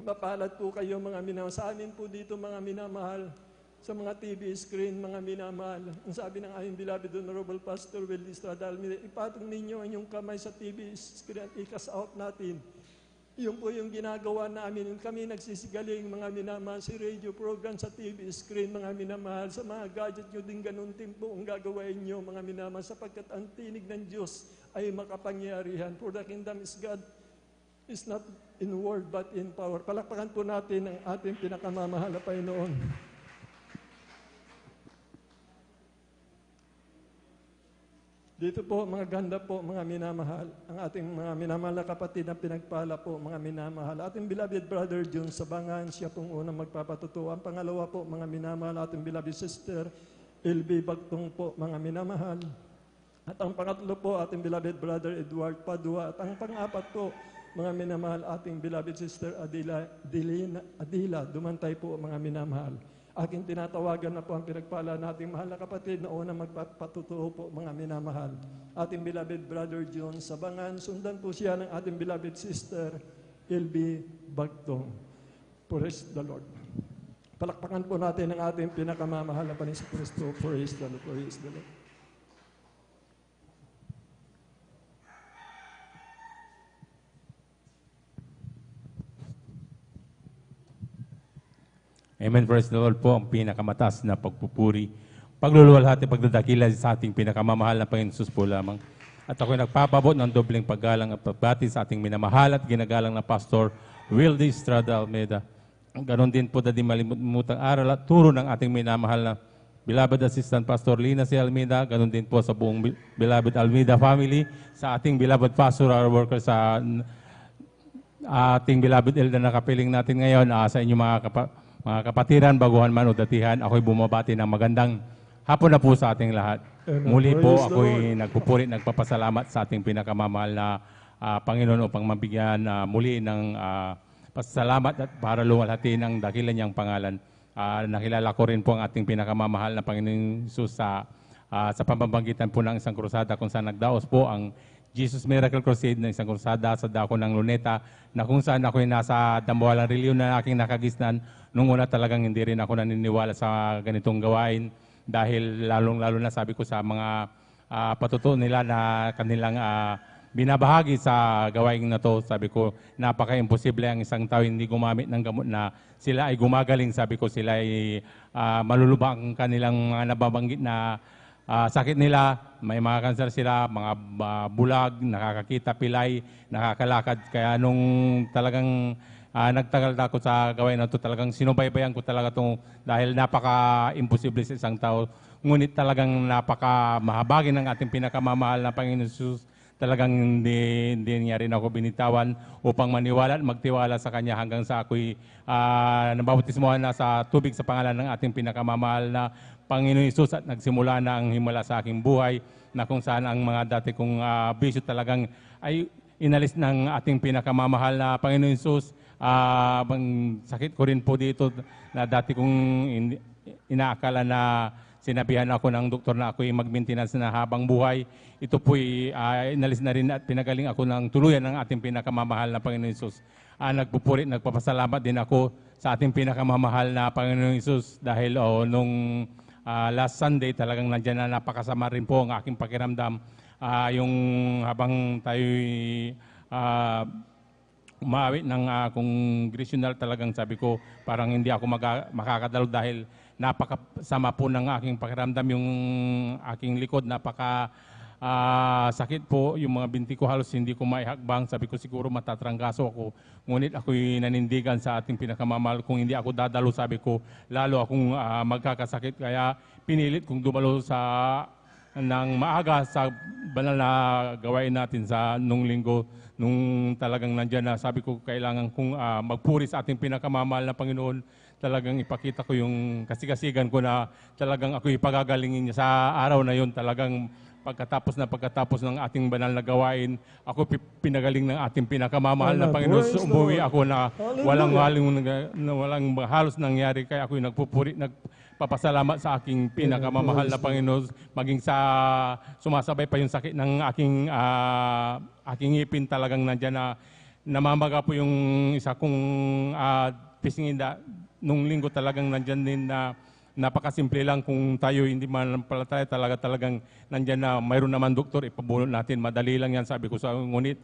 mapalad po kayo, mga minamahal. Sa amin po dito, mga minamahal, sa mga TV screen, mga minamahal, ang sabi ng aming beloved Honorable Pastor Will Estrada Almeida, ipatong ninyo ang inyong kamay sa TV screen at i-cast out natin. Yun po yung ginagawa namin. Kami nagsisigaling, mga minamahal, si radio program sa TV screen, mga minamahal, sa mga gadget nyo din ganun din po ang gagawin nyo, mga minamahal, sapagkat ang tinig ng Diyos ay makapangyarihan. For the kingdom is God, is not in word but in power. Palakpakan po natin ang ating pinakamamahal na Panginoon. Dito po, mga ganda po, mga minamahal, ang ating mga minamahal na kapatid na pinagpala po, mga minamahal. Ating beloved brother June Sabangan, siya pong unang magpapatutuo. Ang pangalawa po, mga minamahal, ating beloved sister LB Bagtong po, mga minamahal. At ang pangatlo po, ating beloved brother Edward Padua. At ang pang-apat po, mga minamahal, ating beloved sister Adila Dumantay po, mga minamahal. Aking tinatawagan na po ang pinagpala nating mahal na kapatid na unang magpapatutuo po, mga minamahal. Ating beloved brother John Sabangan, sundan po siya ng ating beloved sister LB Bagtong. Praise the Lord. Palakpakan po natin ang ating pinakamamahal na Panginoon Kristo. Praise the Lord. Praise the Lord. Amen. Praise the Lord po, ang pinakamataas na pagpupuri, pagluluwalhati, pagdadakila sa ating pinakamamahal na Panginoon Jesus po lamang. At ako'y nagpapabot ng dobleng paggalang at pagbati sa ating minamahal at ginagalang na Pastor Will Estrada Almeida. Ganon din po na di malimutang aral at turo ng ating minamahal na beloved assistant Pastor Lina C. Almeida. Ganon din po sa buong beloved Almeida family, sa ating beloved pastoral worker, sa ating beloved elder na kapiling natin ngayon, sa inyong mga kapatiran, baguhan man o datihan, ako'y bumabati ng magandang hapon na po sa ating lahat. Muli po, ako'y nagpupuri, nagpapasalamat sa ating pinakamamahal na Panginoon upang mabigyan muli ng pasalamat at para luwalhatiin ang dakilan niyang pangalan. Nakilala ko rin po ang ating pinakamamahal na Panginoon Jesus sa pamamagitan po ng isang krusada kung saan nagdaos po ang Jesus Miracle Crusade ng isang krusada sa dako ng Luneta, na kung saan ako'y nasa Dambuhalang Reliyon na aking nakagisnan. Nung una talagang hindi rin ako naniniwala sa ganitong gawain dahil lalong-lalo na sabi ko sa mga patutuo nila na kanilang binabahagi sa gawain na to, sabi ko napaka-imposible ang isang tao hindi gumamit ng gamot na sila ay gumagaling. Sabi ko sila ay malulubak ang kanilang mga nababanggit na sakit nila, may mga kanser sila, mga bulag, nakakakita, pilay, nakakalakad. Kaya nung talagang nagtagal ako sa gawain na ito, talagang sinubaybayan ko talaga ito dahil napaka-imposible sa isang tao. Ngunit talagang napaka-mahabagin ng ating pinakamamahal na Panginoon Jesus. Talagang hindi niya rin ako binitawan upang maniwala at magtiwala sa Kanya hanggang sa ako'y nabautismohan na sa tubig sa pangalan ng ating pinakamamahal na Panginoon Jesus, at nagsimula na ang himala sa aking buhay na kung saan ang mga dati kong bisyo talagang ay inalis ng ating pinakamamahal na Panginoon Hesus. Sakit ko rin po dito na dati kong inaakala na sinabihan ako ng doktor na ako'y mag-maintenance na habang buhay. Ito po'y inalis na rin at pinagaling ako ng tuluyan ng ating pinakamamahal na Panginoon Hesus. Nagpupuri, nagpapasalamat din ako sa ating pinakamamahal na Panginoon Hesus dahil nung last Sunday talagang nandiyan na napakasama rin po ang aking pakiramdam. Yung habang tayo'y umawit ng congressional, talagang sabi ko parang hindi ako makakadalo dahil napakasama po ng aking pakiramdam, yung aking likod sakit po, yung mga binti ko halos hindi ko maihakbang. Sabi ko siguro matatrangkaso ako, ngunit ako'y nanindigan sa ating pinakamamahal. Kung hindi ako dadalo, sabi ko lalo akong magkakasakit, kaya pinilit kong dumalo ng maaga sa banal na gawain natin sa nung linggo, nung talagang nandyan na sabi ko kailangan kong magpuri sa ating pinakamamahal na Panginoon. Talagang ipakita ko yung kasigasigan ko na talagang ako'y pagagalingin niya sa araw na yon. Talagang pagkatapos ng ating banal na gawain, ako pinagaling ng ating pinakamamahal na Panginoon. So, umuwi ako na walang halos nangyari, kaya ako'y nagpapasalamat sa aking pinakamamahal na Panginoon. Maging sa sumasabay pa yung sakit ng aking ngipin, talagang nandyan na namamaga po yung isa kong pisngin. Nung linggo talagang nandyan din na napakasimple lang, kung tayo hindi manampalataya talagang nandyan na mayroon naman doktor, ipabunot natin, madali lang yan, sabi ko sa ngunit.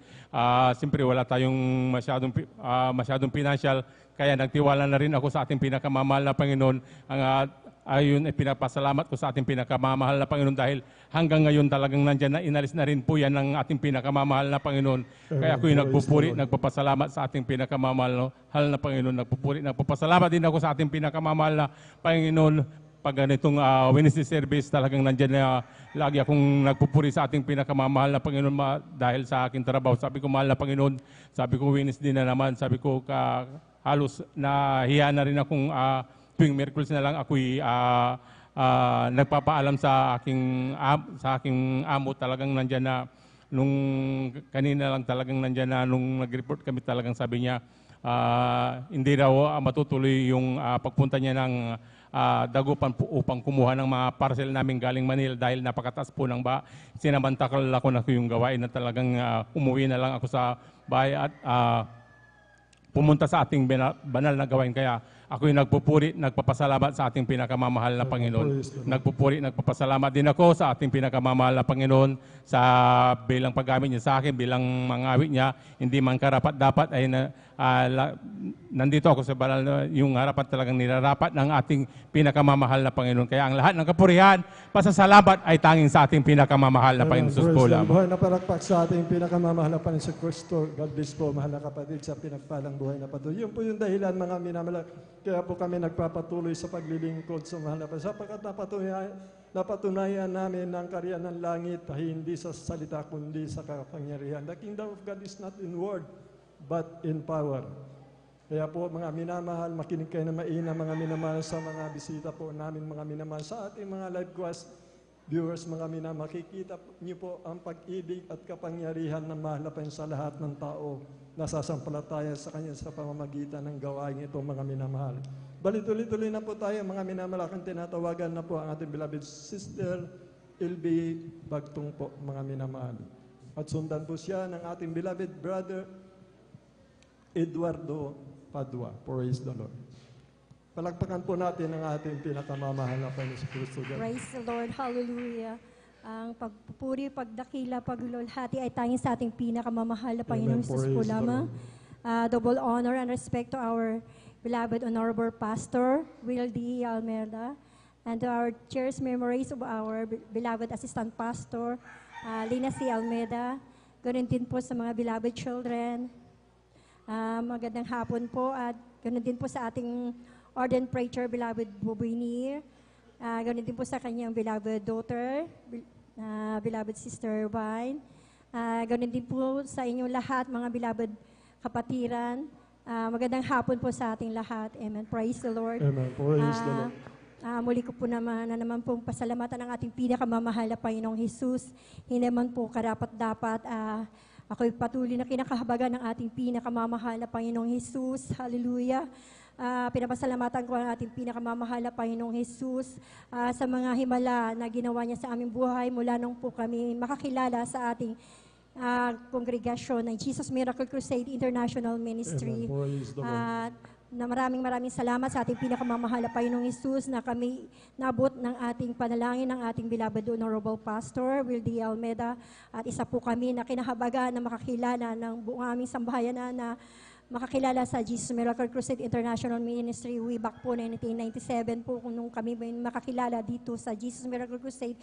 Siyempre wala tayong masyadong financial, kaya nagtiwala na rin ako sa ating pinakamamahal na Panginoon. Ayun, pinapasalamat ko sa ating pinakamamahal na Panginoon dahil hanggang ngayon talagang nandyan na, inalis na rin po yan ng ating pinakamamahal na Panginoon. Kaya ako'y nagpupuri, nagpapasalamat sa ating pinakamamahal na Panginoon. Nagpapasalamat din ako sa ating pinakamamahal na Panginoon. Pag ganitong Wednesday service, talagang nandyan na lagi akong nagpupuri sa ating pinakamamahal na Panginoon dahil sa aking trabaho. Sabi ko, mahal na Panginoon, sabi ko, Wednesday na naman, sabi ko, halos nahiya na rin akong tuwing Miyerkules na lang ako'y nagpapaalam sa aking amo. Talagang nandyan na, nung kanina lang talagang nandyan na, nung nag-report kami, talagang sabi niya, hindi raw matutuloy yung pagpunta niya ng Dagupan upang kumuha ng mga parcel namin galing Manila dahil napakataas po ng sinamantakal ako na yung gawain na talagang umuwi na lang ako sa bahay at pumunta sa ating banal na gawain. Kaya ako'y nagpupuri, nagpapasalamat sa ating pinakamamahal na Panginoon. Nagpupuri, nagpapasalamat din ako sa ating pinakamamahal na Panginoon sa bilang paggamit niya sa akin, bilang mangawit niya. Hindi man karapat dapat ay nandito ako sa banal na yung harapan, talagang nilarapat ng ating pinakamamahal na Panginoon. Kaya ang lahat ng kapurihan, pasasalamat ay tanging sa ating pinakamamahal na Panginoon Jesus po lamang. Buhay na palakpak sa ating pinakamamahal na Panginoon sa Kristo. God bless po, mahal na kapatid, sa pinagpalang buhay na patuloy. Yun po yung dahilan, mga minamahal. Kaya po kami nagpapatuloy sa paglilingkod sa mahal na Panginoon. Sapagkat napatunayan namin ang karya ng langit ay hindi sa salita kundi sa kapangyarihan. The kingdom of God is not in word but in power. Kaya po mga minamahal, makinig kayo na maina, mga minamahal, sa mga bisita po namin, mga minamahal, sa ating mga live quest viewers, mga minamahal, makikita niyo po ang pag-ibig at kapangyarihan ng mahal na Panginoon sa lahat ng tao na sasampalataya sa Kanya sa pamamagitan ng gawain ito, mga minamahal. Balituloy-tuloy na po tayo, mga minamahal. Aking tinatawagan na po ang ating beloved sister LB Bagtong po, mga minamahal. At sundan po siya ng ating beloved brother Eduardo Padua. Praise the Lord. Palagpakan po natin ang ating pinakamamahal na Panginoon sa Kristo. Praise the Lord. Hallelujah. Ang pagpupuri, pagdakila, paglulhati ay tanging sa ating pinakamamahal na Panginoon Jesus po lamang. Double honor and respect to our beloved Honorable Pastor, Will D. Almeida, and to our cherished memories of our beloved Assistant Pastor, Lina C. Almeida. Ganun din po sa mga beloved children. Magandang hapon po at ganun din po sa ating ordained preacher, beloved Buboy Nir. Ganun din po sa kanyang beloved daughter, beloved Sister Vine. Ganun din po sa inyong lahat, mga beloved kapatiran. Magandang hapon po sa ating lahat. Amen. Praise the Lord. Amen. Praise the Lord. Muli ko po naman pong pasalamatan ng ating pinakamamahal na Panginoong Jesus. Hindi man po karapat-dapat Ako'y patuloy na kinakahabagan ng ating pinakamamahal na Panginoong Hesus. Hallelujah. Pinapasalamatan ko ang ating pinakamamahal na Panginoong Hesus sa mga himala na ginawa niya sa aming buhay mula nung po kami makakilala sa ating kongregasyon ng Jesus Miracle Crusade International Ministry. Amen. Praise the Lord. Na maraming salamat sa ating pinakamamahal na Panginoong Hesus na kami nabot ng ating panalangin ng ating beloved Honorable Pastor Wildy Almeida, at isa po kami na kinahabagan na makakilala ng buong aming sambahayan na makakilala sa Jesus Miracle Crusade International Ministry way back po 1997 po nung kami makakilala dito sa Jesus Miracle Crusade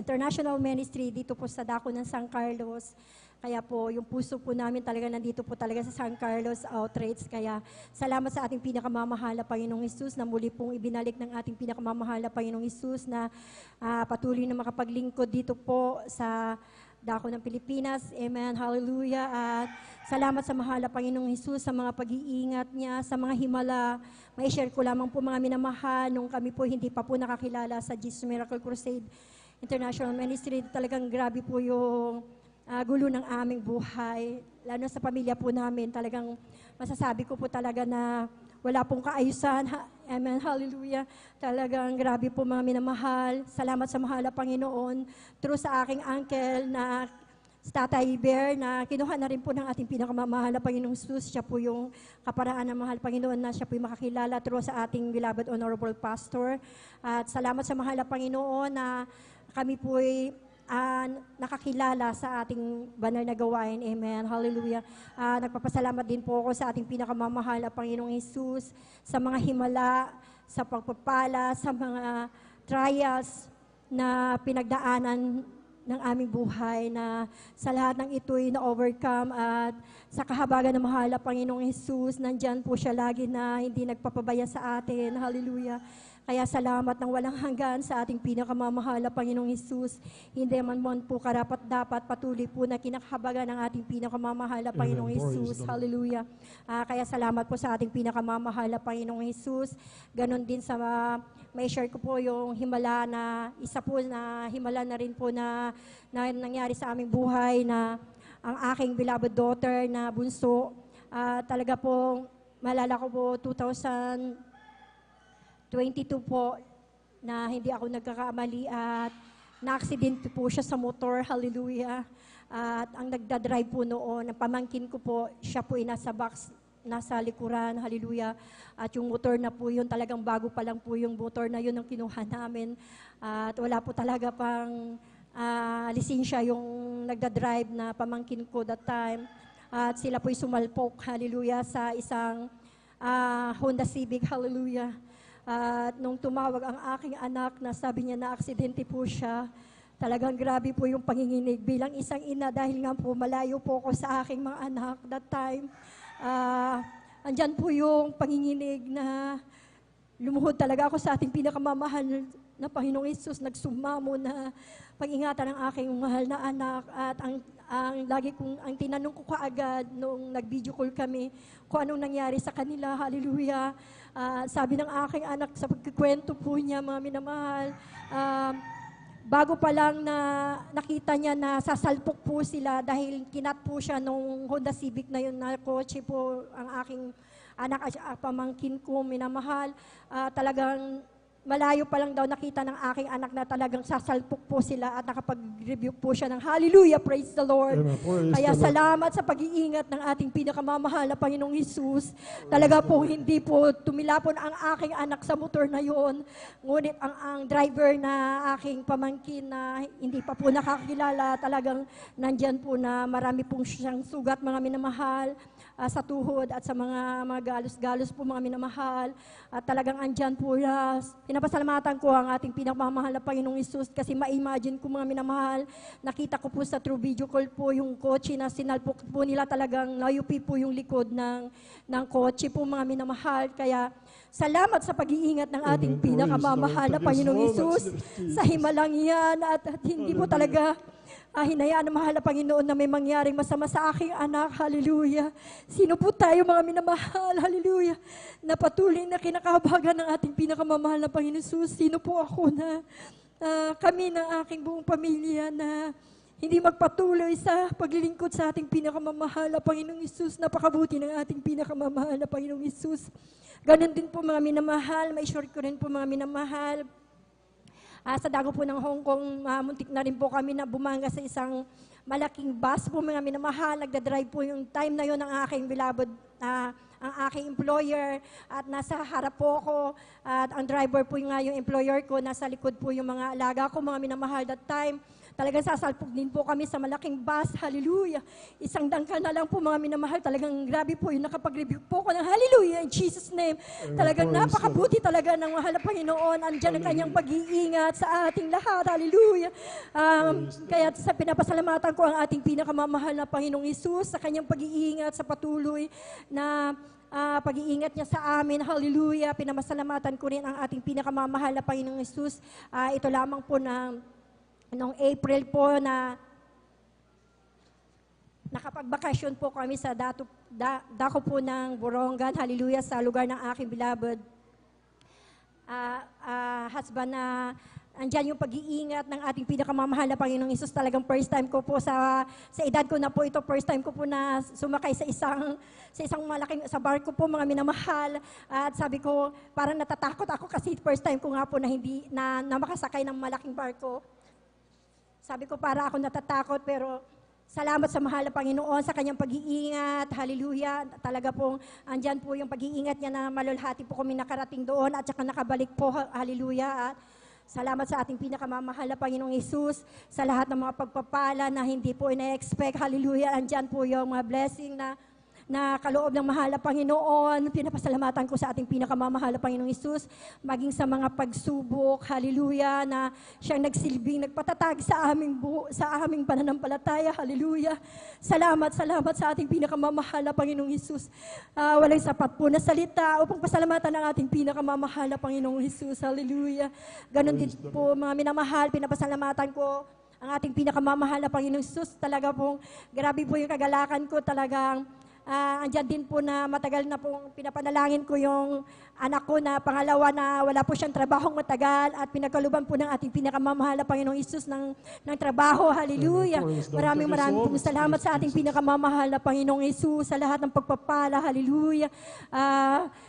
International Ministry dito po sa dako ng San Carlos. Kaya po, yung puso po namin talaga nandito po talaga sa San Carlos Outreach. Kaya salamat sa ating pinakamamahal na Panginoong Hesus na muli pong ibinalik ng ating pinakamamahal na Panginoong Hesus na patuloy na makapaglingkod dito po sa dako ng Pilipinas. Amen. Hallelujah. At salamat sa mahal na Panginoong Hesus sa mga pag-iingat niya, sa mga himala. May share ko lamang po mga minamahal nung kami po hindi pa po nakakilala sa Jesus Miracle Crusade International Ministry. Talagang grabe po yung gulo ng aming buhay, lalo sa pamilya po namin. Talagang masasabi ko po talaga na wala pong kaayusan. Amen, hallelujah. Talagang grabe po mga minamahal. Salamat sa mahal na Panginoon. Through sa aking uncle na Tatay Bear, na kinuha na rin po ng ating pinakamamahal na Panginoong Jesus. Siya po yung kaparaan ng mahal Panginoon na siya po yung makakilala through sa ating beloved Honorable Pastor. At salamat sa mahal na Panginoon na kami po ay nakakilala sa ating banal na gawain. Amen. Hallelujah. Nagpapasalamat din po ako sa ating pinakamamahal na Panginoong Hesus sa mga himala, sa pagpapala, sa mga trials na pinagdaanan ng aming buhay, na sa lahat ng ito'y na-overcome, at sa kahabagan ng mahal na Panginoong Hesus, nandyan po siya lagi na hindi nagpapabaya sa atin. Hallelujah. Kaya salamat ng walang hanggan sa ating pinakamamahal na Panginoong Hesus. Hindi man po karapat-dapat, patuloy po na kinakahabagan ng ating pinakamamahal na Panginoong Hesus. Hallelujah. Kaya salamat po sa ating pinakamamahal na Panginoong Hesus. Ganon din sa may share ko po yung himala na isa po na himala na rin po na nangyari sa aming buhay, na ang aking beloved daughter na bunso. Talaga po, malala ko po 2022 po na hindi ako nagkakamali at na-aksidente po siya sa motor. Hallelujah. At ang nagdadrive po noon, ang pamangkin ko po, siya po ay nasa box, nasa likuran. Hallelujah. At yung motor na po yun, talagang bago pa lang po yung motor na yun ang kinuha namin. At wala po talaga pang lisensya yung nagdadrive na pamangkin ko that time. At sila po'y sumalpok, hallelujah, sa isang Honda Civic, hallelujah. At nung tumawag ang aking anak na sabi niya na aksidente po siya, talagang grabe po yung panginginig bilang isang ina, dahil nga po malayo po ako sa aking mga anak that time. Andyan po yung panginginig na lumuhod talaga ako sa ating pinakamamahal na Panginoong Hesus. Nagsumamo na pag-ingatan ng aking mahal na anak. At ang tinanong ko kaagad nung nag-video call kami kung anong nangyari sa kanila. Hallelujah. Sabi ng aking anak sa pagkikwento po niya, mga minamahal, bago pa lang na nakita niya na sasalpok po sila dahil kinat po siya nung Honda Civic na yun na kotse po ang aking anak at pamangkin ko, minamahal. Talagang malayo pa lang daw nakita ng aking anak na talagang sasalpok po sila at nakapag-review po siya ng hallelujah, praise the Lord. Amen. Praise Kaya the Lord. salamat sa pag-iingat ng ating pinakamamahal na Panginoong Hesus. Talaga po hindi po tumilapon ang aking anak sa motor na yon. Ngunit ang driver na aking pamangkin na hindi pa po nakakilala, talagang nandyan po na marami pong siyang sugat, mga minamahal, sa tuhod at sa mga galos-galos po, mga minamahal. At talagang andyan po na pinapasalamatan ko ang ating pinagmamahal na Panginoong Hesus, kasi ma-imagine ko, mga minamahal, nakita ko po sa true video call po yung kotse na sinalpok po nila, talagang nayupi po yung likod ng kotse po, mga minamahal. Kaya salamat sa pag-iingat ng ating Amen. pinakamamahal na Praise the Lord. Panginoong Thank you so Hesus much, sa himalang yan, at hindi po talaga hinayaan ng mahal na Panginoon na may mangyaring masama sa aking anak. Hallelujah. Sino po tayo, mga minamahal? Hallelujah. Na patuloy na kinakahabagan ng ating pinakamamahal na Panginoon Jesus. Sino po ako na kami ng aking buong pamilya na hindi magpatuloy sa paglilingkod sa ating pinakamamahal na Panginoong Hesus. Napakabuti ng ating pinakamamahal na Panginoong Hesus. Ganon din po mga minamahal, ma-short ko rin po mga minamahal. Sa dago po ng Hong Kong, muntik na rin po kami na bumangga sa isang malaking bus po mga minamahal. Nagdadrive po yung time na yun ng aking beloved, ang aking employer, at nasa harap po ako, at ang driver po yung employer ko, nasa likod po yung mga alaga ko, mga minamahal that time. Talagang sasalpog din po kami sa malaking bus, hallelujah. Isang dangkal na lang po mga minamahal, talagang grabe po yung nakapag-review po ko ng hallelujah in Jesus' name. Talagang napakabuti talaga ng mahal na Panginoon, andyan ang kanyang pag-iingat sa ating lahat, hallelujah. Kaya sa pinapasalamatan ko ang ating pinakamamahal na Panginoong Hesus sa kanyang pag-iingat, sa patuloy na pag-iingat niya sa amin. Hallelujah. Pinamasalamatan ko rin ang ating pinakamamahal na Panginoong Hesus. Ito lamang po noong April po na nakapagbakasyon po kami sa dako po ng Borongan. Hallelujah, sa lugar ng aking beloved husband na andyan yung pag-iingat ng ating pinakamamahal na Panginoong Hesus. Talagang first time ko po sa edad ko na po ito, first time ko po na sumakay sa isang malaking, sa barko po mga minamahal. At sabi ko, parang natatakot ako kasi first time ko nga po na makasakay ng malaking barko. Sabi ko, para ako natatakot, pero salamat sa mahal na Panginoon sa kanyang pag-iingat. Hallelujah. Talaga pong andyan po yung pag-iingat niya na malulhati po kami nakarating doon at saka nakabalik po. Hallelujah. At salamat sa ating pinakamamahal na Panginoong Hesus sa lahat ng mga pagpapala na hindi po ina-expect. Hallelujah. Andyan po yung mga blessing na kaloob ng mahal na Panginoon. Pinapasalamatan ko sa ating pinakamamahal na Panginoong Hesus, maging sa mga pagsubok, hallelujah, na siyang nagsilbing, nagpatatag sa aming pananampalataya, hallelujah. Salamat sa ating pinakamamahal na Panginoong Hesus. Walang sapat po na salita upang pasalamatan ang ating pinakamamahal na Panginoong Hesus, hallelujah. Ganon din po mga minamahal, pinapasalamatan ko ang ating pinakamamahal na Panginoong Hesus. Talaga pong, grabe po yung kagalakan ko, talagang andyan din po na matagal na pong pinapanalangin ko yung anak ko na pangalawa na wala po siyang trabahong matagal at pinagkaluban po ng ating pinakamamahal na Panginoong Hesus ng trabaho. Hallelujah. Maraming pong salamat sa ating pinakamamahal na Panginoong Hesus sa lahat ng pagpapala. Hallelujah.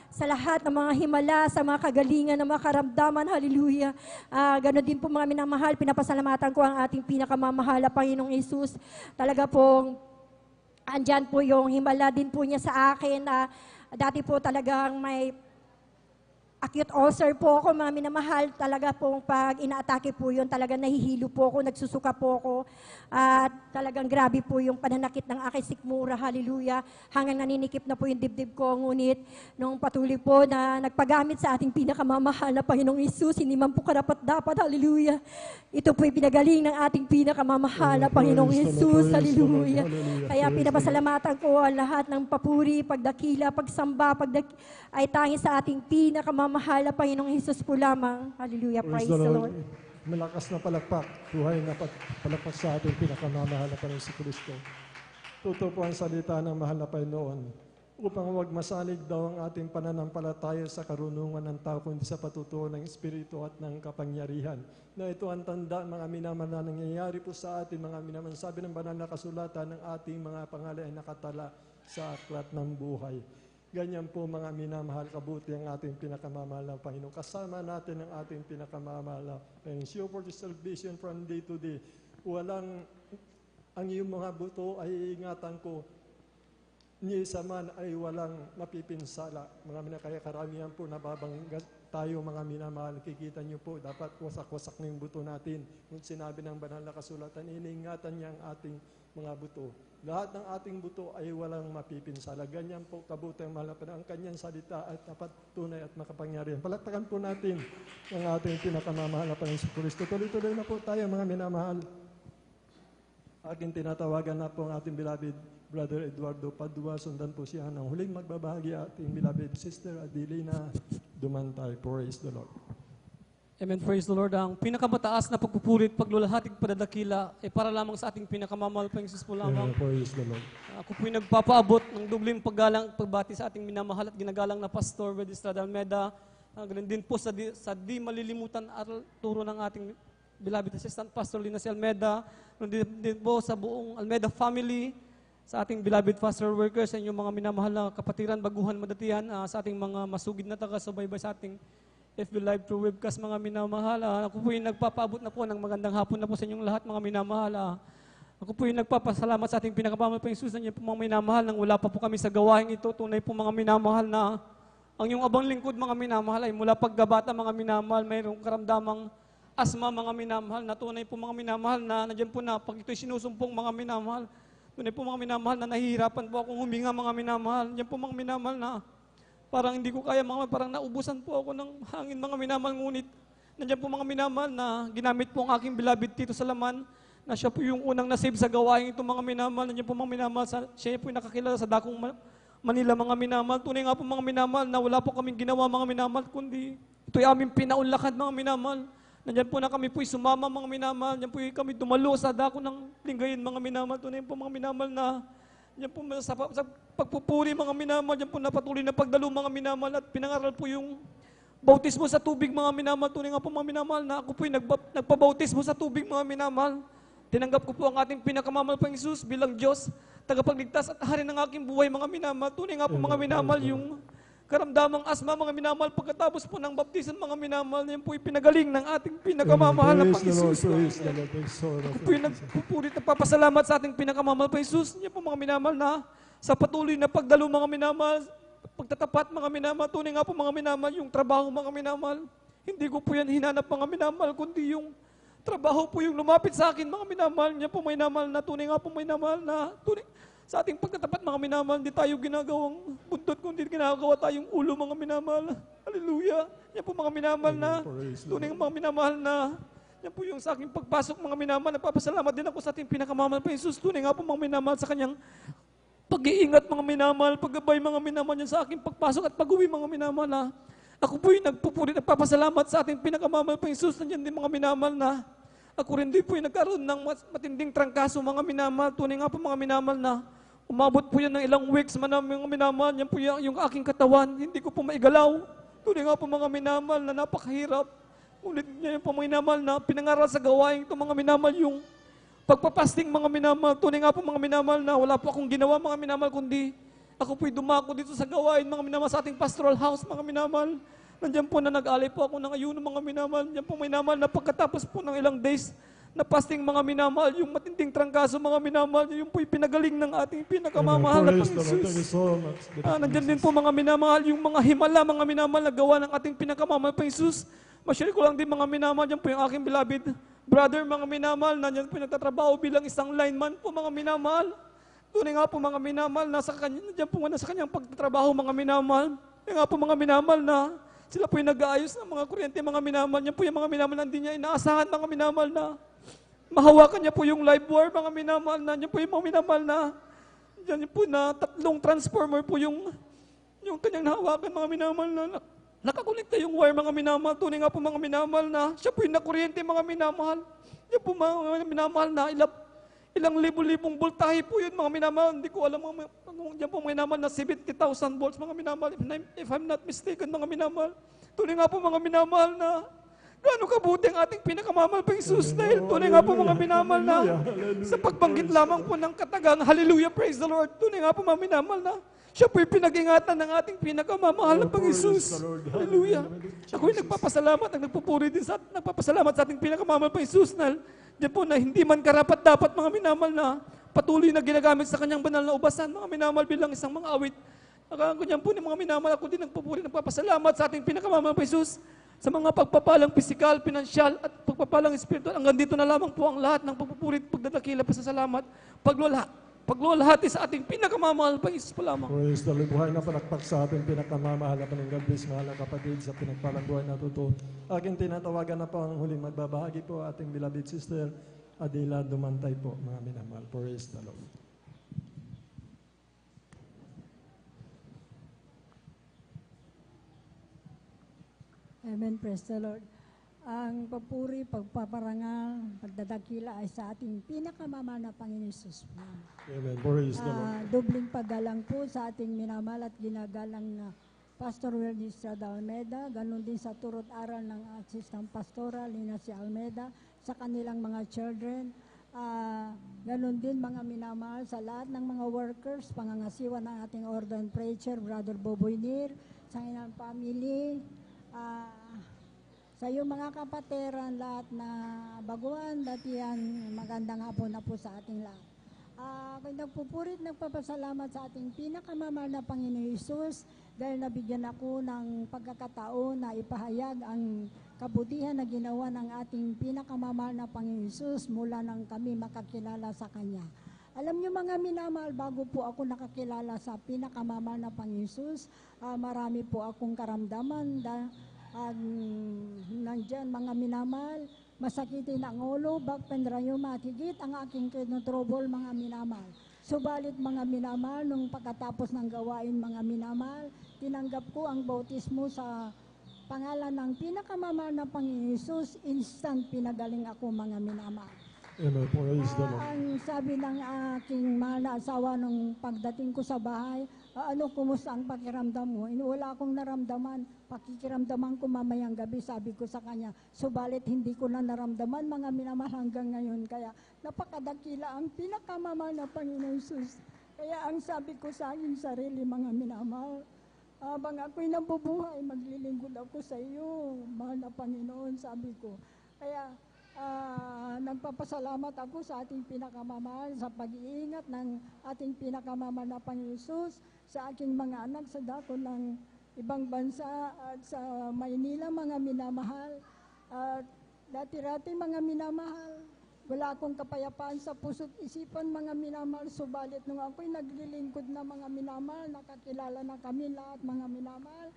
Sa lahat ng mga himala, sa mga kagalingan, ng mga karamdaman. Hallelujah. Ganon din po mga minamahal, pinapasalamatan ko ang ating pinakamamahal na Panginoong Hesus. Talaga pong andyan po yung himala din po niya sa akin na dati po talagang may acute ulcer po ako, mga minamahal. Talaga pong pag inaatake po yun, talagang nahihilo po ako, nagsusuka po ako. At talagang grabe po yung pananakit ng aking sikmura, hallelujah. Hanggang naninikip na po yung dibdib ko. Ngunit nung patuloy po na nagpagamit sa ating pinakamamahal na Panginoong Hesus, hindi man po karapat-dapat, hallelujah. Ito po yung pinagaling ng ating pinakamamahal na Panginoong Hesus, hallelujah. Kaya pinapasalamatan ko ang lahat ng papuri, pagdakila, pagsamba, ay tanging sa ating pinakamamahal na Panginoong Hesus po lamang. Hallelujah, praise the Lord. Malakas na palakpak, buhay na palakpak sa ating pinakamamahal na Panginoon si Kristo. Totoo po ang salita ng mahal na Panginoon upang huwag masalig daw ang ating pananampalataya sa karunungan ng tao kundi sa patutuo ng Espiritu at ng kapangyarihan. Na ito ang tanda mga minamahal na nangyayari po sa ating mga minamahal. Sabi ng banal na kasulatan ng ating mga pangalan ay nakatala sa aklat ng buhay. Ganyan po mga minamahal, kabuti ang ating pinakamamahal na Panginoon. Kasama natin ang ating pinakamamahal na Panginoon. Show for the salvation from day to day. Ang iyong mga buto ay ingatan ko. Niya isa man ay walang mapipinsala. Mga minakaya karamihan po nababangga tayo mga minamahal. Kikita niyo po, dapat wasak-wasak na yung buto natin. Kung sinabi ng banal na kasulatan, iniingatan niya ang ating mga buto. Lahat ng ating buto ay walang mapipinsala. Ganyan po kabuti ang mahal na Panginoon. Ang kanyang salita ay dapat tunay at makapangyarihan. Palakpakan po natin ang ating pinakamamahal na Panginoon si Kristo. Tuloy-tuloy na po tayo mga minamahal. Aking tinatawagan na po ang ating beloved Brother Eduardo Padua. Sundan po siya ng huling magbabahagi ating beloved Sister Adelina Dumantay. Praise the Lord. Amen. Praise the Lord. Ang pinakamataas na pagpupurit, paglulahatig, padadakila, ay para lamang sa ating pinakamamahal Panginoon Hesus po lamang. Praise the Lord. Ako po'y nagpapaabot ng dubling pagbati sa ating minamahal at ginagalang na Pastor Ved Estrada Almeda. Ganun din po sa di malilimutan at turo ng ating beloved Assistant Pastor Lina C. Almeda, din po sa buong Almeda family, sa ating beloved foster workers, sa inyong mga minamahal na kapatiran, baguhan, madatihan, sa ating mga masugid na taga-subaybay sa ating FB Live through webcast, mga minamahal. Ako po yung nagpapaabot na po ng magandang hapon na po sa inyong lahat, mga minamahal. Ako po yung nagpapasalamat sa ating pinakamamahal pa Jesus, nandiyan po mga minamahal, nang wala pa po kami sa gawain ito, tunay po mga minamahal na ang yung abang lingkod, mga minamahal, ay mula paggabata, mga minamahal, mayroong karamdamang asma, mga minamahal, na tunay po mga minamahal na nandiyan po na pag ito'y sinusumpong, mga minamahal, tunay po mga minamahal na nahihirapan po akong huminga, mga minamahal, nandiyan po mga minamahal na parang hindi ko kaya, mga parang naubusan po ako ng hangin, mga minamahal, ngunit nandiyan po mga minamahal na ginamit po ang aking beloved Tito Salaman, na siya po yung unang nasave sa gawain ito, mga minamahal. Nandiyan po mga minamahal, siya po yung nakakilala sa dakong Manila, mga minamahal. Tunay nga po mga minamahal na wala po kaming ginawa, mga minamahal, kundi ito'y aming pinaunlakan, mga minamahal. Nandiyan po na kami po'y sumama, mga minamahal. Nandiyan po kami dumalo sa dako ng linggayin, mga minamahal. Tunay po mga minamahal na yan po sa pagpupuri, mga minamahal, yan po napatuloy na pagdalo, mga minamahal, at pinangaral po yung bautismo sa tubig, mga minamahal. Tunay nga po mga minamahal na ako po'y nagpabautismo sa tubig, mga minamahal. Tinanggap ko po ang ating pinakamamahal pang Jesus bilang Diyos, tagapagligtas at hari ng aking buhay, mga minamahal. Tunay nga po mga minamahal yung karamdamang asma, mga minamahal, pagkatapos po ng baptisan, mga minamahal, yan po pinagaling ng ating pinakamamahal na pang Jesus. Ako po yung nagpupurit at papasalamat sa ating pinakamamahal pa Jesus. Yan po mga minamahal na sa patuloy na pagdalo, mga minamahal, pagtatapat, mga minamahal. Tunay nga po mga minamahal, yung trabaho, mga minamahal. Hindi ko po yan hinanap, mga minamahal, kundi yung trabaho po yung lumapit sa akin, mga minamahal. Yan po mga minamahal na tunay nga po mga minamahal na tunay. Sa ating pagtatapat, mga minamahal, hindi tayo ginagawang buntot, kundi ginagawa tayong ulo, mga minamahal. Hallelujah. Yan po mga minamahal na tunay mga minamahal na yan po yung sa aking pagpasok, mga minamahal. Nagpapasalamat din ako sa ating pinakamamahal pa Jesus. Tunay nga po mga minamahal sa kanyang pag-iingat, mga minamahal, paggabay, mga minamahal yan sa aking pagpasok at pag-uwi, mga minamahal na ako po yung nagpupulit at papasalamat sa ating pinakamamahal pa Jesus. Nandiyan din mga minamahal na ako rin din po yung nagkaroon ng matinding trangkaso, mga minamahal. Tunay nga po mga minamahal na umabot po yan ng ilang weeks, mga minamahal. Yan po yung aking katawan, hindi ko po maigalaw. Tunay nga po mga minamahal na napakahirap. Ulit niya po mga minamahal na pinangaral sa gawain ito, mga minamahal, yung pagpapasting, mga minamahal. Tunay nga po mga minamahal na wala po akong ginawa, mga minamahal, kundi ako po'y dumako dito sa gawain, mga minamahal, sa ating pastoral house, mga minamahal. Nandiyan po na nag-alay po ako ng ayuno, mga minamahal. Nandiyan po minamahal na pagkatapos po ng ilang days na fasting, mga minamahal, yung matinding trangkaso, mga minamahal, yung po'y pinagaling ng ating pinakamamahal na Panginoon. Nandiyan din po mga minamahal, yung mga himala, mga minamahal na gawa ng ating pinakamamahal Panginoon. Ma-share ko lang din, mga minamahal, yan po yung aking beloved brother, mga minamahal, nandiyan po yung nagtatrabaho bilang isang lineman po, mga minamahal. Tunay nga po mga minamahal, nandiyan po nasa kanyang pagtatrabaho, mga minamahal. Yan nga po mga minamahal na sila po yung nag-aayos ng mga kuryente, mga minamahal. Yan po yung mga minamahal na hindi niya inaasahan, mga minamahal na mahawakan niya po yung live wire, mga minamahal na. Yan po yung mga minamahal na yan po na 3 transformer po yung kanyang nahawakan, mga minamahal na nakakonekta yung wire, mga minamahal. Tunay nga po mga minamahal na siya po yung nakuryente, mga minamahal. Yan po mga minamahal na ilang libo-libong voltahe po yun, mga minamahal. Hindi ko alam, yan po mga minamahal na 70,000 volts, mga minamahal. If I'm not mistaken, mga minamahal. Tunay nga po mga minamahal na gaano kabuti ang ating pinakamamahal pa Jesus. Dahil tunay nga po mga minamahal na sa pagbanggit lamang po ng katagang, hallelujah, praise the Lord. Tunay nga po mga minamahal na siya po'y pinag-ingatan ng ating pinakamamahal na Panginoon. Hallelujah. Ako'y nagpapasalamat, nagpapasalamat sa ating pinakamamahal pa Jesus na diyan po na hindi man karapat dapat, mga minamahal, na patuloy na ginagamit sa kanyang banal na ubasan, mga minamahal, bilang isang mga awit. Ganyan po ni mga minamahal, ako din nagpapasalamat sa ating pinakamamahal pa Jesus sa mga pagpapalang pisikal, pinansyal at pagpapalang espiritual. Hanggang dito na lamang po ang lahat ng pagpupurit, pagdadakila, pasasalamat, paglulahati sa ating pinakamamahal pa Jesus po lamang. Praise the Lord. Buhay na panakpak sa ating pinakamamahal na paninggal, please, mahal na kapatid, sa pinagpalang buhay na totoo. Aking tinatawagan na po ang huling magbabahagi po, ating beloved sister Adela Dumantay po, mga minamahal. Praise the Lord. Amen, praise the Lord. Ang papuri, pagpaparangal, pagdadakila ay sa ating pinakamamahal na Panginoon Jesus. Amen, praise the Lord. Dobling paggalang po sa ating minamahal at ginagalang na Pastor Willie Estrada Almeida, ganun din sa turot aral ng Assistant Pastoral Linacy Almeida, sa kanilang mga children. Ganun din mga minamahal sa lahat ng mga workers, pangangasiwa ng ating ordained preacher, Brother Boboy Nir, sa kanilang family, sa iyong mga kapatiran, lahat na baguhan, datihan, magandang hapon na po sa ating lahat. Ako'y nagpupurit, nagpapasalamat sa ating pinakamamahal na Panginoon Hesus dahil nabigyan ako ng pagkakataon na ipahayag ang kabutihan na ginawa ng ating pinakamamahal na Panginoon Hesus mula nang kami makakilala sa Kanya. Alam niyo mga minamahal, bago po ako nakakilala sa pinakamamahal na Panginoon Hesus, marami po akong karamdaman. Nandyan mga minamahal, masakitin ang ulo, back pain, rayuma at higit ang aking trouble mga minamahal. Subalit mga minamahal, nung pagkatapos ng gawain mga minamahal, tinanggap ko ang bautismo sa pangalan ng pinakamamahal na Panginoon Hesus, instant pinagaling ako mga minamahal. Amen. Praise the Lord. Ang sabi ng aking mahal na asawa nung pagdating ko sa bahay, kumusta ang pakiramdam mo? Wala akong naramdaman. Pakikiramdaman ko mamayang gabi, sabi ko sa kanya. Subalit hindi ko na naramdaman mga minamahal hanggang ngayon. Kaya napakadakila ang pinakamamahal na Panginoon Hesus. Kaya ang sabi ko sa aking sarili mga minamahal, habang ako'y nabubuhay, maglilingkod ako sa iyo, mahal na Panginoon, sabi ko. Kaya nagpapasalamat ako sa ating pinakamamahal sa pag-iingat ng ating pinakamamahal na Panginoon Hesus sa aking mga anak sa dako ng ibang bansa at sa Maynila mga minamahal. Dati-dati mga minamahal, wala akong kapayapaan sa puso't isipan mga minamahal, subalit nung ako'y naglilingkod na mga minamahal, nakakilala na kami lahat mga minamahal,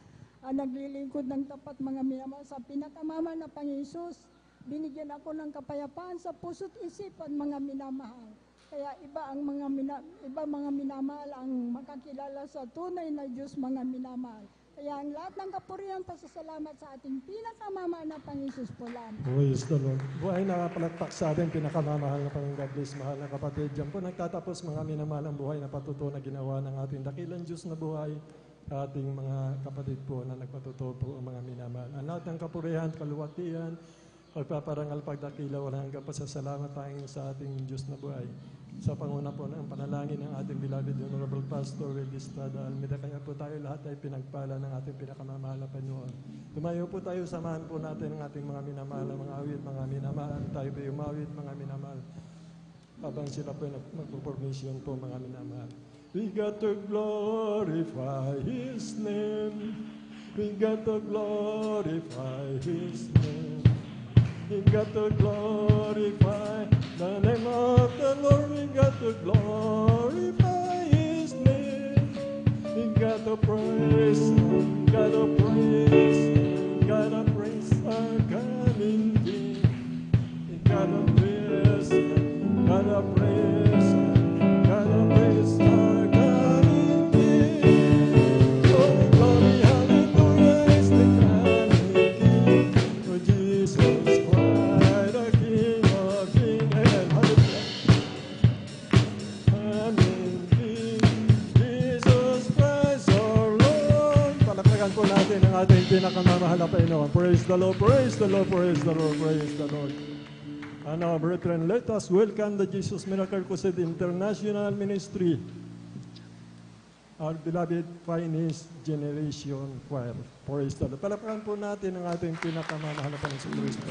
naglilingkod ng tapat mga minamahal sa pinakamamahal na Panginoon Hesus. Binigyan ako ng kapayapaan sa puso't isipan mga minamahal. Kaya iba mga minamahal ang makakilala sa tunay na Diyos mga minamahal. Kaya ang lahat ng kapurihan, pasasalamat sa ating pinakamamahal na Panginoon Hesus po lamang. Praise the Lord. Buhay na palakpak sa ating pinakamamahal na Panginoon. God bless, mahal na kapatid. Diyan po nagtatapos mga minamahal ang buhay na patuto na ginawa ng ating dakilang Diyos na buhay. Ating mga kapatid po na nagpatuto po ang mga minamahal. Ang lahat ng kapurihan, kaluwatian, pagpaparangal, pagdakila, walang hanggang pasasalamat tayong sa ating Diyos na buhay. Sa panguna po ng panalangin ng ating beloved Honorable Pastor Willie Estrada Almeida, kaya po tayo lahat ay pinagpala ng ating pinakamamahal na Panginoon. Tumayo po tayo, samahan po natin ang ating mga minamahal na mga awit, mga minamahal. Tayo po umawit, mga minamahal. Habang sila po magpo-formation po, mga minamahal. We got to glorify His name. We got to glorify His name. We got to glorify the name of the Lord. We got to glorify His name. We got to praise Him. Got to praise Him. Got to praise our coming King. We got to praise Him. Got to praise Him. Got to praise our coming King. Oh, glory, hallelujah is the coming King. Oh, Jesus. Po natin ang ating pinakamamahal na Panginoon. Praise the Lord, praise the Lord, praise the Lord, praise the Lord. And now, brethren, let us welcome the Jesus Miracle Crusade International Ministry, our beloved finest generation choir. Praise the Lord. Palakpakan po natin ang ating pinakamamahal na Panginoon Kristo.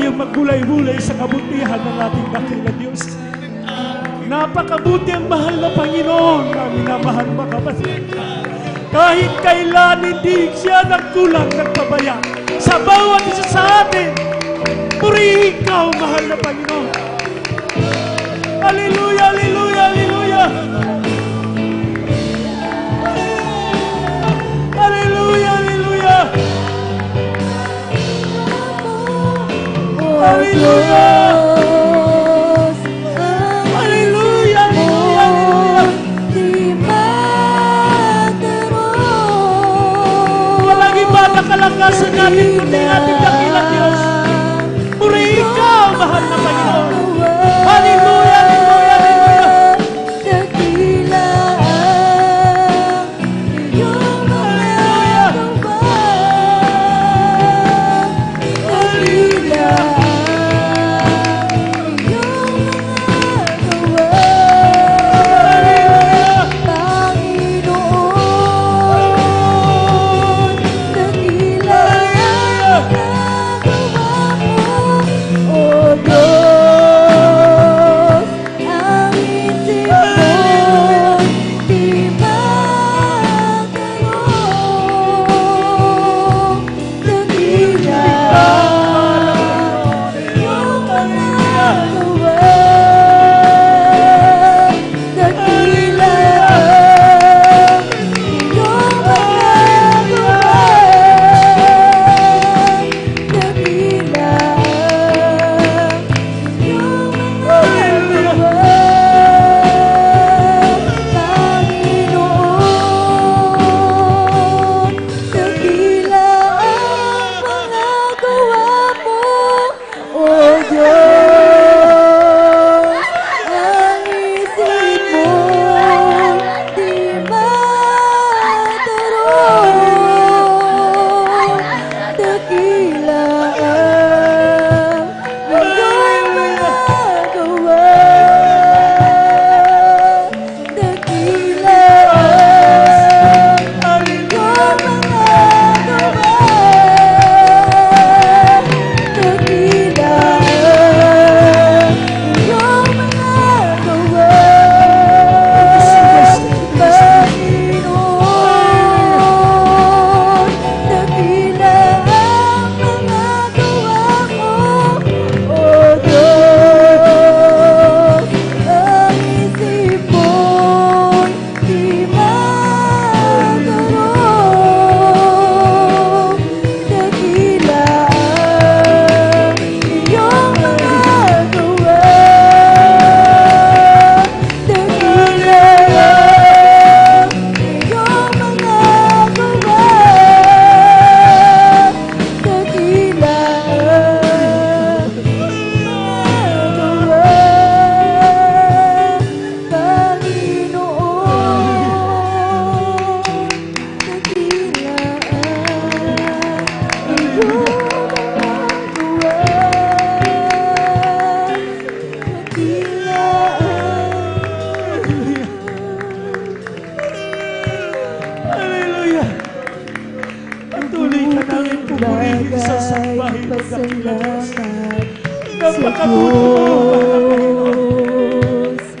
tayong magbulay-bulay sa kabutihan ng ating dakila Diyos. Napakabuti ang mahal na Panginoon na minamahal mga kapatid. Kahit kailan hindi siya nagkulang, nagpabaya sa bawat isa sa atin. Purihin ka, mahal na Panginoon. Hallelujah, hallelujah, hallelujah. Hallelujah, hallelujah. Hallelujah. Hallelujah, hallelujah. Walang iba na kalakasan natin kundi ating dakila Diyos. Purihin ka, mahal na Panginoon. Hallelujah, hallelujah, hallelujah.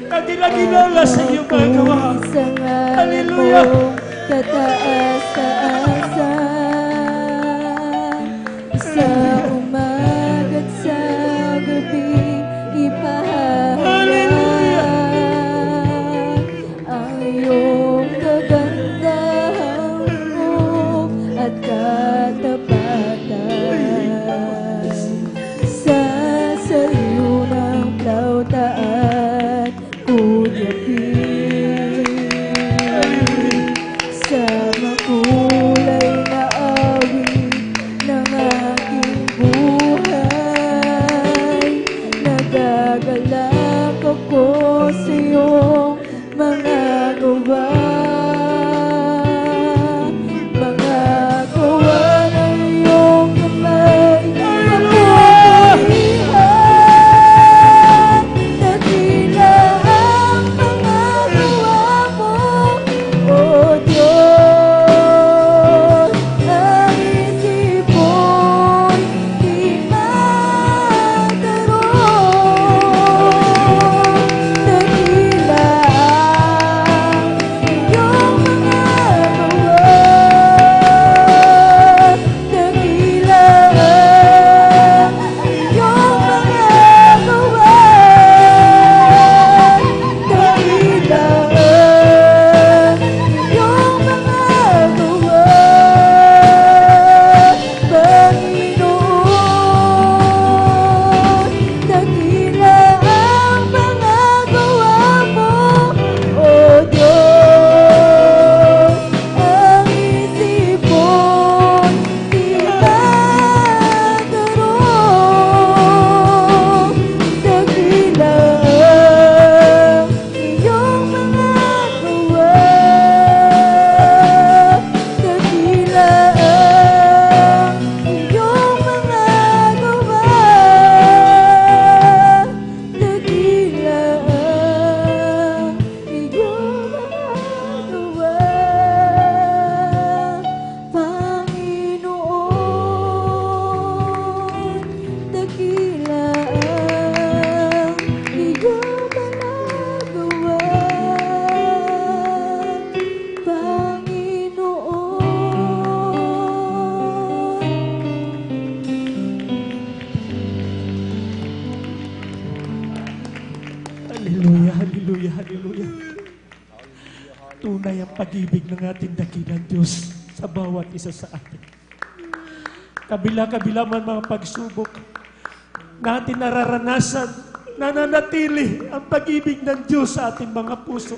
Nagdila-gilala sa iyong mga gawa. Hallelujah. Kataasan sa umaga't sa gabi ipahayag ang iyong kagandahang loob at katapatan sa sayo ng plauta at kulyapin sa makulay na awit ng aking buhay. Nagagalak ako sa iyong mga gawa, mga gawa ng iyong kamay. Mapupurihan, dakila ang mga gawa mo, O Diyos. Ang isip mo'y di magagawa, tunay ang pag-ibig ng ating dakilang Diyos sa bawat isa sa atin. Kabila-kabila man mga pagsubok, natin nararanasan, nananatili ang pag-ibig ng Diyos sa ating mga puso.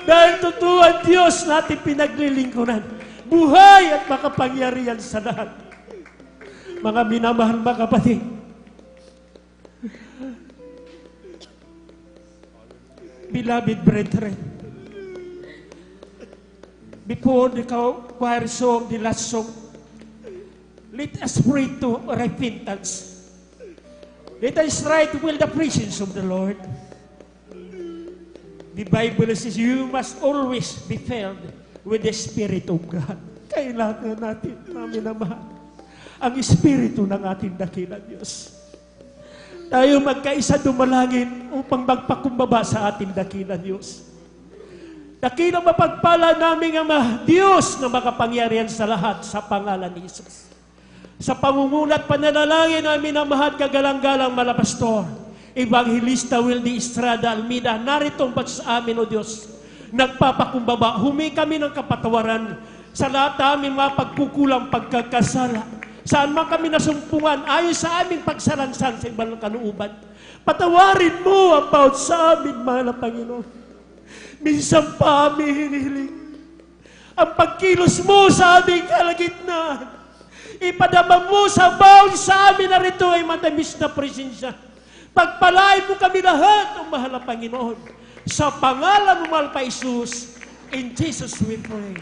Dahil totoo ang Diyos natin pinaglilingkuran, buhay at makapangyarihan sa lahat. Mga minamahal mga kapatid, beloved brethren, before the choir song, the last song, let us pray to repentance. Let us try to feel the presence of the Lord. The Bible says, you must always be filled with the Spirit of God. Kailangan natin, namin naman, ang Espiritu ng ating dakilang Diyos. Tayo magkaisa dumalangin upang magpakumbaba sa ating dakilang Diyos. Dakilang mapagpala namin Ama, Diyos na makapangyarihan sa lahat sa pangalan ni Jesus. Sa pangungulat pananalangin namin ang mahal kagalang-galang malapastor, Evangelista Wildy Estrada Almeida, narito ang sa amin, O Diyos, nagpapakumbaba, humingi kami ng kapatawaran sa lahat namin mga pagkukulang pagkakasala. Saan man kami nasumpungan, ayon sa aming pagsalansan sa ibang kalooban. Patawarin mo ang bawat sa amin, mahal na Panginoon. Minsan pa aming hinihiling ang pagkilos mo sa aming kalagitnaan. Ipadama mo sa bawat sa amin na rito ay matamis na presensya. Pagpalain mo kami lahat, ang mahal na Panginoon. Sa pangalan mo, mahal pa Jesus, in Jesus we pray.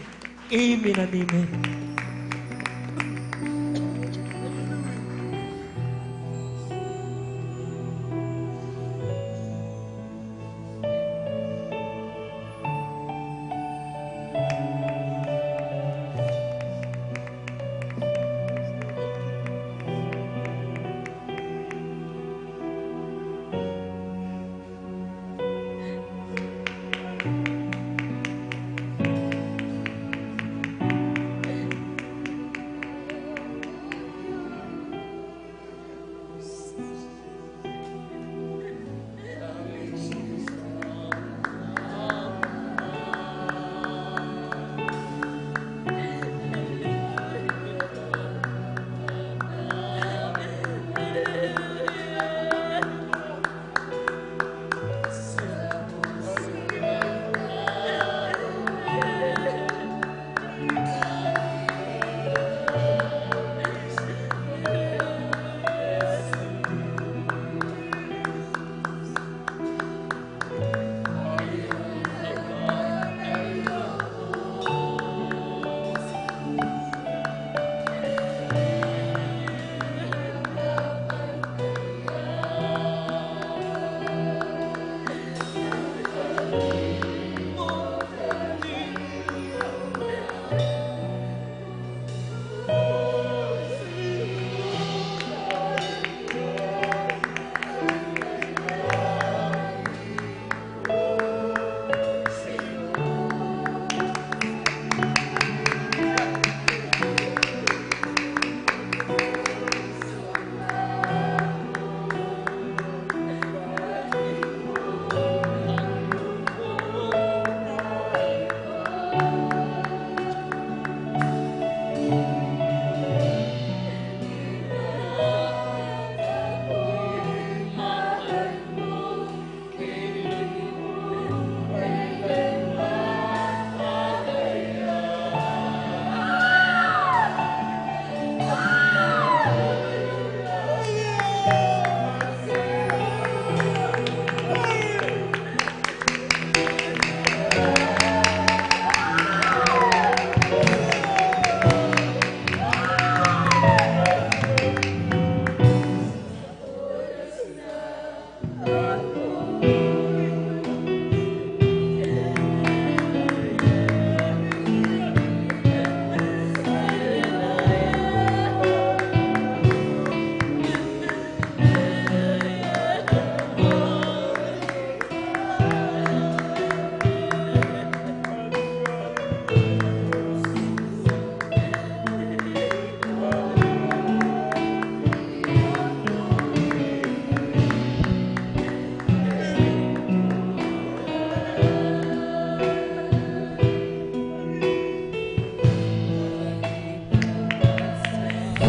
Amen and amen.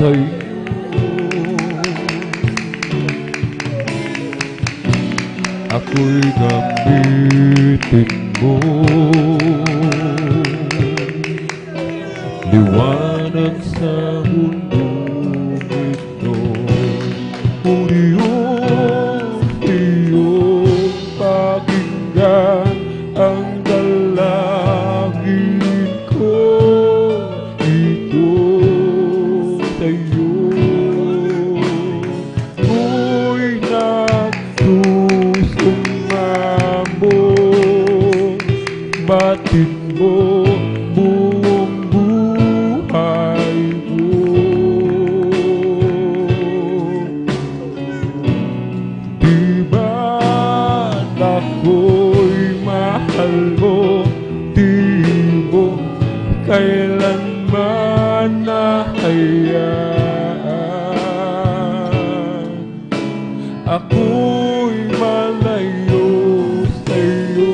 sa'yo. Ako'y gamitin mo. Liwanag sa mundong ito. Iyong pakinggan ang dalangin ko. Ito sa'yo. Ako'y nagsusumamo. Batid mo buong buhay ko. Di ba't ako'y mahal mo? Di mo kailanman nahayaan ako'y malayo sa'yo.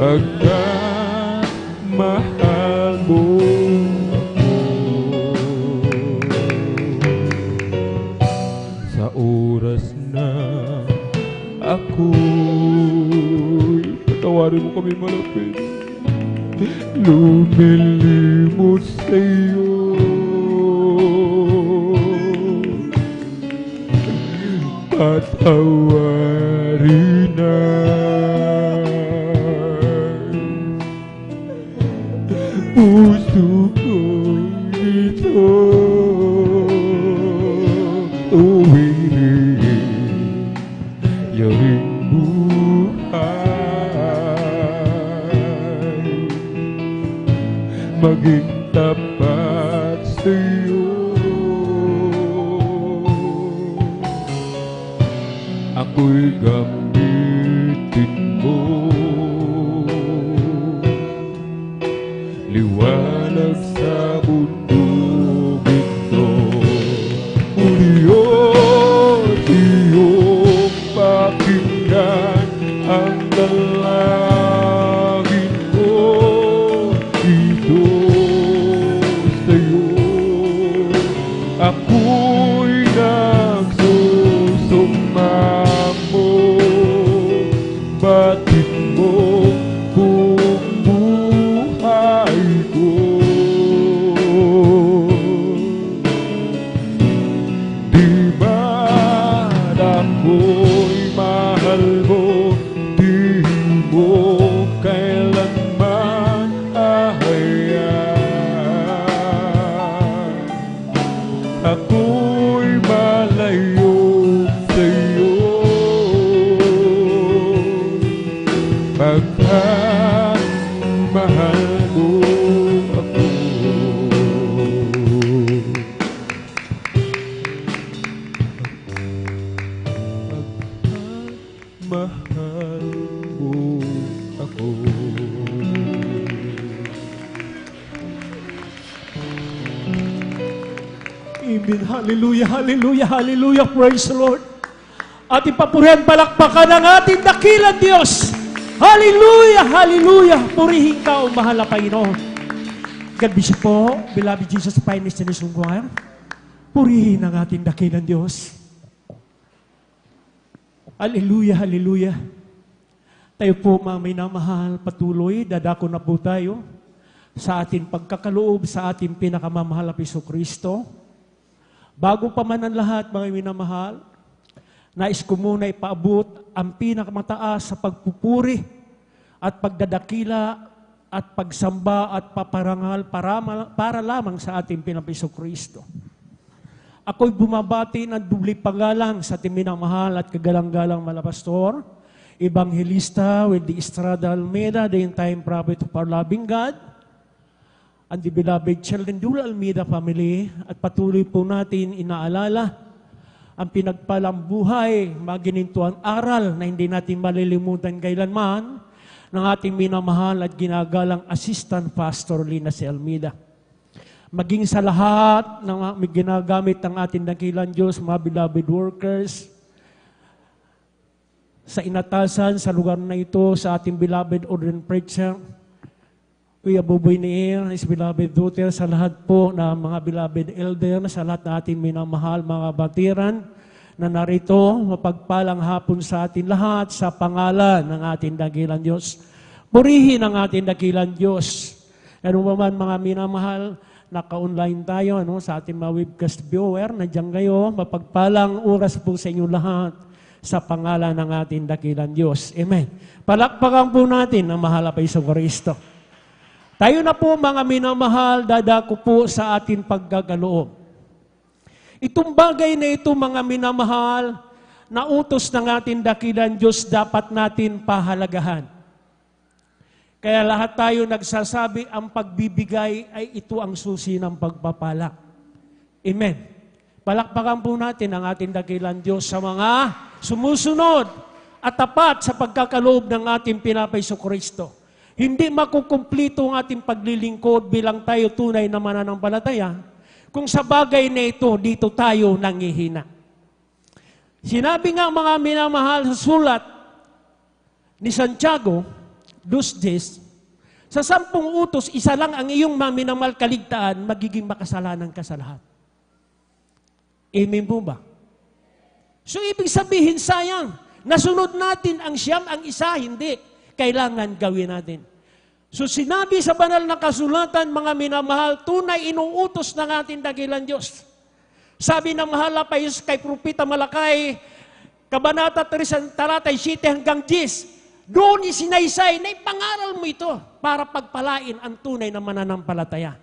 Pagkat mahal mo ako. Sa oras na ako'y patawarin mo kami malapit, lumilimot sa'yo. Patawarin na puso ko ito. Uwirin yaring buhay, maging tapat sa'yo. Ako'y gamitin mo. Liwanag sa mundong ito. Iyong pakinggan ang dalangin ko. Ito sa'yo. Ako'y nagsusumamo. Batid mo buong buhay ko. Di ba't ako'y mahal mo? Di mo kailanman ahayaan ako'y malayo sa'yo. Pagkat mahal mo ako. Pagkat mahal mo ako. Amen. Hallelujah, hallelujah, hallelujah. Praise the Lord. Ating papurihan, palakpakan ang ating dakilang Diyos. Hallelujah, hallelujah. Purihin ka, o mahal na Panginoon. God bless you po, beloved Jesus, finest generation choir. Purihin ang ating dakilang Diyos. Hallelujah, hallelujah. Tayo po, mga minamahal, patuloy, dadako na po tayo sa ating pagkakaloob sa ating pinakamamahal na Jesucristo. Bago pa man ang lahat, mga minamahal, nais ko muna ipaabot ang pinakamataas sa pagpupuri at pagdadakila at pagsamba at paparangal para lamang sa ating Jesucristo. Ako'y bumabati ng dubli panggalang sa ating minamahal at kagalang-galang malapastor, Evangelista Wendy Estrada Almeida, the in-time prophet of our loving God, and the beloved Children Dula Almeida family, at patuloy po natin inaalala ang pinagpalang buhay, maginintuang aral na hindi natin malilimutan kailanman ng ating minamahal at ginagalang Assistant Pastor Lina C. Almeida. Maging sa lahat ng ginagamit ng ating dakilang Diyos, mga beloved workers, sa inatasan sa lugar na ito, sa ating beloved ordained preacher, Kuya Buboy Neil, his beloved daughter, sa lahat po na mga beloved elder, sa lahat na ating minamahal mga batiran, na narito, mapagpalang hapon sa atin lahat sa pangalan ng ating dakilang Diyos. Purihin ang ating dakilang Diyos. Ano ba man mga minamahal, naka-online tayo sa ating mga webcast viewer, nandiyan kayo, mapagpalang oras po sa inyo lahat sa pangalan ng ating dakilang Diyos. Amen. Palakpakan po natin ang mahal na Paiso Kristo. Tayo na po mga minamahal, dadako po sa ating paggagaloob. Itong bagay na ito mga minamahal, na utos ng ating dakilang Diyos dapat natin pahalagahan. Kaya lahat tayo nagsasabi, ang pagbibigay ay ito ang susi ng pagpapala. Amen. Palakpakan po natin ang ating dakilang Diyos sa mga sumusunod at tapat sa pagkakaloob ng ating Pinapaiso Kristo. Hindi makukumplito ang ating paglilingkod bilang tayo tunay na mananampalataya kung sa bagay na ito, dito tayo nangihina. Sinabi nga mga minamahal sa sulat ni Santiago, 2:10, sa 10 utos, isa lang ang iyong minamahal kaligtaan, magiging makasalanan ka sa lahat. Amen po ba? So ibig sabihin, sayang, nasunod natin ang siyam, ang isa, hindi. Kailangan gawin natin. So sinabi sa banal na kasulatan, mga minamahal, tunay inuutos ng ating dakilang Diyos. Sabi ng mahal na Pais kay Propeta Malakay, Kabanata 3, talatay 7 hanggang 10, doon isinaysay na ipangaral mo ito para pagpalain ang tunay na mananampalataya.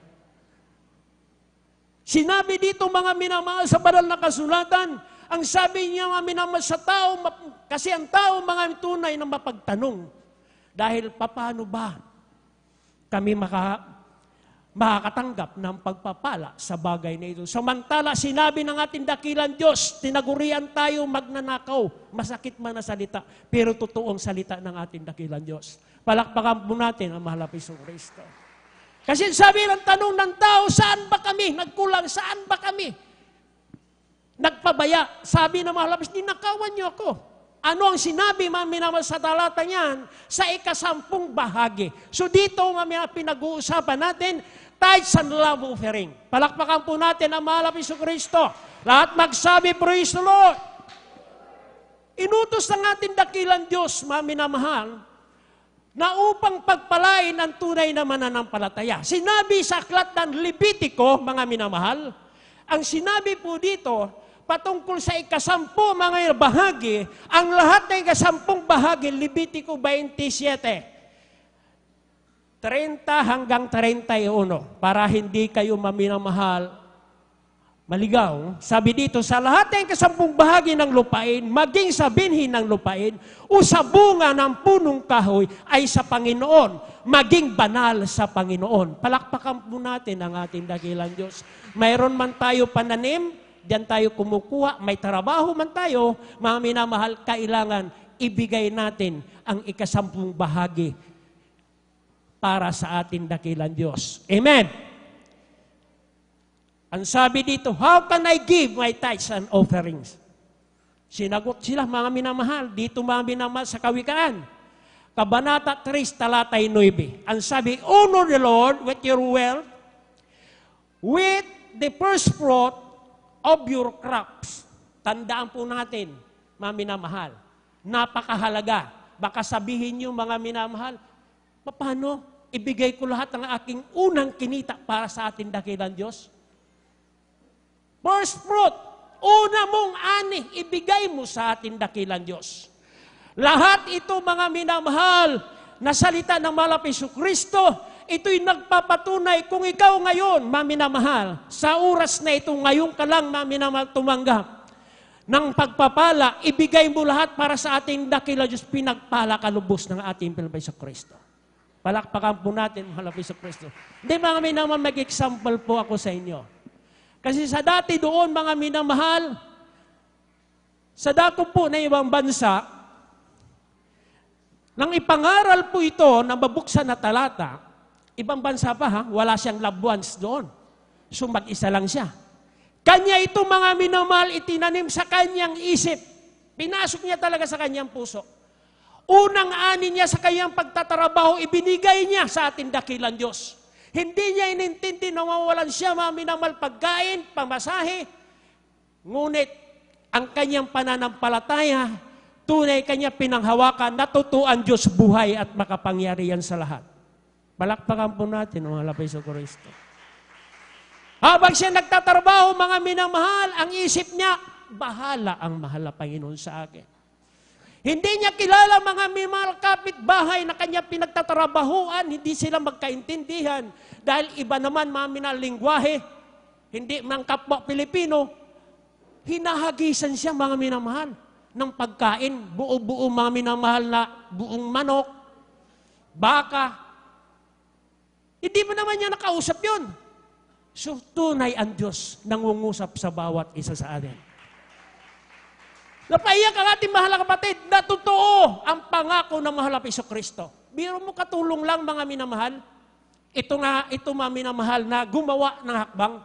Sinabi dito mga minamahal sa banal na kasulatan, ang sabi niya mga minamahal sa tao, kasi ang tao mga tunay na mapagtanong, dahil paano ba kami makakatanggap ng pagpapala sa bagay na ito. Samantala, sinabi ng ating dakilang Diyos, tinagurian tayo magnanakaw, masakit man na salita, pero totoong salita ng ating dakilang Diyos. Palakpakan po natin ang mahal na Paiso Kristo. Kasi sabi ng tanong ng tao, saan ba kami? Nagkulang, saan ba kami? Nagpabaya. Sabi ng mahal na Paiso, ninakawan niyo ako. Ano ang sinabi minamahal sa talata niyan? Sa 10 bahagi. So dito pinag-uusapan natin, tithes and love offering. Palakpakan po natin ang mahal na Paiso Kristo. Lahat magsabi, praise the Lord. Inutos ng ating dakilang Diyos, mga minamahal, na upang pagpalain ang tunay na mananampalataya. Sinabi sa aklat ng Levitico, mga minamahal, ang sinabi po dito, patungkol sa 10 mga bahagi, ang lahat ng 10 bahagi, Levitico 27, 30 hanggang 31, para hindi kayo maminamahal, maligaw. Sabi dito, sa lahat ng 10 bahagi ng lupain, maging sa binhi ng lupain, o sa bunga ng punong kahoy, ay sa Panginoon, maging banal sa Panginoon. Palakpakan po natin ang ating dakilang Diyos. Mayroon man tayo pananim, diyan tayo kumukuha, may trabaho man tayo, mga minamahal, kailangan ibigay natin ang 10 bahagi para sa ating dakilang Diyos. Amen! Ang sabi dito, how can I give my tithes and offerings? Sinagot sila, mga minamahal, dito mga minamahal sa Kawikaan. Kabanata 3, talatay 9. Ang sabi, honor the Lord with your wealth, with the first fruit of your crops. Tandaan po natin, mga minamahal, napakahalaga. Baka sabihin niyo, mga minamahal, paano ibigay ko lahat ng aking unang kinita para sa ating dakilang Diyos? First fruit, una mong ani, ibigay mo sa ating dakilang Diyos. Lahat ito, mga minamahal, na salita ng mahal na Paiso Kristo, ito'y nagpapatunay kung ikaw ngayon, maminamahal, sa oras na ito, ngayon ka lang, maminamahal, tumanggap ng pagpapala, ibigay mo lahat para sa ating dakilang Diyos, pinagpala kalubos ng ating Paiso Kristo. Palakpakan po natin, mahal na Paiso Kristo. Hindi, mga minamahal, mag-example po ako sa inyo. Kasi sa dati doon, mga minamahal, sa dako po na ibang bansa, nang ipangaral po ito na mabuksan na talata, ibang bansa pa wala siyang loved ones doon. So mag-isa lang siya. Kanya ito mga minamahal, itinanim sa kanyang isip. Pinasok niya talaga sa kanyang puso. Unang ani niya sa kanyang pagtatrabaho, ibinigay niya sa ating dakilang Diyos. Hindi niya inintindi na mawalan siya, mga minamahal, pagkain, pamasahe. Ngunit, ang kanyang pananampalataya, tunay kanya pinanghawakan, natutuan Diyos buhay at makapangyarihan sa lahat. Palakpakan po natin, mga lapay sa Kristo. Habang siya nagtatrabaho, mga minamahal, ang isip niya, bahala ang mahal na Panginoon sa akin. Hindi niya kilala mga minamahal kapitbahay na kanya pinagtatrabahuan, hindi sila magkaintindihan dahil iba naman mga minamahal lingwahe, hindi mang kapwa Pilipino, hinahagisan siya mga minamahal ng pagkain, buo-buo mga minamahal na buong manok, baka. Hindi mo naman niya nakausap yun. So, tunay ang Diyos nangungusap sa bawat isa sa atin. Napaiyak ang ating mahal na kapatid na totoo ang pangako ng mahal na Kristo. Biro mo katulong lang mga minamahal. Ito mga minamahal na gumawa ng hakbang.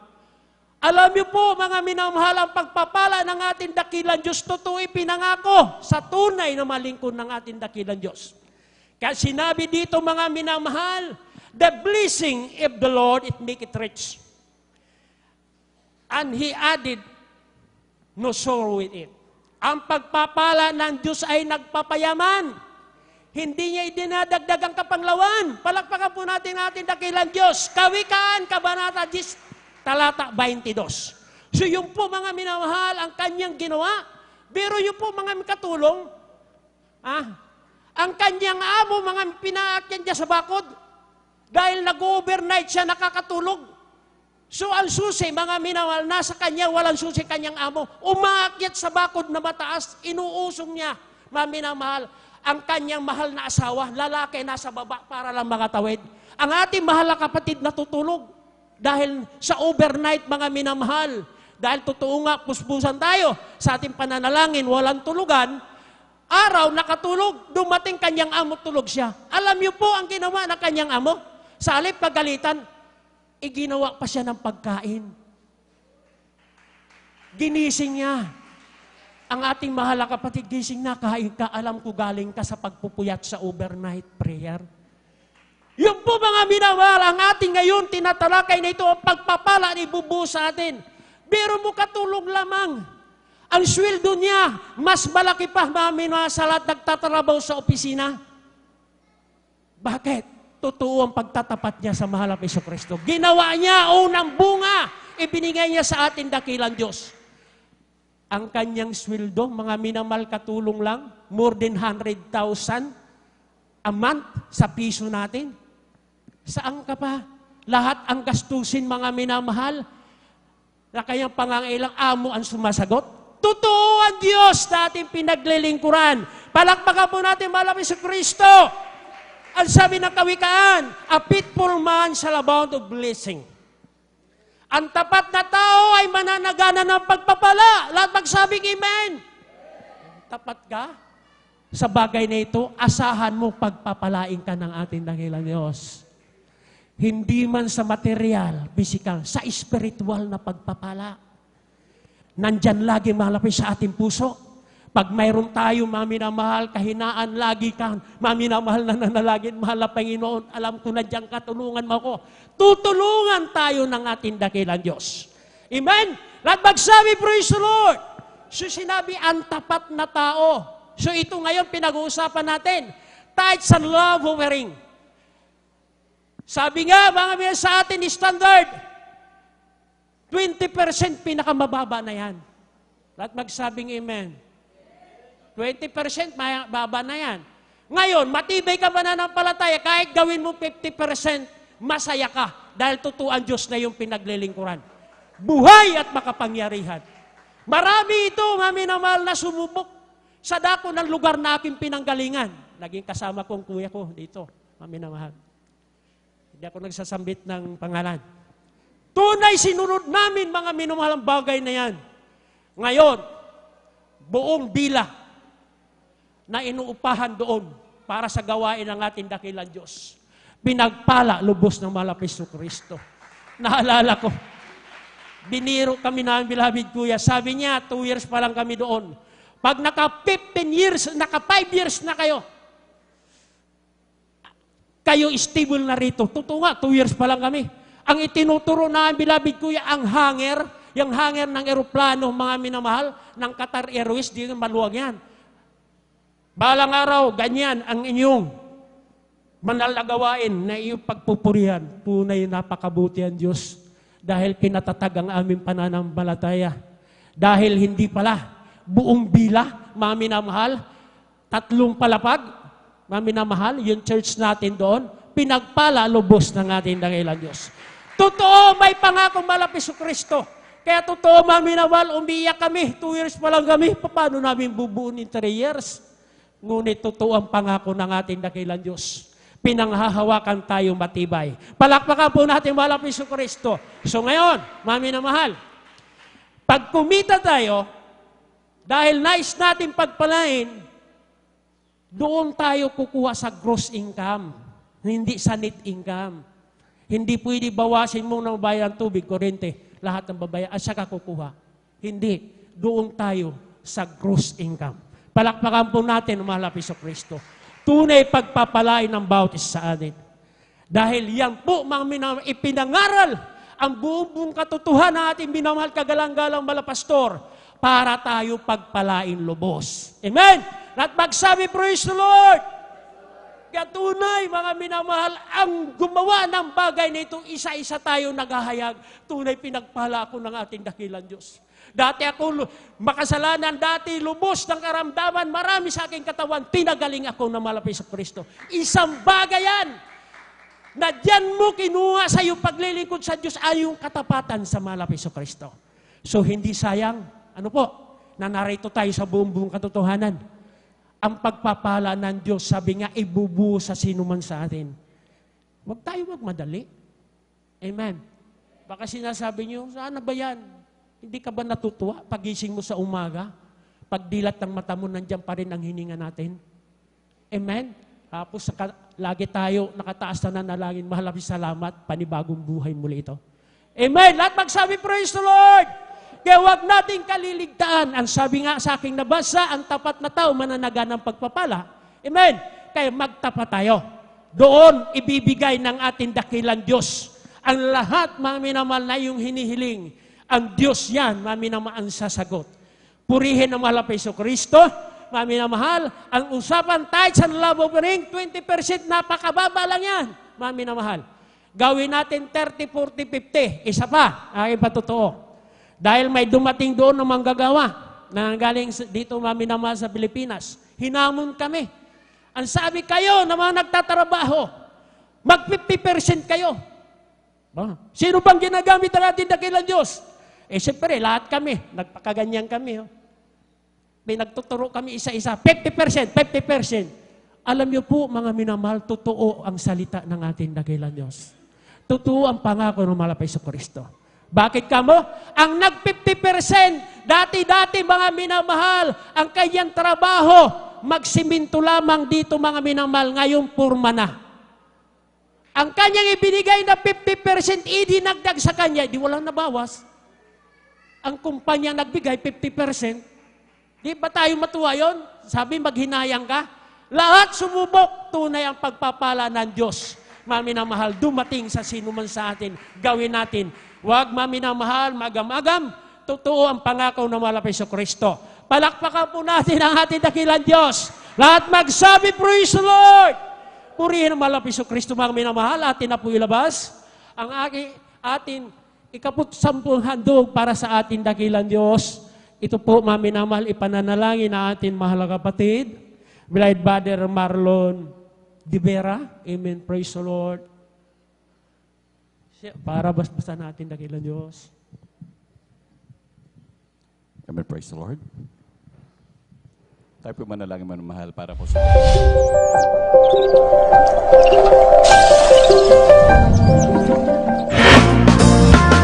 Alam niyo po mga minamahal, ang pagpapala ng ating dakilang Diyos, totoo ipinangako sa tunay na malingkod ng ating dakilang Diyos. Kaya sinabi dito mga minamahal, the blessing of the Lord, it make it rich. And He added no sorrow with it. Ang pagpapala ng Diyos ay nagpapayaman. Hindi niya idinadagdag ang kapanglawan. Palakpakan po natin ating dakilang Diyos. Kawikaan, Kabanata 10, talata 22. So yung po mga minamahal, ang kanyang ginawa. Pero yung po mga katulong, ang kanyang amo, mga pinaakyan niya sa bakod, dahil nag-overnight siya, nakakatulog. So ang susi, mga minamahal, nasa kanya, walang susi kanyang amo. Umaakyat sa bakod na mataas, inuusong niya, mga minamahal, ang kanyang mahal na asawa, lalaki nasa baba para lang makatawid. Ang ating mahal na kapatid natutulog dahil sa overnight, mga minamahal. Dahil totoo nga, puspusan tayo sa ating pananalangin, walang tulugan. Araw, nakatulog, dumating kanyang amo, tulog siya. Alam niyo po ang ginawa ng kanyang amo? Sa halip pagalitan, iginawa pa siya ng pagkain. Ginising niya. Ang ating mahal na kapatid, gising na, kain ka, alam ko galing ka sa pagpupuyat sa overnight prayer. Yung po mga minamahal, ang ating ngayon tinatalakay na ito, ang pagpapala ni bubuo sa atin. Pero mo katulog lamang. Ang sweldo niya, mas malaki pa, mga minamahal, sa lahat nagtatrabaho sa opisina. Bakit? Totoo ang pagtatapat niya sa mahal na Kristo. Ginawa niya unang bunga, ibinigay niya sa ating dakilang Diyos. Ang kanyang sweldo, mga minamahal, katulong lang, more than 100,000 a month sa piso natin. Saan ka pa? Lahat ang gastusin, mga minamahal, na kanyang pangangailang amo ang sumasagot. Totoo ang Diyos na ating pinaglilingkuran. Palakpakan po natin, mahal na Kristo. Ang sabi ng kawikaan, a faithful man shall abound of blessing. Ang tapat na tao ay mananagana ng pagpapala. Lahat magsabing amen. Tapat ka? Sa bagay na ito, asahan mo pagpapalain ka ng ating dakilang Diyos. Hindi man sa material, physical, sa spiritual na pagpapala. Nandyan lagi malapit sa ating puso. Pag mayroon tayo, mga minamahal, kahinaan, lagi kang, mga minamahal na nanalagin, mahal na Panginoon, alam ko na dyan ka, tulungan mo ako. Tutulungan tayo ng ating dakilang Diyos. Amen? Lahat magsabi, praise the Lord. So sinabi, ang tapat na tao. So ito ngayon, pinag-uusapan natin. Tithes and love offering. Sabi nga, mga minamahal, sa atin standard, 20% pinakamababa na yan. Lahat magsabing amen. 20% baba na yan. Ngayon, matibay ka mananampalataya, kahit gawin mo 50%, masaya ka. Dahil totoo ang Diyos na yung pinaglilingkuran. Buhay at makapangyarihan. Marami ito, mga minamahal, na sumubok sa dako ng lugar na aking pinanggalingan. Naging kasama kong kuya ko dito, mga minamahal. Hindi ako nagsasambit ng pangalan. Tunay sinunod namin, mga minamahal, ang bagay na yan. Ngayon, buong bila na inuupahan doon para sa gawain ng ating dakilang Diyos. Pinagpala, lubos ng mahal na Kristo. Naalala ko, biniro kami namin, beloved kuya. Sabi niya, 2 years pa lang kami doon. Pag naka 15 years, naka 5 years na kayo, Kayo stable na rito. Totoo nga, 2 years pa lang kami. Ang itinuturo na bilabid kuya, ang hanger, yung hanger ng eroplano, mga minamahal, ng Qatar Airways, di maluwag yan. Balang araw, ganyan ang inyong banal na gawain na iyong pagpupurihan. Tunay napakabuti ang Diyos dahil pinatatag ang aming pananampalataya. Dahil hindi pala buong bila, mga minamahal, 3 palapag, mga minamahal, yung church natin doon, pinagpala lubos ng ating dakilang Diyos. Totoo, may pangako malapit sa Kristo. Kaya totoo, mga minamahal, umiiyak kami. 2 years pa lang kami. Paano namin bubuunin 3 years? Ngunit totoo ang pangako ng ating dakilang Diyos. Pinanghahawakan tayo matibay. Palakpakan po natin malapit sa Kristo. So ngayon, mga minamahal, pag kumita tayo, dahil nais natin pagpalain, doon tayo kukuha sa gross income, hindi sa net income. Hindi pwede bawasin mo ng bayan tubig, kuryente, lahat ng babayan, at saka kukuha. Hindi. Doon tayo sa gross income. Palakpakan po natin ang malapit sa Kristo. Tunay pagpapalain ng bawat isa sa atin. Dahil yan po, mga minamahal, ipinangaral ang buong katotohanan ng ating minamahal kagalang-galang malapastor para tayo pagpalain lubos. Amen? At magsabi, praise the Lord! Kaya tunay, mga minamahal, ang gumawa ng bagay na ito, isa-isa tayo naghahayag. Tunay, pinagpala ako ng ating dakilang Diyos. Dati ako makasalanan, dati lubos ng karamdaman, marami sa aking katawan, pinagaling ako na malapit sa Kristo. Isang bagay yan, na diyan mo kinuha sa iyong paglilingkod sa Diyos ay yung katapatan sa malapit sa Kristo. So hindi sayang, na narito tayo sa buong katotohanan. Ang pagpapala ng Diyos, sabi nga, ibubuo sa sino man sa atin. Huwag tayo magmadali. Amen. Baka sinasabi niyo, saan ba yan? Hindi ka ba natutuwa pagising mo sa umaga? Pagdilat ng mata mo, nandiyan pa rin ang hininga natin. Amen? Tapos lagi tayo nakataas na nanalangin, mahalapis salamat, panibagong buhay muli ito. Amen? Lahat magsabi, praise the Lord! Kaya huwag nating kaliligtaan. Ang sabi nga sa aking nabasa, ang tapat na tao mananaga ng pagpapala. Amen? Kaya magtapat tayo. Doon ibibigay ng ating dakilang Diyos ang lahat, mga minamahal, na yung hinihiling. Ang Diyos yan, mga minamahal, ang sasagot. Purihin ang malapit sa Kristo. Mga minamahal, ang usapan tithes and love offering, 20%, napakababa lang yan. Mga minamahal. Gawin natin 30, 40, 50. Isa pa, aking patotoo. Dahil may dumating doon ng manggagawa na galing dito, mga minamahal, sa Pilipinas. Hinamon kami. Ang sabi kayo na mga nagtatrabaho, mag 50% kayo. Sino bang ginagamit ang ating dakilang Diyos? Siyempre, lahat kami, nagpakaganyan kami. Pinagtuturo kami isa-isa, 50%, 50%. Alam niyo po, mga minamahal, totoo ang salita ng ating dakilang Diyos. Totoo ang pangako ng malapit sa Kristo. Bakit kamo? Ang nag-50%, dati-dati mga minamahal, ang kanyang trabaho, magsiminto lamang dito mga minamahal, ngayon purma na. Ang kanyang ibinigay na 50%, idinagdag sa kanya, di walang nabawas. Ang kumpanya nagbigay 50%. Di ba tayo matuwa yun? Sabi, maghinayang ka. Lahat sumubok, tunay ang pagpapala ng Diyos. Mga minamahal, dumating sa sino man sa atin, gawin natin. Huwag, mga minamahal, magam-agam. Totoo ang pangako na malapit sa Kristo. Palakpakan po natin ang ating dakilang Diyos. Lahat magsabi, praise the Lord! Purihin ang malapit sa Kristo, mga minamahal. Atin na po ilabas ang ating ikapusampung handog para sa ating dakilang Diyos. Ito po, mga minamahal, ipananalangin na ating mahal kapatid, beloved Brother Marlon Di Vera. Amen. Praise the Lord. Para basbasan natin dakilang Diyos. Amen. Praise the Lord. Tayo po manalangin, mahal, para po sa